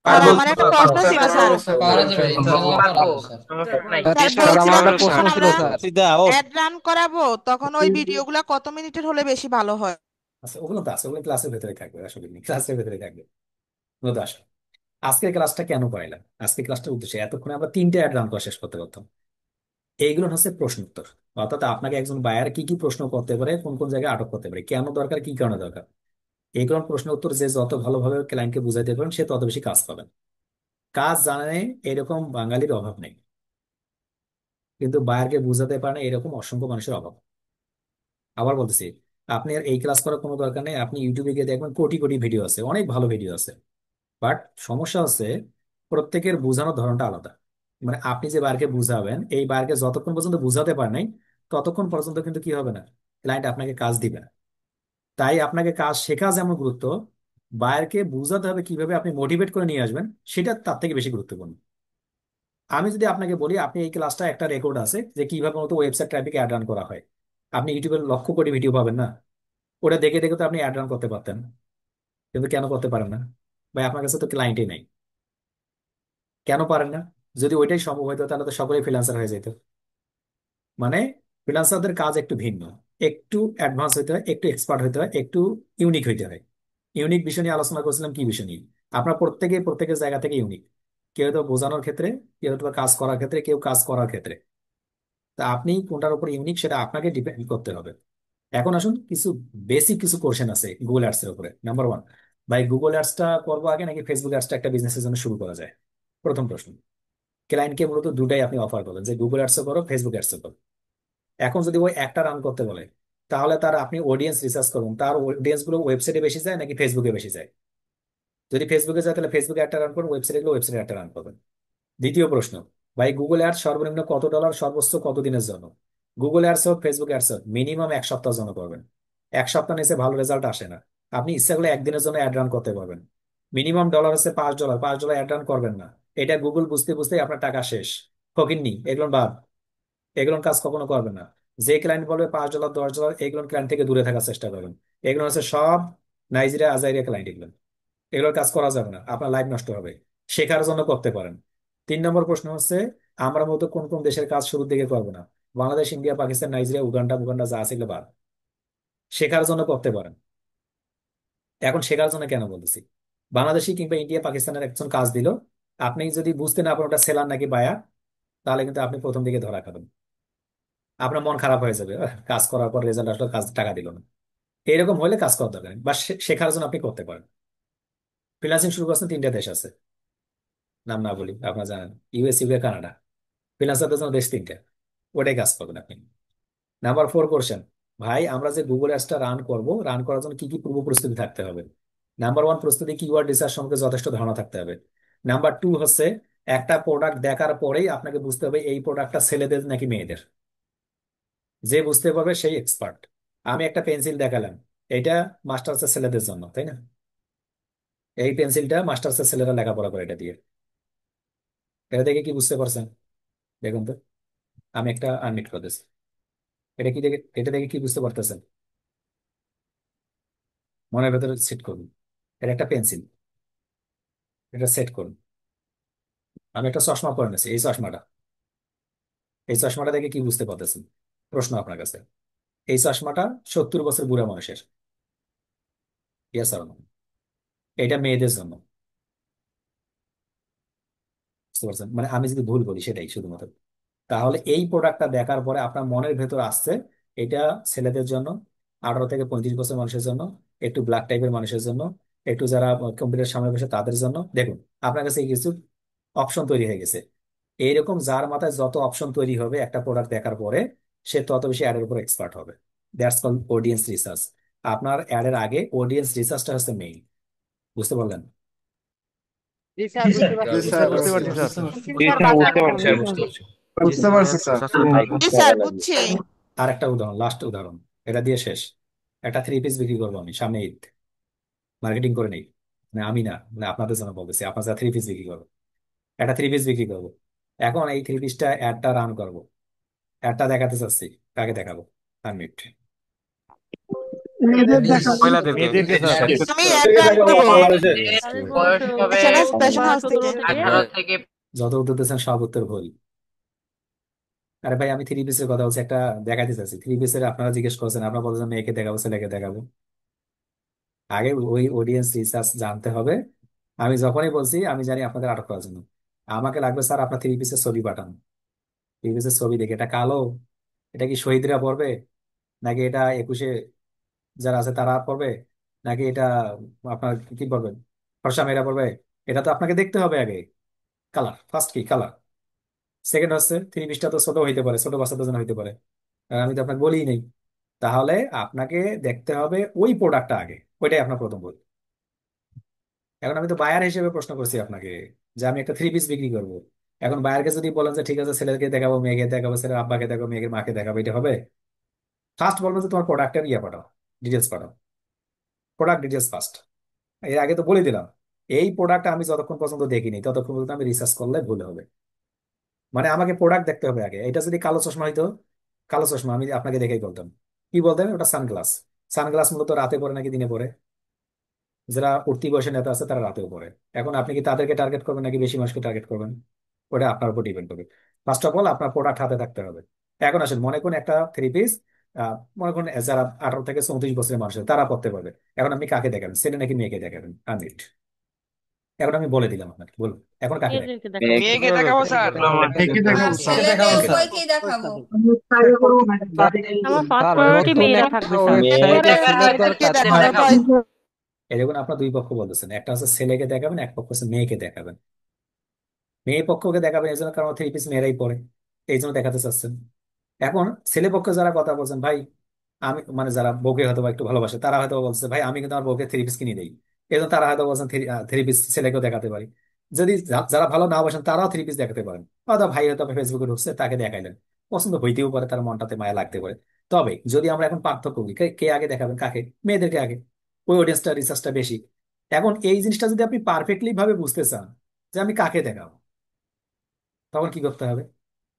স্যার আমার একটা প্রশ্ন ছিল স্যার। পারা যাবে ইনশাআল্লাহ পারবো, সমস্যা নাই। স্যার স্যার আমার বলছিলাম একটা প্রশ্ন যখন ছিল আমরা স্যার। অ্যাড রান করাবো তখন ওই ভিডিওগুলো কত মিনিটের হলে বেশি ভালো হয়? আচ্ছা, ওগুলো তো আছে, ওগুলো ক্লাসের ভেতরে থাকবে, আসলে ক্লাসের ভেতরে থাকবে। ওগুলো তো আসবে। আজকের ক্লাসটা কেন করাইলাম, আজকের ক্লাসটার উদ্দেশ্যে এতক্ষণে আমরা 3টে অ্যাড রান করা শেষ করতে পারতাম। এইগুলো হচ্ছে প্রশ্ন উত্তর, অর্থাৎ আপনাকে একজন বায়ার কি কি প্রশ্ন করতে পারে, কোন কোন জায়গায় আটক করতে পারে, কেন দরকার, কি কারণে দরকার। এইগুলো প্রশ্ন উত্তর যে যত ভালোভাবে ক্লায়েন্টকে বুঝাইতে পারেন সে তত বেশি কাজ পাবেন। কাজ জানে এরকম বাঙালির অভাব নেই, কিন্তু বায়ারকে বুঝাতে পারে না এরকম অসংখ্য মানুষের অভাব। আবার বলতেছি, আপনি আর এই ক্লাস করার কোনো দরকার নেই, আপনি ইউটিউবে গিয়ে দেখবেন কোটি কোটি ভিডিও আছে, অনেক ভালো ভিডিও আছে। বাট সমস্যা হচ্ছে প্রত্যেকের বোঝানোর ধরনটা আলাদা। মানে আপনি যে বারকে বুঝাবেন, এই বারকে যতক্ষণ পর্যন্ত বুঝাতে পারেন নাই ততক্ষণ পর্যন্ত কিন্তু কি হবে না, ক্লায়েন্ট আপনাকে কাজ দিবে না। তাই আপনাকে কাজ শেখা যেমন গুরুত্ব, বায়ারকে বুঝাতে হবে কিভাবে আপনি মোটিভেট করে নিয়ে আসবেন, সেটা তার থেকে বেশি গুরুত্বপূর্ণ। আমি যদি আপনাকে বলি, আপনি এই ক্লাসটা একটা রেকর্ড আছে যে কিভাবে মতো ওয়েবসাইট ট্রাফিক অ্যাড রান করা হয়, আপনি ইউটিউবে লক্ষ কোটি ভিডিও পাবেন না, ওটা দেখে দেখে তো আপনি অ্যাড রান করতে পারতেন, কিন্তু কেন করতে পারেন না? ভাই আপনার কাছে তো ক্লায়েন্টই নাই, কেন পারেন না? যদি ওইটাই সম্ভব হতো তাহলে তো সকলেই ফ্রিল্যান্সার হয়ে যেত। মানে ফ্রিল্যান্সারদের কাজ একটু ভিন্ন, একটু অ্যাডভান্স হইতে হয়, একটু এক্সপার্ট হইতে হয়, একটু ইউনিক হইতে হয়। ইউনিক বিষয় নিয়ে আলোচনা করছিলাম, কি বিষয় নিয়ে? আপনার প্রত্যেকে প্রত্যেকের জায়গা থেকে ইউনিক, কেউ তো বোঝানোর ক্ষেত্রে, কেউ তো কাজ করার ক্ষেত্রে, কেউ কাজ করার ক্ষেত্রে। তা আপনি কোনটার উপর ইউনিক সেটা আপনাকে ডিপেন্ড করতে হবে। এখন আসুন কিছু বেসিক কিছু কোশ্চেন আছে গুগল অ্যাডস এর উপরে। নাম্বার 1, ভাই গুগল অ্যাডসটা করবো আগে নাকি ফেসবুক অ্যাডসটা একটা বিজনেসের জন্য শুরু করা যায়? প্রথম প্রশ্ন। ক্লায়েন্টকে মূলত দুটাই আপনি অফার করবেন, যে গুগল অ্যাডসও করো, ফেসবুক অ্যাডসও করো। এখন যদি ওই একটা রান করতে বলে তাহলে তার আপনি অডিয়েন্স রিসার্চ করুন, তার অডিয়েন্স গুলো ওয়েবসাইটে বেশি যায় নাকি ফেসবুকে বেশি যায়। যদি ফেসবুকে যায় তাহলে ফেসবুকে একটা রান করুন, ওয়েবসাইটে গেলে ওয়েবসাইটে একটা রান করবেন। দ্বিতীয় প্রশ্ন, ভাই গুগল অ্যাডস সর্বনিম্ন কত ডলার, সর্বোচ্চ কত দিনের জন্য? গুগল অ্যাডস হোক, ফেসবুক অ্যাডস হোক, মিনিমাম 1 সপ্তাহ জন্য করবেন। 1 সপ্তাহ নিচে ভালো রেজাল্ট আসে না। আপনি ইচ্ছা করলে একদিনের জন্য অ্যাড রান করতে পারবেন। মিনিমাম ডলার হচ্ছে $5, $5 অ্যাড রান করবেন না। এটা গুগল বুঝতে বুঝতে আপনার টাকা শেষ। ফকিন্নি, এগুলো বাদ। এগুলো কাজ কখনো করবেন না। যে ক্লায়েন্ট বলবে $5 $10, এগুলো ক্লায়েন্ট থেকে দূরে থাকার চেষ্টা করবেন। এগুলো হচ্ছে সব নাইজেরিয়া আজাইরিয়া ক্লায়েন্ট। এগুলো এগুলোর কাজ করা যাবে না, আপনার লাইফ নষ্ট হবে। শেখার জন্য করতে পারেন। 3 নম্বর প্রশ্ন হচ্ছে, আমরা মতো কোন কোন দেশের কাজ শুরুর দিকে করবো না? Bangladesh, India, Pakistan, Nigeria, Uganda মুগান্ডা যা আছে এগুলো বাদ। শেখার জন্য করতে পারেন। এখন শেখার জন্য কেন বলতেছি, বাংলাদেশি কিংবা ইন্ডিয়া পাকিস্তানের একজন কাজ দিল, আপনি যদি বুঝতে না পারেন ওটা সেলার নাকি বায়া, তাহলে কিন্তু আপনি প্রথম দিকে ধরা খাবেন। আপনার মন খারাপ হয়ে যাবে, কাজ করার পর রেজাল্ট আসলে কাজ টাকা দিল না। এরকম হলে কাজ করার দরকার নেই। বা শেখার জন্য আপনি করতে পারেন। ফ্রিল্যান্সিং শুরু করছেন 3টা দেশ আছে, নাম না বলি আপনারা জানেন, ইউএস, ইউকে, কানাডা। ফ্রিল্যান্সারদের জন্য দেশ 3টা, ওটাই কাজ করবেন আপনি। নাম্বার 4 কোশ্চেন, ভাই আমরা যে গুগল অ্যাডসটা রান করব, রান করার জন্য কি কি পূর্ব প্রস্তুতি থাকতে হবে? নাম্বার 1 প্রস্তুতি, কিওয়ার্ড রিসার্চ সম্পর্কে যথেষ্ট ধারণা থাকতে হবে। নাম্বার 2 হচ্ছে, একটা প্রোডাক্ট দেখার পরেই আপনাকে বুঝতে হবে এই প্রোডাক্টটা ছেলেদের নাকি মেয়েদের। যে বুঝতে পারবে সেই এক্সপার্ট। আমি একটা পেন্সিল দেখালাম, এটা মাস্টার্সের ছেলেদের জন্য, তাই না? এই পেন্সিলটা মাস্টার্সের ছেলেরা লেখাপড়া করে এটা দিয়ে। এটা দেখে কি বুঝতে পারছেন? দেখুন তো, আমি একটা আনমিট করতেছি। এটা দেখে কি বুঝতে পারতেছেন? মনের ভেতরে সেট করুন, এটা একটা পেন্সিল, এটা সেট করুন। আমি একটা চশমা পরে নিয়েছি, এই চশমাটা দেখে কি বুঝতে পারতেছেন? প্রশ্ন আপনার কাছে, এই চশমাটা 70 বছর বুড়া মানুষের, ইয়েস আর নো? এটা মেয়েদের জন্য। বুঝতে পারছেন? মানে আমি যদি ভুল বলি সেটাই শুধুমাত্র। তাহলে এই প্রোডাক্টটা দেখার পরে আপনার মনের ভেতর আসছে এটা ছেলেদের জন্য, 18 থেকে 35 বছর মানুষের জন্য, একটু ব্ল্যাক টাইপের মানুষের জন্য, একটু যারা কম্পিউটার সামনে বসে তাদের জন্য। দেখুন, আপনার কাছে কিছু অপশন তৈরি হয়ে গেছে। এইরকম যার মাথায় যত অপশন তৈরি হবে একটা প্রোডাক্ট দেখার পরে, সে তত বেশি অ্যাডের উপর এক্সপার্ট হবে। That's call audience research. আপনার অ্যাডের আগে অডিয়েন্স রিসার্চটা হচ্ছে মেইন। বুঝতে পারলেন? জি স্যার, বুঝতে পারছি স্যার। বুঝতে পারছি স্যার। জি স্যার, বুঝছি। আর একটা উদাহরণ, লাস্ট উদাহরণ, এটা দিয়ে শেষ। একটা 3 পিস বিক্রি করবো আমি, সামনে ঈদ, মার্কেটিং করে নেই, মানে আমি না, মানে আপনাদের জন্য বলতেছি, আপনার যা 3 পিস বিক্রি করবো, একটা 3 পিস বিক্রি করবো। এখন এই 3 পিসটা অ্যাডটা রান করবো, অ্যাডটা দেখাতে চাচ্ছি, কাকে দেখাবো? আনমিট। মেয়েদেরকে স্যার। আমি অ্যাড রান করবো বয়স হবে এসএমএস ফ্যাশন হাউস থেকে। 18 থেকে। যত উত্তর দিচ্ছেন সব উত্তর ভুল। আরে ভাই, আমি 3 পিসের কথা বলছি, একটা দেখাতে চাচ্ছি। 3 পিসের আপনারা জিজ্ঞেস করছেন, আপনারা বলছেন মেয়েকে দেখাবো ছেলেকে দেখাবো। আগে ওই অডিয়েন্স রিসার্চ জানতে হবে। আমি যখনই বলছি আমি জানি আপনাদের আটক করার জন্য। আমাকে লাগবে স্যার আপনার 3 পিসের ছবি পাঠান। 3 পিসের ছবি দেখে, এটা কালো, এটা কি শহীদরা পড়বে, নাকি এটা 21-এ যারা আছে তারা পড়বে, নাকি এটা আপনার কি পড়বেন, ফর্সা মেয়েরা পড়বে? এটা তো আপনাকে দেখতে হবে আগে। কালার ফার্স্ট, কি কালার। সেকেন্ড হচ্ছে 3 পিসটা তো ছোট হইতে পারে, ছোট বাচ্চাদের জন্য হইতে পারে। আর আমি তো আপনাকে বলিই নেই। তাহলে আপনাকে দেখতে হবে ওই প্রোডাক্টটা আগে, ওইটাই আপনার প্রথম ভুল। এখন আমি তো বায়ার হিসেবে প্রশ্ন করছি আপনাকে, যে আমি একটা 3 পিস বিক্রি করবো। এখন বায়ারকে যদি বলেন যে ঠিক আছে, ছেলেকে দেখাবো, মেয়েকে দেখাবো, ছেলের আব্বাকে দেখাবো, মেয়েকে মাকে দেখাবো, এটা হবে? ফার্স্ট বলবো যে তোমার প্রোডাক্টের ইয়ে পাঠাও, ডিটেলস পাঠাও, প্রোডাক্ট ডিটেলস ফার্স্ট। এর আগে তো বলে দিলাম, এই প্রোডাক্ট আমি যতক্ষণ পর্যন্ত দেখিনি ততক্ষণ পর্যন্ত আমি রিসার্চ করলে ভুল হবে। মানে আমাকে প্রোডাক্ট দেখতে হবে আগে। এটা যদি কালো চশমা হইতো, কালো চশমা আমি আপনাকে দেখেই বলতাম। কি বলতেন? ওটা সানগ্লাস। সানগ্লাস মূলত রাতে পরে নাকি দিনে পরে? যারা উঠতি বয়সে নেতা আছে তারা রাতেও পড়ে। এখন আপনি কি তাদেরকে টার্গেট করবেন নাকি বেশি মানুষকে টার্গেট করবেন? ওটা আপনার উপর ডিপেন্ড করবে। ফার্স্ট অফ অল আপনার প্রোডাক্ট হাতে থাকতে হবে। এখন আসেন, মনে করুন একটা 3 পিস, মনে করুন যারা 18 থেকে 34 বছরের মানুষ আছে, তারা পড়তে পারবে। এখন আপনি কাকে দেখাবেন, ছেলে নাকি মেয়েকে দেখাবেন? আনমিট। এখন আমি বলে দিলাম আপনাকে, বলুন এখন কাকে দেখাবেন? মেয়েকে দেখাবো স্যার। দেখি দেখাবো স্যার। মেয়েকেই দেখাবো। আমার ফার্স্ট স্যার, প্রায়োরিটি নতুন মেয়েরা একটা থাকবে স্যার। ওয়েবসাইটে ছেলেদের কে কাছে দেখাবো? এই দেখুন, আপনার দুই পক্ষ বলতেছেন, একটা হচ্ছে ছেলেকে দেখাবেন, এক পক্ষ হচ্ছে মেয়েকে দেখাবেন। মেয়ে পক্ষকে দেখাবেন এই জন্য কারণ 3 পিস মেয়েরাই পড়ে, এই জন্য দেখাতে চাচ্ছেন। এখন ছেলে পক্ষ যারা কথা বলছেন, ভাই আমি, মানে যারা বউকে হয়তো বা একটু ভালোবাসে, তারা হয়তো বলছে ভাই আমি কিন্তু আমার বউকে 3 পিস কিনে দেই। এই জন্য তারা হয়তো বলছেন 3 পিস ছেলেকেও দেখাতে পারি। যদি যারা ভালো না বাসেন তারাও 3 পিস দেখাতে পারেন। হয়তো ভাই হয়তো ফেসবুকে ঢুকছে, তাকে দেখাইলেন, পছন্দ হইতেও পারে, তার মনটাতে মায়া লাগতে পারে। তবে যদি আমরা এখন পার্থক্য করি, কে কে আগে দেখাবেন, কাকে? মেয়েদেরকে আগে। ওই অডিয়েন্সটা রিসার্চটা বেশি। এখন এই জিনিসটা যদি আপনি পারফেক্টলি ভাবে বুঝতে চান যে আমি কাকে দেখাবো, তখন কি করতে হবে?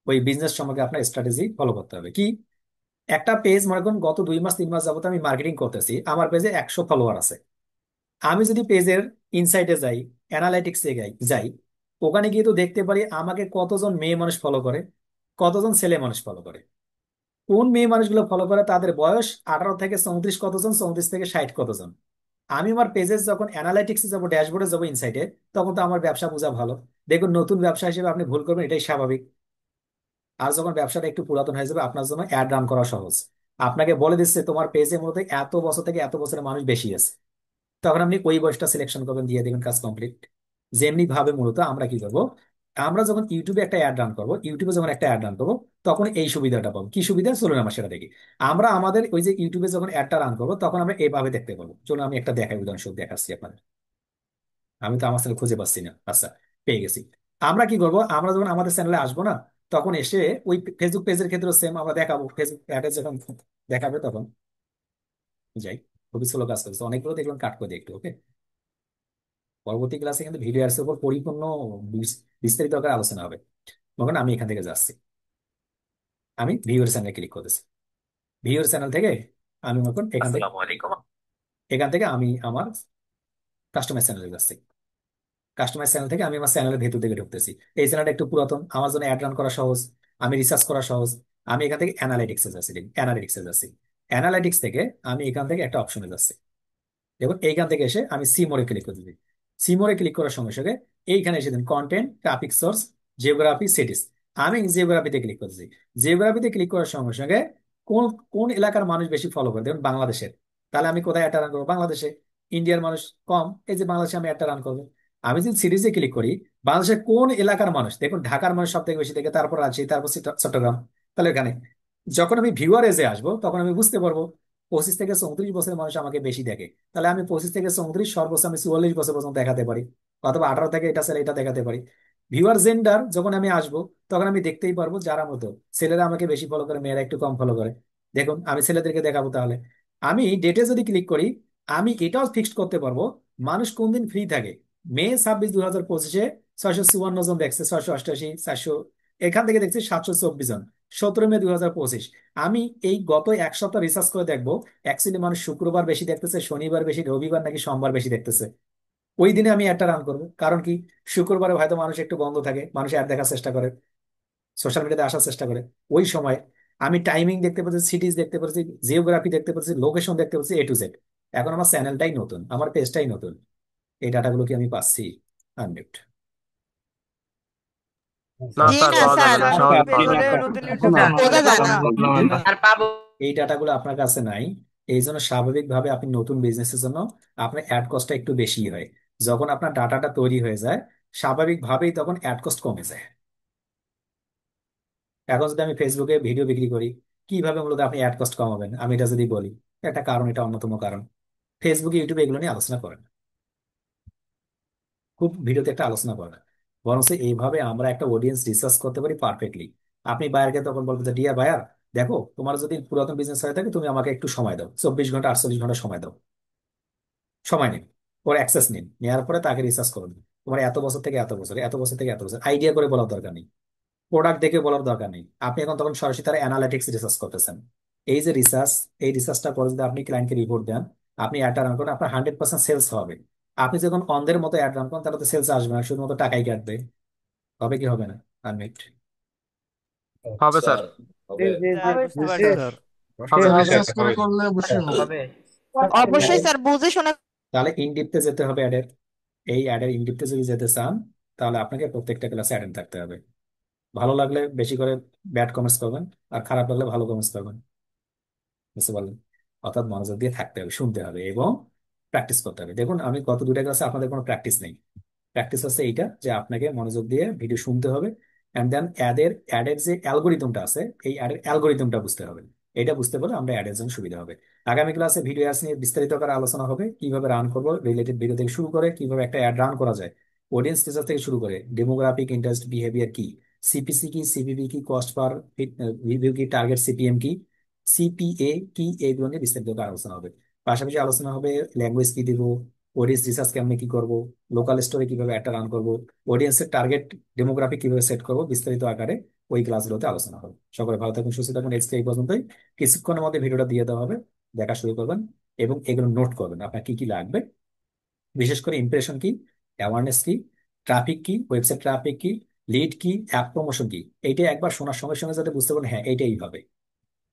ওই বিজনেস সম্পর্কে আপনার স্ট্র্যাটেজি ফলো করতে হবে। কি, একটা পেজ মনে করুন গত 2 মাস 3 মাস যাবত আমি মার্কেটিং করতেছি, আমার পেজে 100 ফলোয়ার আছে। আমি যদি পেজের ইনসাইটে যাই, অ্যানালাইটিক্সে যাই, ওখানে গিয়ে তো দেখতে পারি আমাকে কতজন মেয়ে মানুষ ফলো করে, কতজন ছেলে মানুষ ফলো করে। কোন মেয়ে মানুষগুলো ফলো করে তাদের বয়স 18 থেকে 34 কতজন, 34 থেকে 60 কতজন। আমি আমার পেজে যখন অ্যানালাইটিক্সে যাবো, ড্যাশবোর্ডে যাবো, ইনসাইটে, তখন তো আমার ব্যবসা বোঝা ভালো। দেখুন নতুন ব্যবসা হিসেবে আপনি ভুল করবেন, এটাই স্বাভাবিক। আর যখন ব্যবসাটা একটু পুরাতন হয়ে যাবে, আপনার জন্য অ্যাড রান করা সহজ। আপনাকে বলে দিচ্ছে তোমার পেজের মধ্যে এত বছর থেকে এত বছরের মানুষ বেশি আছে, তখন আপনি ওই বয়সটা সিলেকশন করবেন, দিয়ে দেবেন, কাজ কমপ্লিট। যেমনি ভাবে মূলত আমরা কি করব, আমরা যখন ইউটিউবে একটা অ্যাড রান করবো, ইউটিউবে যখন একটা অ্যাড রান করবো, তখন এই সুবিধাটা পাবো। কি সুবিধা, চলুন আমরা সেটা দেখি। আমরা আমাদের ওই যে ইউটিউবে যখন অ্যাডটা রান করবো, তখন আমরা এইভাবে দেখতে পাবো। চলুন আমি একটা দেখাই, উদাহরণস্বরূপ দেখাচ্ছি আপনাদের। আমি তো আমার চ্যানেল খুঁজে পাচ্ছি না, আচ্ছা পেয়ে গেছি। আমরা কি করবো, আমরা যখন আমাদের চ্যানেলে আসবো না, তখন এসে ওই ফেসবুক পেজের ক্ষেত্রে সেম আমরা দেখাবো। ফেসবুক অ্যাডে যখন দেখাবে তখন যাই, খুবই স্লো কাজ করছে, অনেকগুলো দেখলাম, কাট করে দিই একটু, ওকে। পরবর্তী ক্লাসে কিন্তু ভিডিও এর উপর পরিপূর্ণ বিস্তারিত আকারে আলোচনা হবে। তখন আমি এখান থেকে যাচ্ছি, আমি ভিউয়ার চ্যানেলে ক্লিক করতেছি। ভিউয়ার চ্যানেল থেকে আমি এখন এখান থেকে আমি আমার কাস্টমার চ্যানেলে যাচ্ছি। কাস্টমার চ্যানেল থেকে আমি আমার চ্যানেলের ভেতর থেকে ঢুকতেছি। এই চ্যানেলটা একটু পুরাতন, আমার জন্য অ্যাড রান করা সহজ, আমি রিসার্চ করা সহজ। আমি এখান থেকে অ্যানালাইটিক্সে থেকে আমি এখান থেকে একটা অপশনে যাচ্ছি। দেখুন এইখান থেকে এসে আমি সিমোরে ক্লিক করে দিই। সিমোরে ক্লিক করার সঙ্গে সঙ্গে এইখানে এসে দিন content, traffic source, geography, cities. আমি জিওগ্রাফিতে ক্লিক করতেছি। জিওগ্রাফিতে ক্লিক করার সঙ্গে সঙ্গে কোন কোন এলাকার মানুষ বেশি ফলো করে, দেখুন বাংলাদেশের। তাহলে আমি কোথায় একটা রান করবো, বাংলাদেশে। ইন্ডিয়ার মানুষ কম, এই যে বাংলাদেশে আমি একটা রান করবো। আমি যদি সিরিজে ক্লিক করি, বাংলাদেশের কোন এলাকার মানুষ, দেখুন ঢাকার মানুষ সব থেকে বেশি দেখে, তারপর রাজশাহী, তারপর চট্টগ্রাম। তাহলে এখানে যখন আমি ভিউয়ার এজে আসবো, তখন আমি বুঝতে পারবো 25 থেকে 34 বছরের মানুষ আমাকে বেশি দেখে। তাহলে আমি 25 থেকে 34, সর্বোচ্চ আমি 44 বছর পর্যন্ত দেখাতে পারি, অথবা 18 থেকে এটা ছেলে এটা দেখাতে পারি। ভিউয়ার জেন্ডার যখন আমি আসবো, তখন আমি দেখতেই পারবো যারা মতো ছেলেরা আমাকে বেশি ফলো করে, মেয়েরা একটু কম ফলো করে। দেখুন আমি ছেলেদেরকে দেখাবো। তাহলে আমি ডেটে যদি ক্লিক করি, আমি এটাও ফিক্সড করতে পারবো মানুষ কোন দিন ফ্রি থাকে। মে 26, 2025-এ 654 জন দেখছে, 688, 400, এখান থেকে দেখছি 724 জন। 17 মে 2025, আমি এই গত এক সপ্তাহ রিসার্চ করে দেখবো অ্যাকচুয়ালি মানুষ শুক্রবার বেশি দেখতেছে, শনিবার বেশি, রবিবার নাকি সোমবার বেশি দেখতেছে। ওই দিনে আমি একটা রান করবো। কারণ কি, শুক্রবারে হয়তো মানুষ একটু বন্ধ থাকে, মানুষ অ্যাড দেখার চেষ্টা করে, সোশ্যাল মিডিয়াতে আসার চেষ্টা করে। ওই সময় আমি টাইমিং দেখতে পাচ্ছি, সিটিজ দেখতে পাচ্ছি, জিওগ্রাফি দেখতে পাচ্ছি, লোকেশন দেখতে পাচ্ছি, A to Z। এখন আমার চ্যানেলটাই নতুন, আমার পেজটাই নতুন, এই ডাটাগুলো কি আমি পাচ্ছি? আনমিউট। জি না স্যার, নতুন পেজ হলে নতুন ইউটিউব বোঝা যায় না। আর পাবো এই ডাটাগুলো আপনার কাছে নাই, এই জন্য স্বাভাবিকভাবে আপনি নতুন বিজনেসের জন্য আপনার অ্যাড কস্টটা একটু বেশি হয়। যখন আপনার ডাটাটা তৈরি হয়ে যায়, স্বাভাবিকভাবেই তখন অ্যাড কস্ট কমে যায়। এখন যদি আমি ফেসবুকে ভিডিও বিক্রি করি, কিভাবে মূলত আপনি অ্যাড কস্ট কমাবেন, আমি এটা যদি বলি, একটা কারণ, এটা অন্যতম কারণ, ফেসবুকে ইউটিউবে এগুলো নিয়ে আলোচনা করেন, খুব ভিডিওতে একটা আলোচনা করে না। বরং এইভাবে আমরা একটা অডিয়েন্স রিসার্চ করতে পারি পারফেক্টলি। আপনি বায়ারকে তখন বলবেন যে ডিয়ার বায়ার, দেখো তোমার যদি পুরাতন বিজনেস হয়ে থাকে, তুমি আমাকে একটু সময় দাও, 24 ঘন্টা 48 ঘন্টা সময় দাও, সময় নিন, ওর অ্যাক্সেস নিন, নেওয়ার পরে তাকে রিসার্চ করুন। তোমার এত বছর থেকে এত বছর, এত বছর থেকে এত বছর, আইডিয়া করে বলার দরকার নেই, প্রোডাক্ট দেখে বলার দরকার নেই। আপনি এখন তখন সরাসরি তারা অ্যানালিটিক্স রিসার্চ করতেছেন। এই যে রিসার্চ, এই রিসার্চটা করে যদি আপনি ক্লায়েন্টকে রিপোর্ট দেন, আপনি অ্যাডটা রান করেন, আপনার 100% সেলস হবে। আপনি যখন অন্ধের মতো অ্যাড রান করেন, তাহলে তো সেলস আসবে না, শুধুমাত্র টাকাই কাটবে। হবে কি হবে না? আনমিট। হবে স্যার। স্যার বুঝতে পারছি। রিসার্চ করে করলে অবশ্যই হবে। অবশ্যই স্যার, বুঝে শুনে। তাহলে ইনডিপতে যেতে হবে অ্যাডের। এই অ্যাডের ইনডিপতে যদি যেতে চান, তাহলে আপনাকে প্রত্যেকটা ক্লাসে অ্যাটেন্ড থাকতে হবে। ভালো লাগলে বেশি করে ব্যাড কমেন্টস করবেন, আর খারাপ লাগলে ভালো কমেন্টস করবেন। বুঝতে পারলেন? অর্থাৎ মনোযোগ দিয়ে থাকতে হবে, শুনতে হবে এবং প্র্যাকটিস করতে হবে। দেখুন আমি গত 2টা ক্লাসে আপনাদের কোনো প্র্যাকটিস নেই। প্র্যাকটিস হচ্ছে এইটা, যে আপনাকে মনোযোগ দিয়ে ভিডিও শুনতে হবে, এন্ড দেন অ্যাডের যে অ্যালগোরিদমটা আছে, এই অ্যাডের অ্যালগোরিদমটা বুঝতে হবে। এটা বুঝতে পারলে আমরা অ্যাডের জন্য সুবিধা হবে। আগামী ক্লাসে ভিডিও অ্যাডস নিয়ে বিস্তারিত করে আলোচনা হবে, কিভাবে রান করবো, রিলেটেড ভিডিও থেকে শুরু করে কিভাবে একটা অ্যাড রান করা যায়, অডিয়েন্স রিসার্চ থেকে শুরু করে ডেমোগ্রাফিক, ইন্টারেস্ট, বিহেভিয়ার কি, সিপিসি কি, সিপিপি কি, কস্ট পার রিভিউ কি, টার্গেট সিপিএম কি, সিপিএ কি, এইগুলো নিয়ে বিস্তারিত করে আলোচনা হবে। পাশাপাশি আলোচনা হবে ল্যাঙ্গুয়েজ কি দিব, অডিয়েন্স রিসার্চ কেমনে কি করব, লোকাল স্টোরে কিভাবে একটা রান করব, অডিয়েন্সের টার্গেট ডেমোগ্রাফি কিভাবে সেট করব, বিস্তারিত আকারে ওই ক্লাসগুলোতে আলোচনা হবে। সকলে ভালো থাকুন, সুস্থ থাকুন। আজকে এই পর্যন্তই। কিছুক্ষণের মধ্যে ভিডিওটা দিয়ে দেওয়া হবে, দেখা শুরু করবেন এবং এগুলো নোট করবেন আপনার কি কি লাগবে, বিশেষ করে ইমপ্রেশন কি, অ্যাওয়ারনেস কি, ট্রাফিক কি, ওয়েবসাইট ট্রাফিক কি, লিড কি, অ্যাপ প্রমোশন কি। এইটা একবার শোনার সঙ্গে সঙ্গে যাতে বুঝতে পারেন হ্যাঁ এইটাই হবে,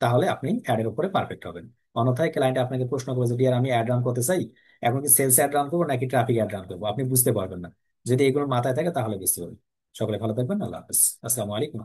তাহলে আপনি অ্যাডের উপরে পারফেক্ট হবেন। অন্যথায় ক্লায়েন্ট আপনাকে প্রশ্ন করে যদি আর আমি অ্যাড রান করতে চাই, এখন কি সেলস অ্যাড রান করবো নাকি ট্রাফিক অ্যাড রান করবো, আপনি বুঝতে পারবেন না। যদি এগুলো মাথায় থাকে তাহলে বুঝতে পারবেন। সকলে ভালো থাকবেন, আল্লাহ হাফেজ, আসসালামু আলাইকুম।